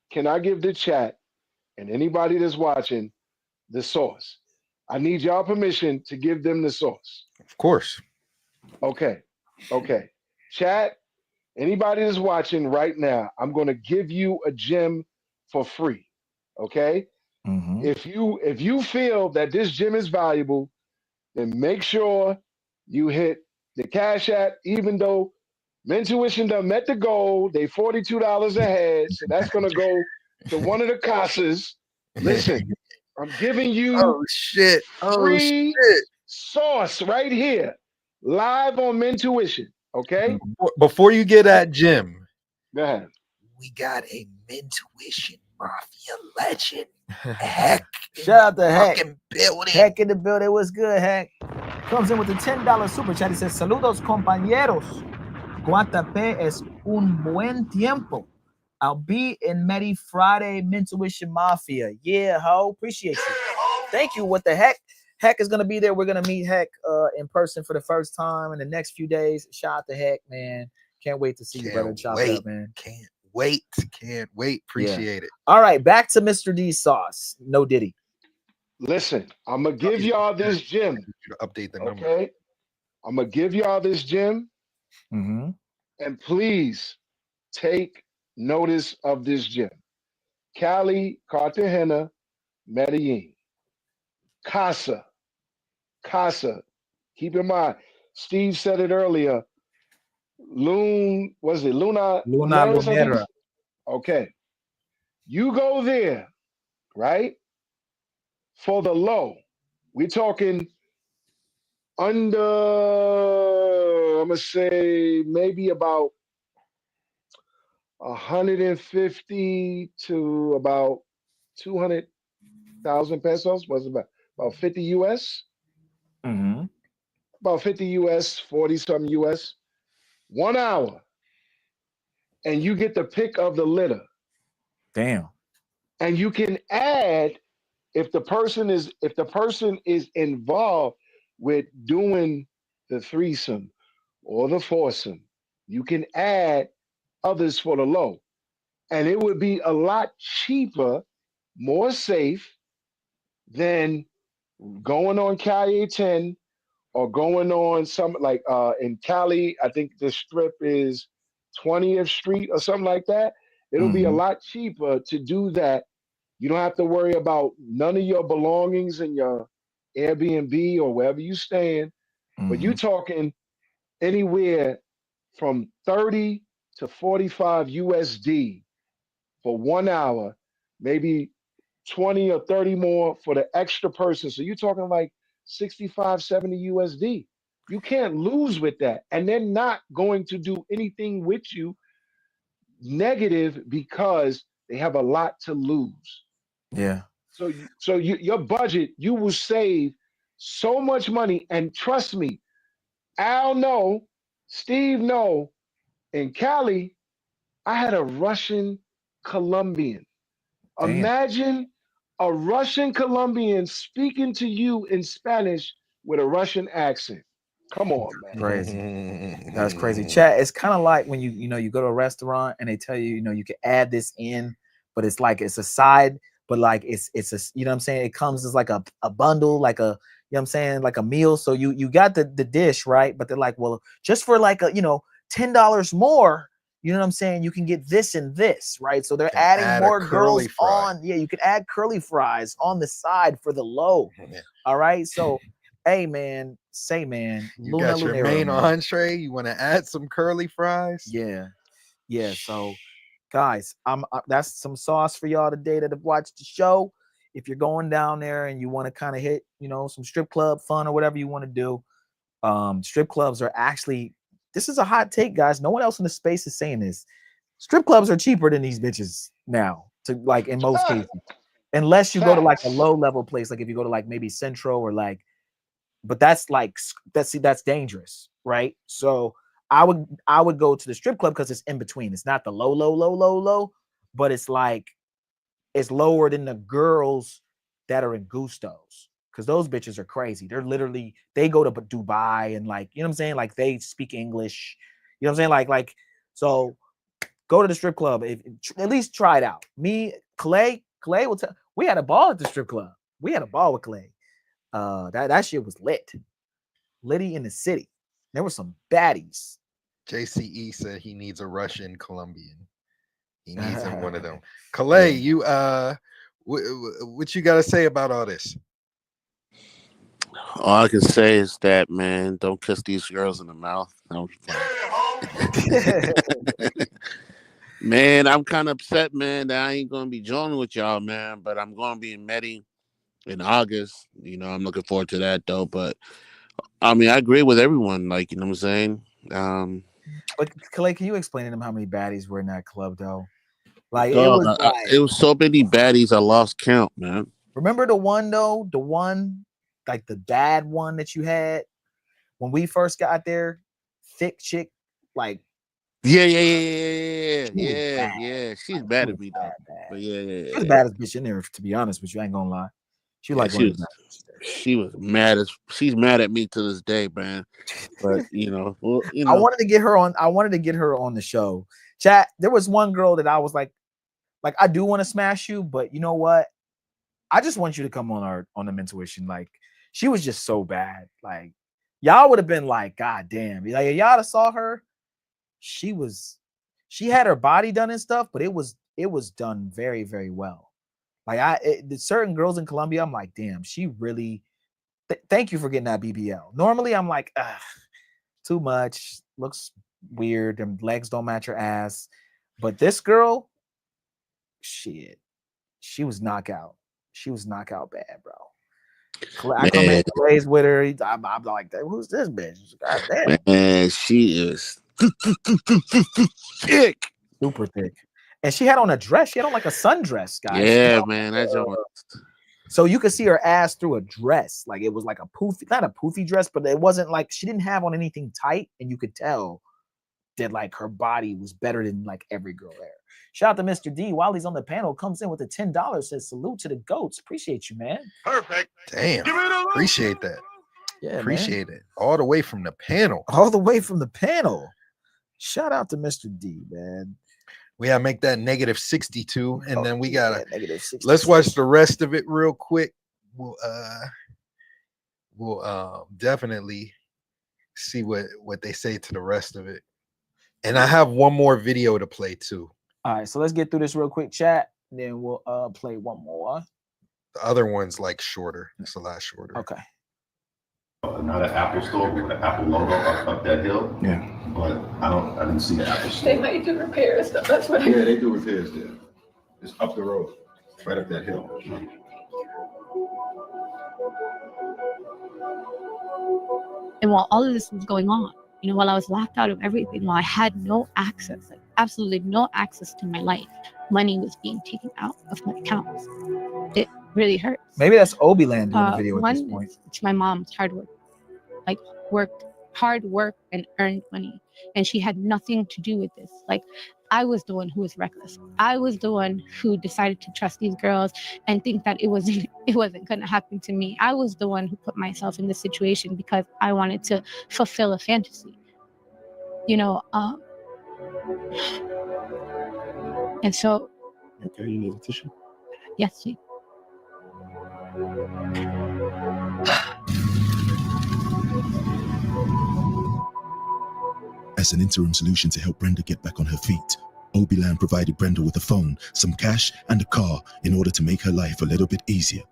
Can I give the chat and anybody that's watching the source? I need y'all permission to give them the source. Of course. Okay. Chat, anybody that's watching right now, I'm going to give you a gem for free. Okay? If you feel that this gem is valuable, then make sure you hit the Cash App, even though Mentuition done met the goal. They $42 ahead, so that's gonna go to one of the casas. Listen, I'm giving you free sauce right here, live on Mentuition. Okay. Before you get at Jim, go ahead. We got a Mentuition Mafia legend. Heck, shout out to Heck. Building. Heck in the building. What's good, Heck? Comes in with a $10 super chat. He says, "Saludos, compañeros. Guatapé es un buen tiempo. I'll be in Medi Friday, Mentuition Mafia. Yeah, ho. Appreciate you. Thank you. What the heck? Heck is going to be there. We're going to meet Heck in person for the first time in the next few days. Shout out to Heck, man. Can't wait to see you, brother. Chop it up, man. Can't wait. Appreciate it. All right, back to Mr. D's sauce. No Diddy. Listen, I'm going to give y'all this gem. Update the number. Okay? I'm going to give y'all this gem. And please take notice of this gem. Cali, Cartagena, Medellin. Casa. Keep in mind, Steve said it earlier. Luna Lunera. Okay. You go there, right? For the low. We're talking under, I'm gonna say maybe about 150 to about 200,000 pesos. Was about 50 US. About 50 US, 40 something US. 1 hour, and you get the pick of the litter. Damn. And you can add if the person is involved with doing the threesome or the foursome, you can add others for the low. And it would be a lot cheaper, more safe than going on Calle 10 or going on some like in Cali, I think the strip is 20th Street or something like that. It'll be a lot cheaper to do that. You don't have to worry about none of your belongings in your Airbnb or wherever you staying. But you talking anywhere from 30 to 45 USD for 1 hour, maybe 20 or 30 more for the extra person. So you're talking like 65, 70 USD. You can't lose with that. And they're not going to do anything with you negative because they have a lot to lose. Yeah. So your budget, you will save so much money. And trust me, Al know, Steve know, in Cali, I had a Russian Colombian. Imagine a Russian Colombian speaking to you in Spanish with a Russian accent. Come on, man. Crazy. That's crazy. Chat, it's kind of like when you know you go to a restaurant and they tell you, you know, you can add this in, but it's like it's a side, but like it's a, you know what I'm saying? It comes as like a bundle, like a, you know what I'm saying, like a meal. So you got the dish, right? But they're like, well, just for like a, you know, $10 more, you know what I'm saying, you can get this and this, right? So they're adding more girls on. Yeah, you can add curly fries on the side for the low. All right. So hey man, you got your main entree. You want to add some curly fries? Yeah. So guys, that's some sauce for y'all today that have watched the show. If you're going down there and you want to kind of hit, you know, some strip club fun or whatever you want to do, strip clubs are actually, this is a hot take, guys. No one else in the space is saying this. Strip clubs are cheaper than these bitches now, to like in most cases, unless you go to like a low level place, like if you go to like maybe Centro or like, but that's like that's dangerous, right? So I would go to the strip club because it's in between. It's not the low, but it's like it's lower than the girls that are in Gustos, because those bitches are crazy. They're literally, they go to Dubai and like, you know what I'm saying, like they speak English, you know what I'm saying, like so go to the strip club, at least try it out. Me, Clay will tell. We had a ball at the strip club. We had a ball with Clay. That shit was litty in the city. There were some baddies. JCE said he needs a Russian Colombian. He needs him one of them. Calais, you what you got to say about all this? All I can say is that, man, don't kiss these girls in the mouth. Man, I'm kind of upset, man, that I ain't gonna be joining with y'all, man. But I'm gonna be in Medellin in August. You know, I'm looking forward to that though. But I mean, I agree with everyone. Like, you know what I'm saying? But Clay, can you explain to them how many baddies were in that club though? Like dog, it was so many baddies, I lost count, man. Remember the one though, like the bad one that you had when we first got there, thick chick, like yeah. She's bad at me though. But she's the baddest bitch in there, to be honest with you. I ain't gonna lie. She she's mad at me to this day, man. But you know, I wanted to get her on the show. Chat, there was one girl that I was like I do want to smash you, but you know what? I just want you to come on the Mentuition. Like, she was just so bad. Like, y'all would have been like, God damn. Like, if y'all saw her, she had her body done and stuff, but it was done very, very well. Like, the certain girls in Colombia, I'm like, damn, she really thank you for getting that BBL. Normally, I'm like, too much, looks weird, them legs don't match her ass. But this girl, shit, she was knockout. She was knockout bad, bro. I come in plays with her. I'm like, who's this bitch? God damn. Man, she is thick, super thick, and she had on a dress. She had on like a sundress, guys. Yeah, man, that's so you could see her ass through a dress. Like it was like a poofy, not a poofy dress, but it wasn't like she didn't have on anything tight, and you could tell that like her body was better than like every girl there. Shout out to Mr. D while he's on the panel, comes in with a $10, says salute to the goats. Appreciate you, man. Perfect. Damn. Appreciate that. Yeah, appreciate it. All the way from the panel. All the way from the panel. Shout out to Mr. D, man. We gotta make that negative 62, and then we gotta negative 60. Let's watch the rest of it real quick. We'll definitely see what they say to the rest of it. And I have one more video to play too. All right, so let's get through this real quick, chat. Then we'll play one more. The other one's like shorter. It's a lot shorter. Okay. Not an Apple store with the Apple logo up that hill. Yeah. But I didn't see the Apple store. They might do repairs though. That's what they do repairs there. It's up the road, right up that hill. And while all of this was going on, you know, while I was locked out of everything, while I had no access, like absolutely no access to my life, money was being taken out of my accounts. It really hurts. Maybe that's Obi-Land doing the video at this point. It's my mom's hard work and earned money, and she had nothing to do with this. Like, I was the one who was reckless. I was the one who decided to trust these girls and think that it wasn't going to happen to me. I was the one who put myself in this situation because I wanted to fulfill a fantasy, you know. And so. Okay, you need a tissue? Yes, please. As an interim solution to help Brenda get back on her feet, Obiland provided Brenda with a phone, some cash, and a car in order to make her life a little bit easier.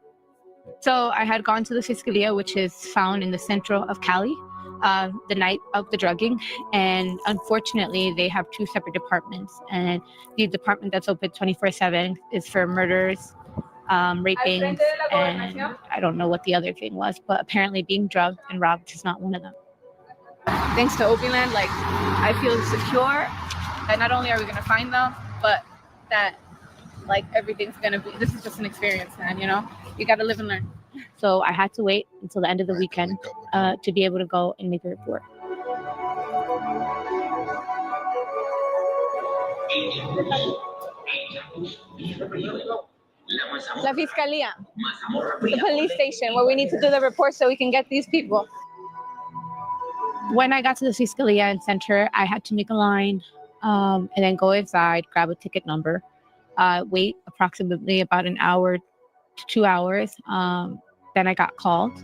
So I had gone to the Fiscalia, which is found in the centro of Cali, the night of the drugging. And unfortunately, they have two separate departments. And the department that's open 24/7 is for murders, raping, and I don't know what the other thing was, but apparently being drugged and robbed is not one of them. Thanks to Obiland, like, I feel secure that not only are we going to find them, but that, like, everything's going to be, this is just an experience, man, you know? You got to live and learn. So I had to wait until the end of the weekend to be able to go and make a report. La Fiscalia, the police station where we need to do the report so we can get these people. When I got to the Fiscalia and Center, I had to make a line and then go inside, grab a ticket number, wait approximately about an hour to 2 hours. Then I got called. You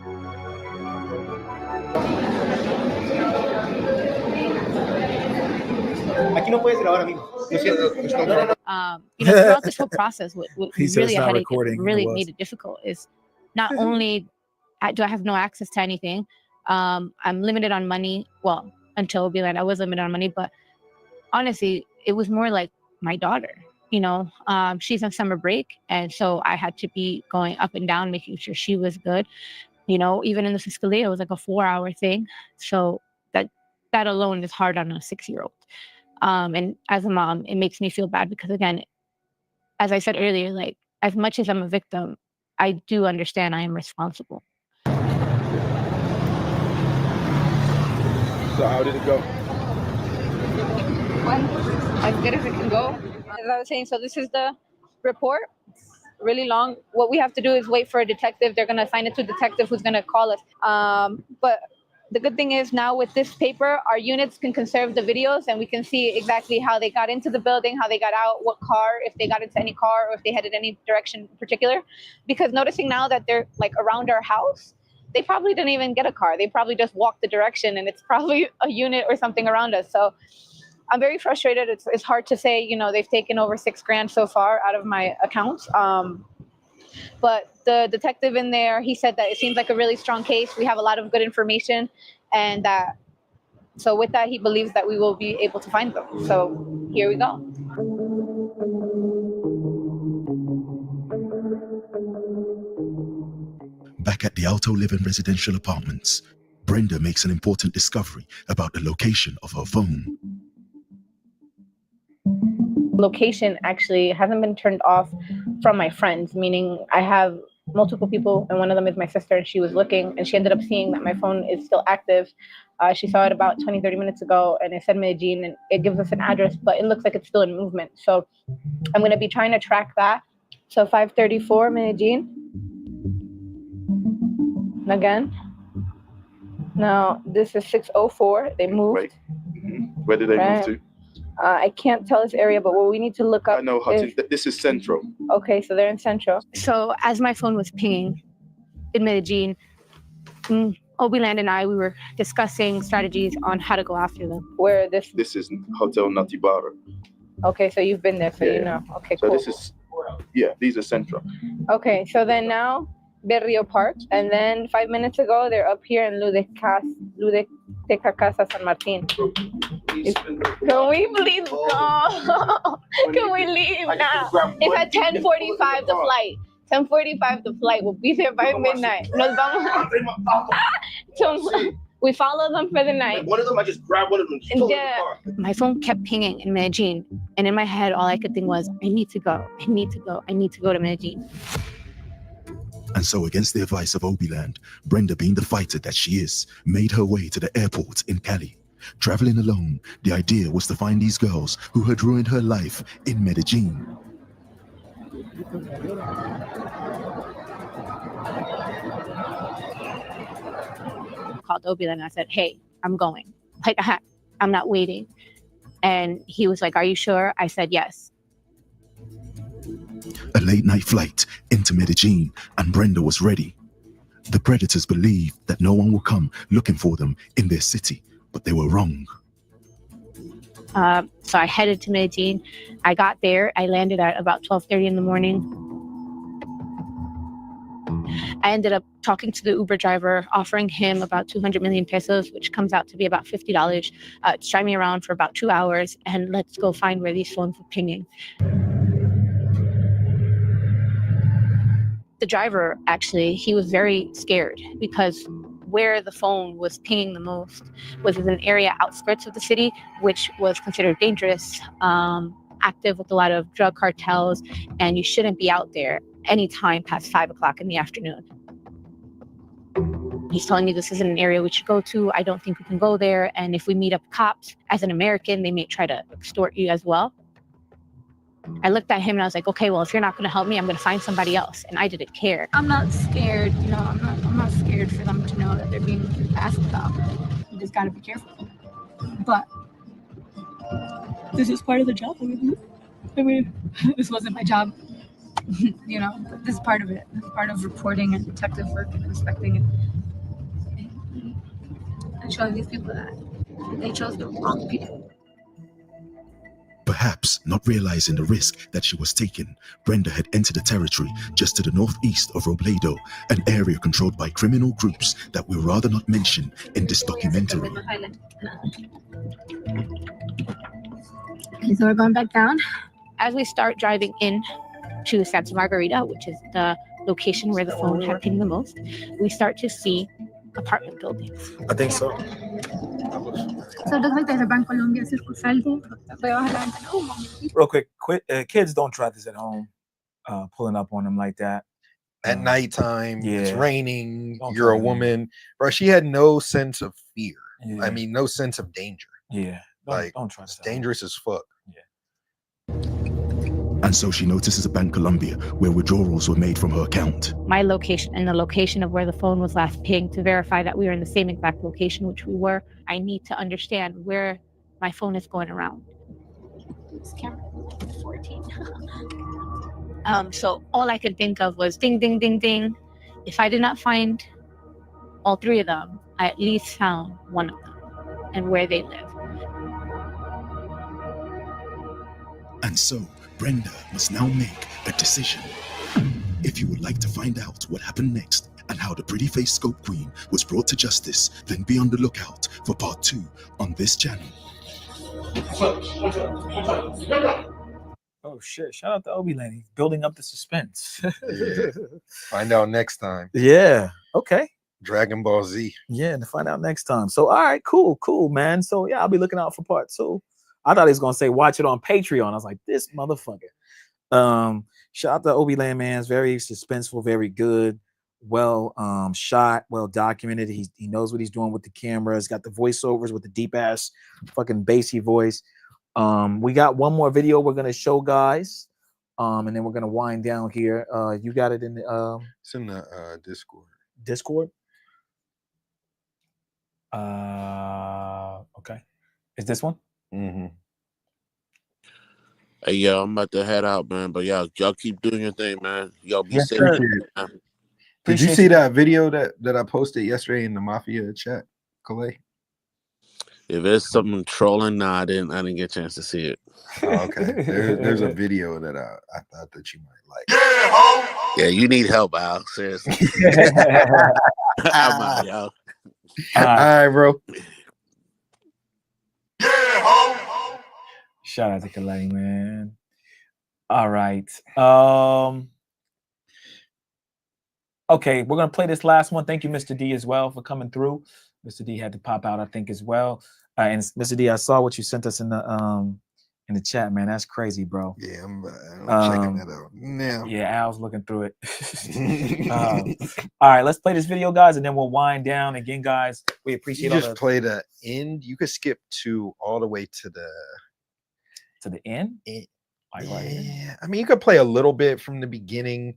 know, throughout this whole process, what really a headache really made it difficult is not only do I have no access to anything, I'm limited on money. Well, until Obiland, I was limited on money, but honestly, it was more like my daughter. You know, she's on summer break, and so I had to be going up and down, making sure she was good. You know, even in the Fiscalia, it was like a 4-hour thing. So that alone is hard on a 6-year-old. And as a mom, it makes me feel bad because, again, as I said earlier, like, as much as I'm a victim, I do understand I am responsible. So how did it go? As good as it can go. As I was saying, so this is the report. It's really long. What we have to do is wait for a detective. They're going to assign it to a detective who's going to call us. But the good thing is now with this paper, our units can conserve the videos and we can see exactly how they got into the building, how they got out, what car, if they got into any car, or if they headed any direction in particular. Because noticing now that they're like around our house, they probably didn't even get a car. They probably just walked the direction and it's probably a unit or something around us. So I'm very frustrated. It's hard to say, you know, they've taken over $6,000 so far out of my accounts. But the detective in there, he said that it seems like a really strong case. We have a lot of good information, and that, so with that, he believes that we will be able to find them. So here we go. Back at the Alto Living residential apartments, Brenda makes an important discovery about the location of her phone. Location actually hasn't been turned off from my friends, meaning I have multiple people, and one of them is my sister, and she was looking, and she ended up seeing that my phone is still active. She saw it about 20-30 minutes ago, and it said Medellin, and it gives us an address, but it looks like it's still in movement. So I'm going to be trying to track that. So 534 Medellin. Again. Now, this is 604. They moved. Right. Where did they move to? I can't tell this area, but what we need to look up. I know this is Central. Okay, so they're in Central. So as my phone was pinging in Medellin, Obiland and I, we were discussing strategies on how to go after them. Where this is Hotel Natibara. Okay, so you've been there, so you know. Okay, so cool. This is, these are Central. Okay, so then now Berrio Park, and then 5 minutes ago they're up here in Ludeteca Casa San Martin. Can we please go? Can we leave now? It's at 10:45 the flight. 10:45 the flight. We'll be there by midnight. Nos vamos. So we follow them for the night. One of them, I just grabbed one of them. Yeah. My phone kept pinging in Medellin, and in my head, all I could think was, I need to go. I need to go. I need to go to Medellin. And so, against the advice of Obiland, Brenda, being the fighter that she is, made her way to the airport in Cali. Traveling alone, the idea was to find these girls who had ruined her life in Medellin. Called Obi and I said, hey, I'm going. Like, I'm not waiting. And he was like, are you sure? I said, yes. A late-night flight into Medellin, and Brenda was ready. The predators believed that no one would come looking for them in their city, but they were wrong. So I headed to Medellin. I got there. I landed at about 12:30 in the morning. I ended up talking to the Uber driver, offering him about 200 million pesos, which comes out to be about $50, to drive me around for about 2 hours, and let's go find where these phones were pinging. The driver, actually, he was very scared because where the phone was pinging the most was in an area outskirts of the city, which was considered dangerous, active with a lot of drug cartels, and you shouldn't be out there anytime past 5 o'clock in the afternoon. He's telling me this isn't an area we should go to. I don't think we can go there. And if we meet up cops, as an American, they may try to extort you as well. I looked at him and I was like, okay, well, if you're not going to help me, I'm going to find somebody else. And I didn't care. I'm not scared. You know, I'm not scared for them to know that they're being asked about. You just got to be careful. But this is part of the job. I mean, this wasn't my job. You know, but this is part of it. This is part of reporting and detective work and inspecting and showing these people that they chose the wrong people. Perhaps not realizing the risk that she was taking, Brenda had entered a territory just to the northeast of Robledo, an area controlled by criminal groups that we'll rather not mention in this documentary. Okay, so we're going back down. As we start driving in to Santa Margarita, which is the location where the phone had pinged the most, we start to see apartment buildings. I think so. So it looks like there's a Bank Colombia circunsalte. Real quick, kids don't try this at home, pulling up on them like that. At nighttime, it's yeah. raining, Don't you're a try it. woman. Bro, she had no sense of fear. Yeah. I mean, no sense of danger. Yeah. Don't try it's this. dangerous as fuck. And so she notices a Bank Colombia where withdrawals were made from her account. My location and the location of where the phone was last pinged to verify that we were in the same exact location, which we were. I need to understand where my phone is going around. This camera, 14. So all I could think of was ding, ding, ding, ding. If I did not find all three of them, I at least found one of them and where they live. And so Brenda must now make a decision. If you would like to find out what happened next and how the pretty-faced Scope Queen was brought to justice, then be on the lookout for part 2 on this channel. Oh shit! Shout out to Obi Land. He's building up the suspense. Yeah. Find out next time. Yeah. Okay. Dragon Ball Z. Yeah, to find out next time. So all right, cool, man. So yeah, I'll be looking out for part 2. I thought he was gonna say watch it on Patreon. I was like, this motherfucker. Shout out to Obi Land, man. It's very suspenseful, very good, well shot, well documented. He knows what he's doing with the camera. He's got the voiceovers with the deep ass fucking bassy voice. We got one more video we're gonna show guys, and then we're gonna wind down here. You got it in the it's in the Discord. Okay. Is this one? Mm-hmm. Hey, yo, I'm about to head out, man. But y'all keep doing your thing, man. Y'all be safe. Did you see that video that I posted yesterday in the Mafia chat, Calais? If it's something trolling, nah, I didn't get a chance to see it. Oh, okay. There's a video that I thought that you might like. Yeah, you need help, Al. Seriously. I'm out, y'all. All right, bro. Shout out to Calais, man. All right. Okay, we're gonna play this last one. Thank you, Mr. D, as well for coming through. Mr. D had to pop out, I think, as well. And Mr. D, I saw what you sent us in in the chat, man. That's crazy, bro. Yeah, I'm checking that out now. Yeah, Al's looking through it. All right, let's play this video, guys, and then we'll wind down again, guys. We appreciate You all just play the end. You could skip to all the way to the end. Like right here. I mean, you could play a little bit from the beginning,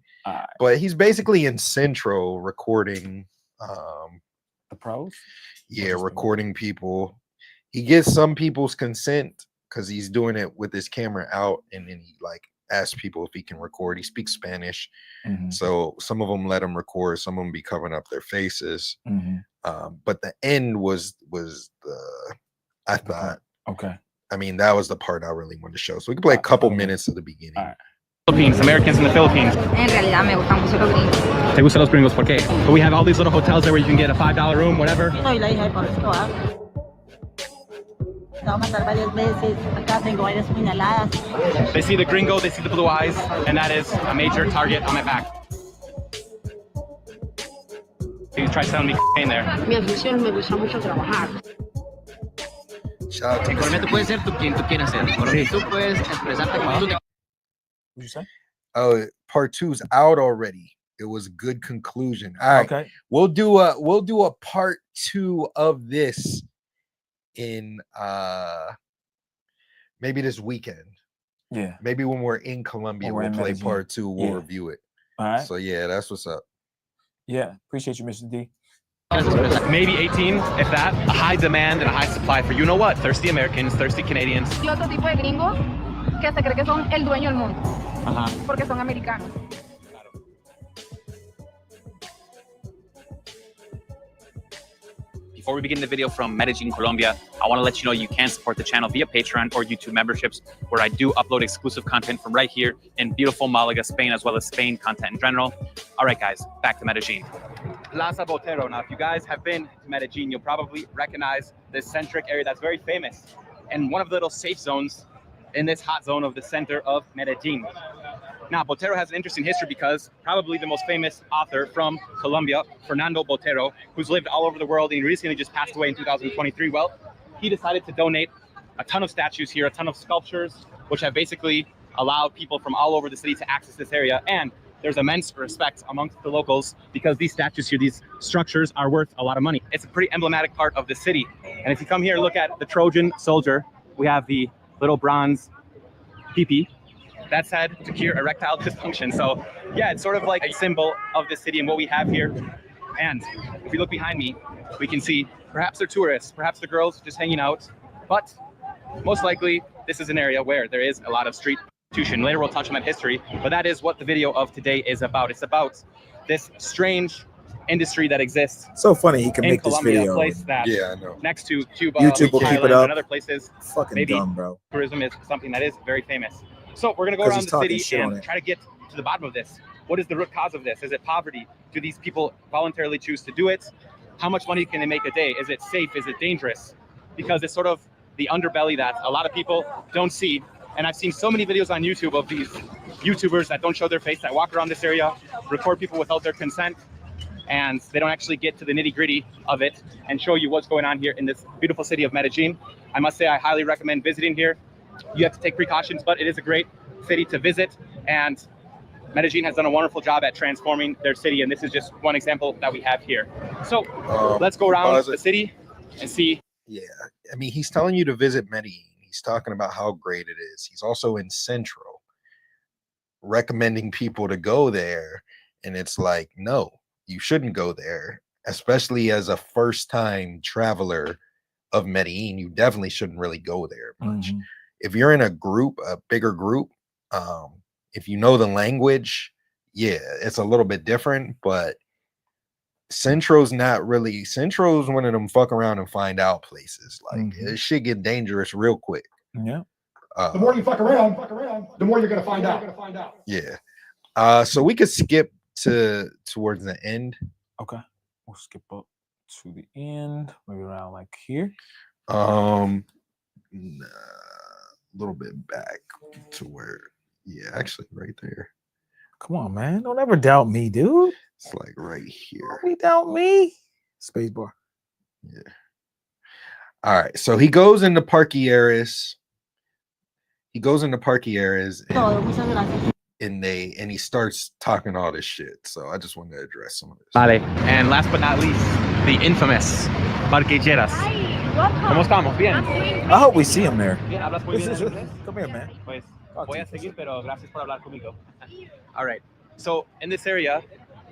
but he's basically in Centro recording the pros. Yeah, recording people. He gets some people's consent because he's doing it with his camera out, and then he like asks people if he can record. He speaks Spanish, so some of them let him record. Some of them be covering up their faces. But the end was I thought okay. I mean, that was the part I really wanted to show. So we can play a couple minutes of the beginning. Philippines, Americans in the Philippines. En realidad me gustan mucho los gringos. ¿Te gustan los gringos? ¿Por qué? But we have all these little hotels there where you can get a $5 room, whatever. Soy la hija de Paulo. Te voy a matar varias veces. Acá tengo varias puñaladas. They see the gringo, they see the blue eyes, and that is a major target on my back. He tried selling me in there. Mi afición me gusta mucho trabajar. En Colombia tú puedes ser quien tú quieras ser. En Colombia tú puedes expresarte como tú te... What'd you say? Oh, part 2's out already. It was a good conclusion. All right. Okay. We'll do a part 2 of this in maybe this weekend. Yeah. Maybe when we're in Colombia, we'll play part 2. We'll review it. All right. So yeah, that's what's up. Yeah. Appreciate you, Mr. D. Maybe 18, if that. A high demand and a high supply for you know what? Thirsty Americans, thirsty Canadians. Y otro tipo de gringos que se cree que son el dueño del mundo. Porque son americanos. Before we begin the video from Medellin, Colombia, I want to let you know you can support the channel via Patreon or YouTube memberships, where I do upload exclusive content from right here in beautiful Malaga, Spain, as well as Spain content in general. All right, guys, back to Medellin. Plaza Botero. Now, if you guys have been to Medellin, you'll probably recognize this centric area that's very famous and one of the little safe zones in this hot zone of the center of Medellin. Now, Botero has an interesting history because probably the most famous author from Colombia, Fernando Botero, who's lived all over the world and recently just passed away in 2023. Well, he decided to donate a ton of statues here, a ton of sculptures, which have basically allowed people from all over the city to access this area. And there's immense respect amongst the locals because these statues here, these structures are worth a lot of money. It's a pretty emblematic part of the city. And if you come here and look at the Trojan soldier, we have the little bronze pee-pee. That said, to cure erectile dysfunction. So yeah, it's sort of like a symbol of the city and what we have here. And if you look behind me, we can see perhaps they're tourists, perhaps they're girls just hanging out, but most likely this is an area where there is a lot of street prostitution. Later we'll touch on that history, but that is what the video of today is about. It's about this strange industry that exists. So funny he can in make Colombia, this video. a place that Yeah, I know. next to Cuba, YouTube will keep it Thailand, up. and other places, Fucking maybe dumb, bro. tourism is something that is very famous. So we're gonna go 'Cause around he's the talking city shit on and it. try to get to the bottom of this. What is the root cause of this? Is it poverty? Do these people voluntarily choose to do it? How much money can they make a day? Is it safe? Is it dangerous? Because it's sort of the underbelly that a lot of people don't see. And I've seen so many videos on YouTube of these YouTubers that don't show their face, that walk around this area, record people without their consent, and they don't actually get to the nitty-gritty of it and show you what's going on here in this beautiful city of Medellin. I must say I highly recommend visiting here. You have to take precautions, but it is a great city to visit, and Medellin has done a wonderful job at transforming their city, and this is just one example that we have here. So let's go around the city and see. Yeah, I mean, he's telling you to visit Medellin. He's talking about how great it is. He's also in Centro, recommending people to go there, and it's like, no, you shouldn't go there, especially as a first-time traveler of Medellin. You definitely shouldn't really go there much. If you're in a group, a bigger group, if you know the language, yeah, it's a little bit different, but Centro's not really. Centro's one of them fuck around and find out places. Like it should get dangerous real quick. Yeah. The more you fuck around, the more you're gonna find out. Yeah. So we could skip towards the end. Okay. We'll skip up to the end, maybe around like here. A little bit back to where, yeah, actually right there. Come on, man. Don't ever doubt me, dude. It's like right here. Don't doubt me. Space bar. Yeah. All right. So he goes into Parque Aires. he goes into parky areas Todo, muchas gracias. and he starts talking all this shit. So I just wanted to address some of this. Vale. And last but not least, the infamous Barquilleras. ¿Cómo estamos? Bien. I hope we see him there. Bien, hablas muy bien inglés. Come here, man. Pues voy a seguir, pero gracias por hablar conmigo. All right. So in this area,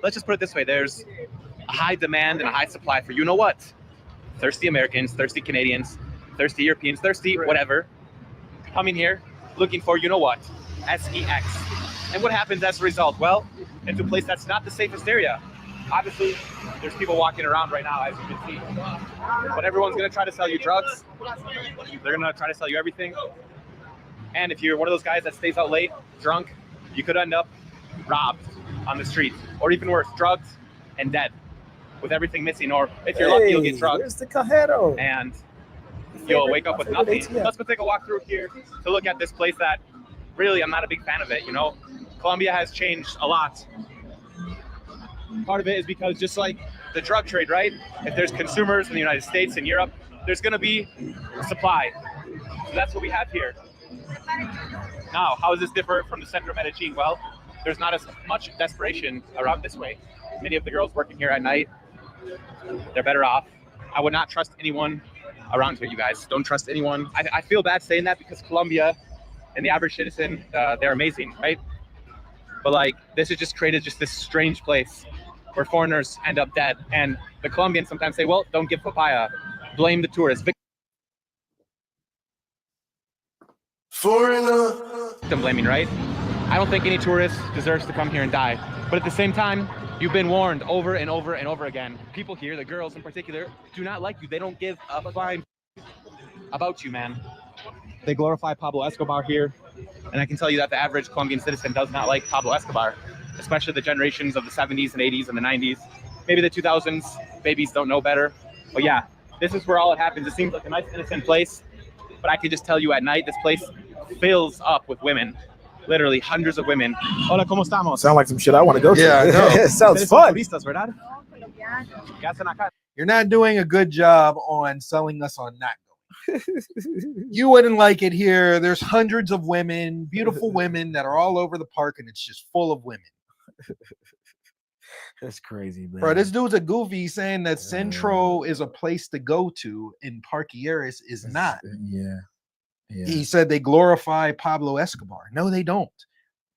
let's just put it this way: there's a high demand and a high supply for you know what? Thirsty Americans, thirsty Canadians, thirsty Europeans, thirsty whatever, coming here looking for you know what? SEX. And what happens as a result? Well, it's a place that's not the safest area. Obviously, there's people walking around right now, as you can see. But everyone's gonna try to sell you drugs. They're gonna try to sell you everything. And if you're one of those guys that stays out late, drunk, you could end up robbed on the street. Or even worse, drugged and dead with everything missing. Or if you're lucky, you'll get drugged. Where's the cajero? And you'll wake up with nothing. Let's go take a walk through here to look at this place that really I'm not a big fan of it, you know? Colombia has changed a lot. Part of it is because just like the drug trade, right? If there's consumers in the United States and Europe, there's gonna be a supply. So that's what we have here. Now, how is this different from the center of Medellin? Well, there's not as much desperation around this way. Many of the girls working here at night, they're better off. I would not trust anyone around here, you guys. Don't trust anyone. I feel bad saying that because Colombia and the average citizen, they're amazing, right? But like, this has just created just this strange place where foreigners end up dead. And the Colombians sometimes say, well, don't give papaya, blame the tourists. Victim blaming, right? I don't think any tourist deserves to come here and die. But at the same time, you've been warned over and over and over again. People here, the girls in particular, do not like you. They don't give a flying about you, man. They glorify Pablo Escobar here. And I can tell you that the average Colombian citizen does not like Pablo Escobar, especially the generations of the 70s and 80s and the 90s. Maybe the 2000s, babies don't know better. But yeah, this is where all it happens. It seems like a nice, innocent place. But I can just tell you at night, this place fills up with women. Literally hundreds of women. Hola, ¿cómo estamos? Sound like some shit I want to go to. Yeah, I know. It sounds fun. ¿Verdad? You're not doing a good job on selling us on not going. You wouldn't like it here. There's hundreds of women, beautiful women that are all over the park, and it's just full of women. That's crazy, man. Bro, this dude's a goofy saying that Centro is a place to go to and Parquilleras is not. Yeah. He said they glorify Pablo Escobar. No, they don't.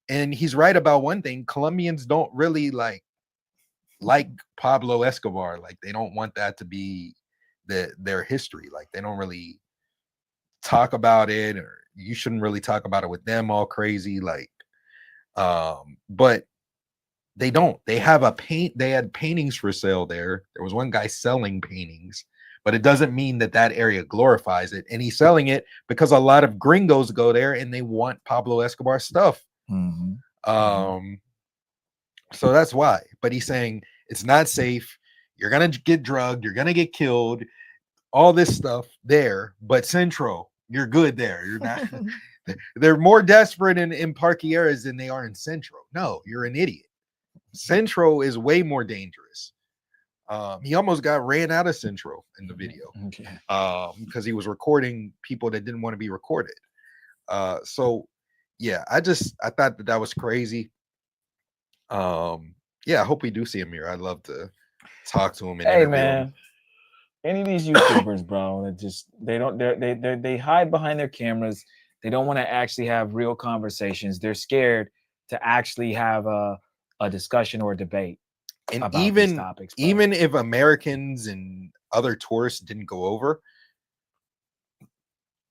And he's right about one thing. Colombians don't really like Pablo Escobar. Like, they don't want that to be their history. Like, they don't really talk about it, or you shouldn't really talk about it with them all crazy. Like, but they don't. They have they had paintings for sale there. There was one guy selling paintings, but it doesn't mean that area glorifies it. And he's selling it because a lot of gringos go there and they want Pablo Escobar stuff. Mm-hmm. So that's why. But he's saying it's not safe. You're gonna get drugged. You're gonna get killed. All this stuff there. But Centro, you're good there. You're not. They're more desperate in Parquilleras than they are in Centro. No, you're an idiot. Centro is way more dangerous. He almost got ran out of Centro in the video because he was recording people that didn't want to be recorded. So yeah, I thought that was crazy. Yeah, I hope we do see him here. I'd love to talk to him. And hey man, any of these YouTubers, bro, that just they hide behind their cameras. They don't want to actually have real conversations. They're scared to actually have a discussion or a debate. And even if Americans and other tourists didn't go over,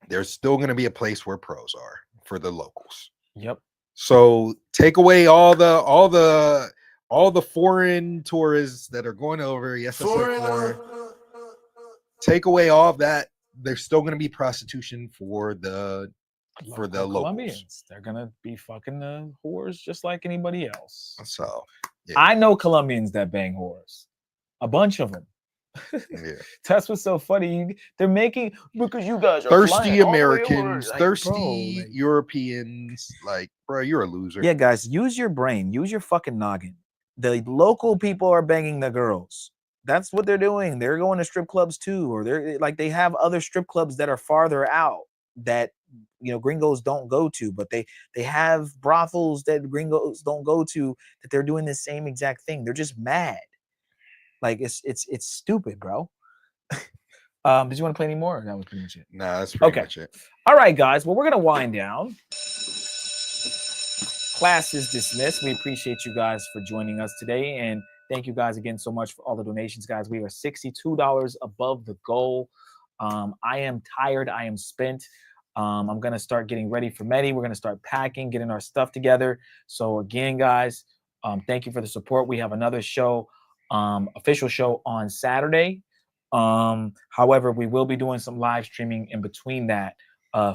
there's still going to be a place where pros are for the locals. Yep. So take away all the foreign tourists that are going over. Yes, I said foreign. Take away all of that. There's still going to be prostitution for the Colombians. locals. They're gonna be fucking the whores just like anybody else. So yeah. I know Colombians that bang whores, a bunch of them. Yeah. That's what's so funny. They're making because you guys are thirsty Americans, like, thirsty Europeans. Like, bro, you're a loser. Yeah, guys, use your brain, use your fucking noggin. The local people are banging the girls. That's what they're doing. They're going to strip clubs too, or they have other strip clubs that are farther out that gringos don't go to, but they have brothels that gringos don't go to, that they're doing the same exact thing. They're just mad. Like it's stupid, bro. Did you want to play any more? Or that was pretty much it. No, that's pretty much it. All right, guys. Well, we're gonna wind down. Class is dismissed. We appreciate you guys for joining us today, and thank you guys again so much for all the donations, guys. We are $62 above the goal. I am tired. I am spent. I'm gonna start getting ready for Medi. We're gonna start packing, getting our stuff together. So again, guys, thank you for the support. We have another show, official show on Saturday. However, we will be doing some live streaming in between that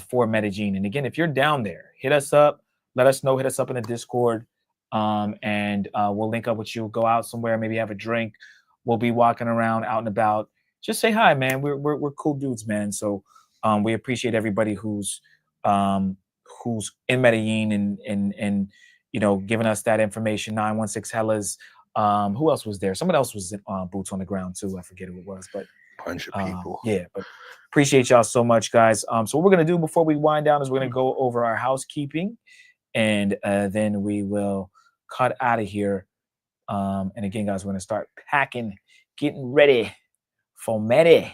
for Medellin. And again, if you're down there, hit us up. Let us know. Hit us up in the Discord, and we'll link up with you. Go out somewhere, maybe have a drink. We'll be walking around, out and about. Just say hi, man. We're cool dudes, man. So we appreciate everybody who's in Medellin and giving us that information. 916 Hellas. Who else was there? Someone else was boots on the ground too. I forget who it was, but bunch of people. Yeah, but appreciate y'all so much, guys. So what we're gonna do before we wind down is we're gonna go over our housekeeping. And then we will cut out of here. And again, guys, we're going to start packing, getting ready for Medi.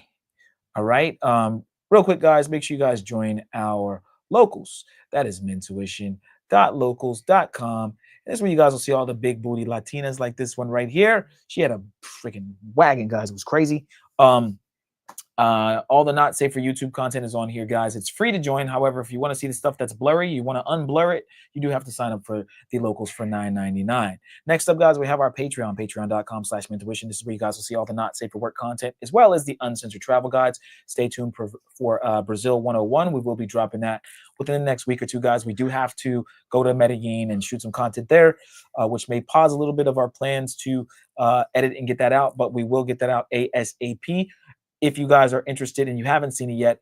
All right. Real quick, guys, make sure you guys join our locals. That is mentuition.locals.com. That's where you guys will see all the big booty Latinas like this one right here. She had a freaking wagon, guys. It was crazy. All the not safe for YouTube content is on here, guys. It's free to join. However, if you want to see the stuff that's blurry, you want to unblur it, you do have to sign up for the locals for $9.99. Next up, guys, we have our Patreon, patreon.com/mentuition. This is where you guys will see all the not safe for work content, as well as the uncensored travel guides. Stay tuned for Brazil 101. We will be dropping that within the next week or two, guys. We do have to go to Medellin and shoot some content there, which may pause a little bit of our plans to edit and get that out, but we will get that out ASAP. If you guys are interested and you haven't seen it yet,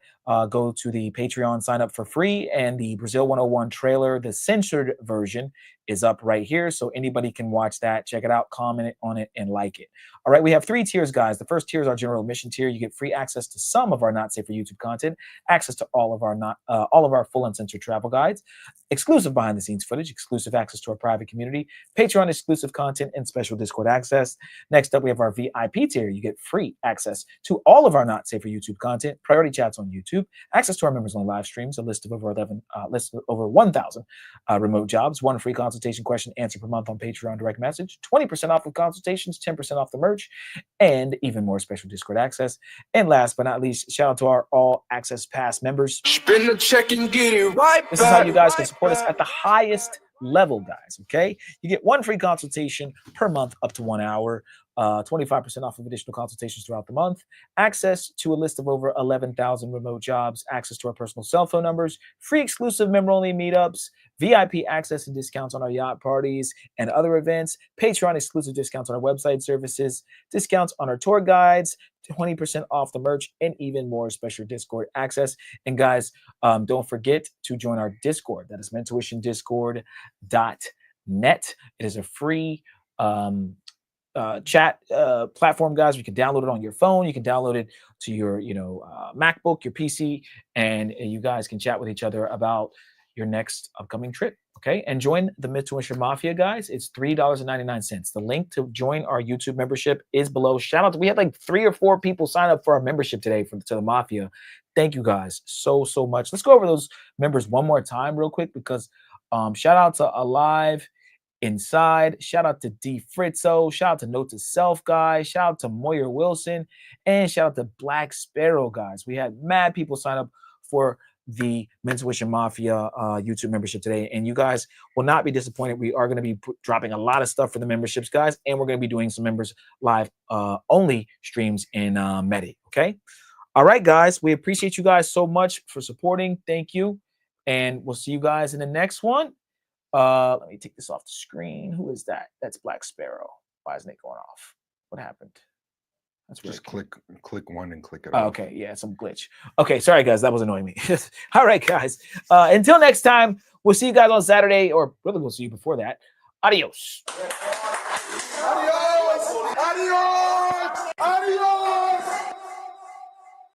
go to the Patreon, sign up for free, and the Brazil 101 trailer, the censored version, is up right here. So anybody can watch that, check it out, comment on it, and like it. All right, we have 3 tiers, guys. The first tier is our general admission tier. You get free access to some of our not safe for YouTube content, access to all of our full uncensored travel guides, exclusive behind the scenes footage, exclusive access to our private community, Patreon exclusive content, and special Discord access. Next up, we have our VIP tier. You get free access to all of our not safe for YouTube content, priority chats on YouTube, access to our members on live streams, a list of over 1,000 remote jobs, 1 free consultation question answer per month on Patreon direct message, 20% off of consultations, 10% off the merch, and even more special Discord access. And last but not least, shout out to our all access pass members. Spin the check and get it right back. This is how you guys can support us at the highest level, guys. Okay, you get 1 free consultation per month up to 1 hour, 25% off of additional consultations throughout the month, access to a list of over 11,000 remote jobs, access to our personal cell phone numbers, free exclusive member-only meetups, VIP access and discounts on our yacht parties and other events, Patreon exclusive discounts on our website services, discounts on our tour guides, 20% off the merch, and even more special Discord access. And guys, don't forget to join our Discord. That is mentuitiondiscord.net. It is a free chat platform, guys. You can download it on your phone. You can download it to your MacBook, your PC, and you guys can chat with each other about your next upcoming trip. Okay, and join the Mentuition Mafia, guys. It's $3.99. The link to join our YouTube membership is below. Shout out to, we had like 3 or 4 people sign up for our membership today to the Mafia. Thank you guys so much. Let's go over those members one more time real quick, because shout out to Alive Inside, shout out to D Fritzo, shout out to Note to Self, guys, shout out to Moyer Wilson, and shout out to Black Sparrow, guys. We had mad people sign up for the Mentuition Mafia YouTube membership today, and you guys will not be disappointed. We are going to be dropping a lot of stuff for the memberships, guys, and we're going to be doing some members live only streams in Medi. Okay, all right, guys, we appreciate you guys so much for supporting. Thank you, and we'll see you guys in the next one. Let me take this off the screen. Who is that? That's Black Sparrow. Why isn't it going off? What happened? That's just click one and click it off. off. Okay, yeah, some glitch. Okay, sorry guys, that was annoying me. All right, guys. Until next time, we'll see you guys on Saturday, or really we'll see you before that. Adios.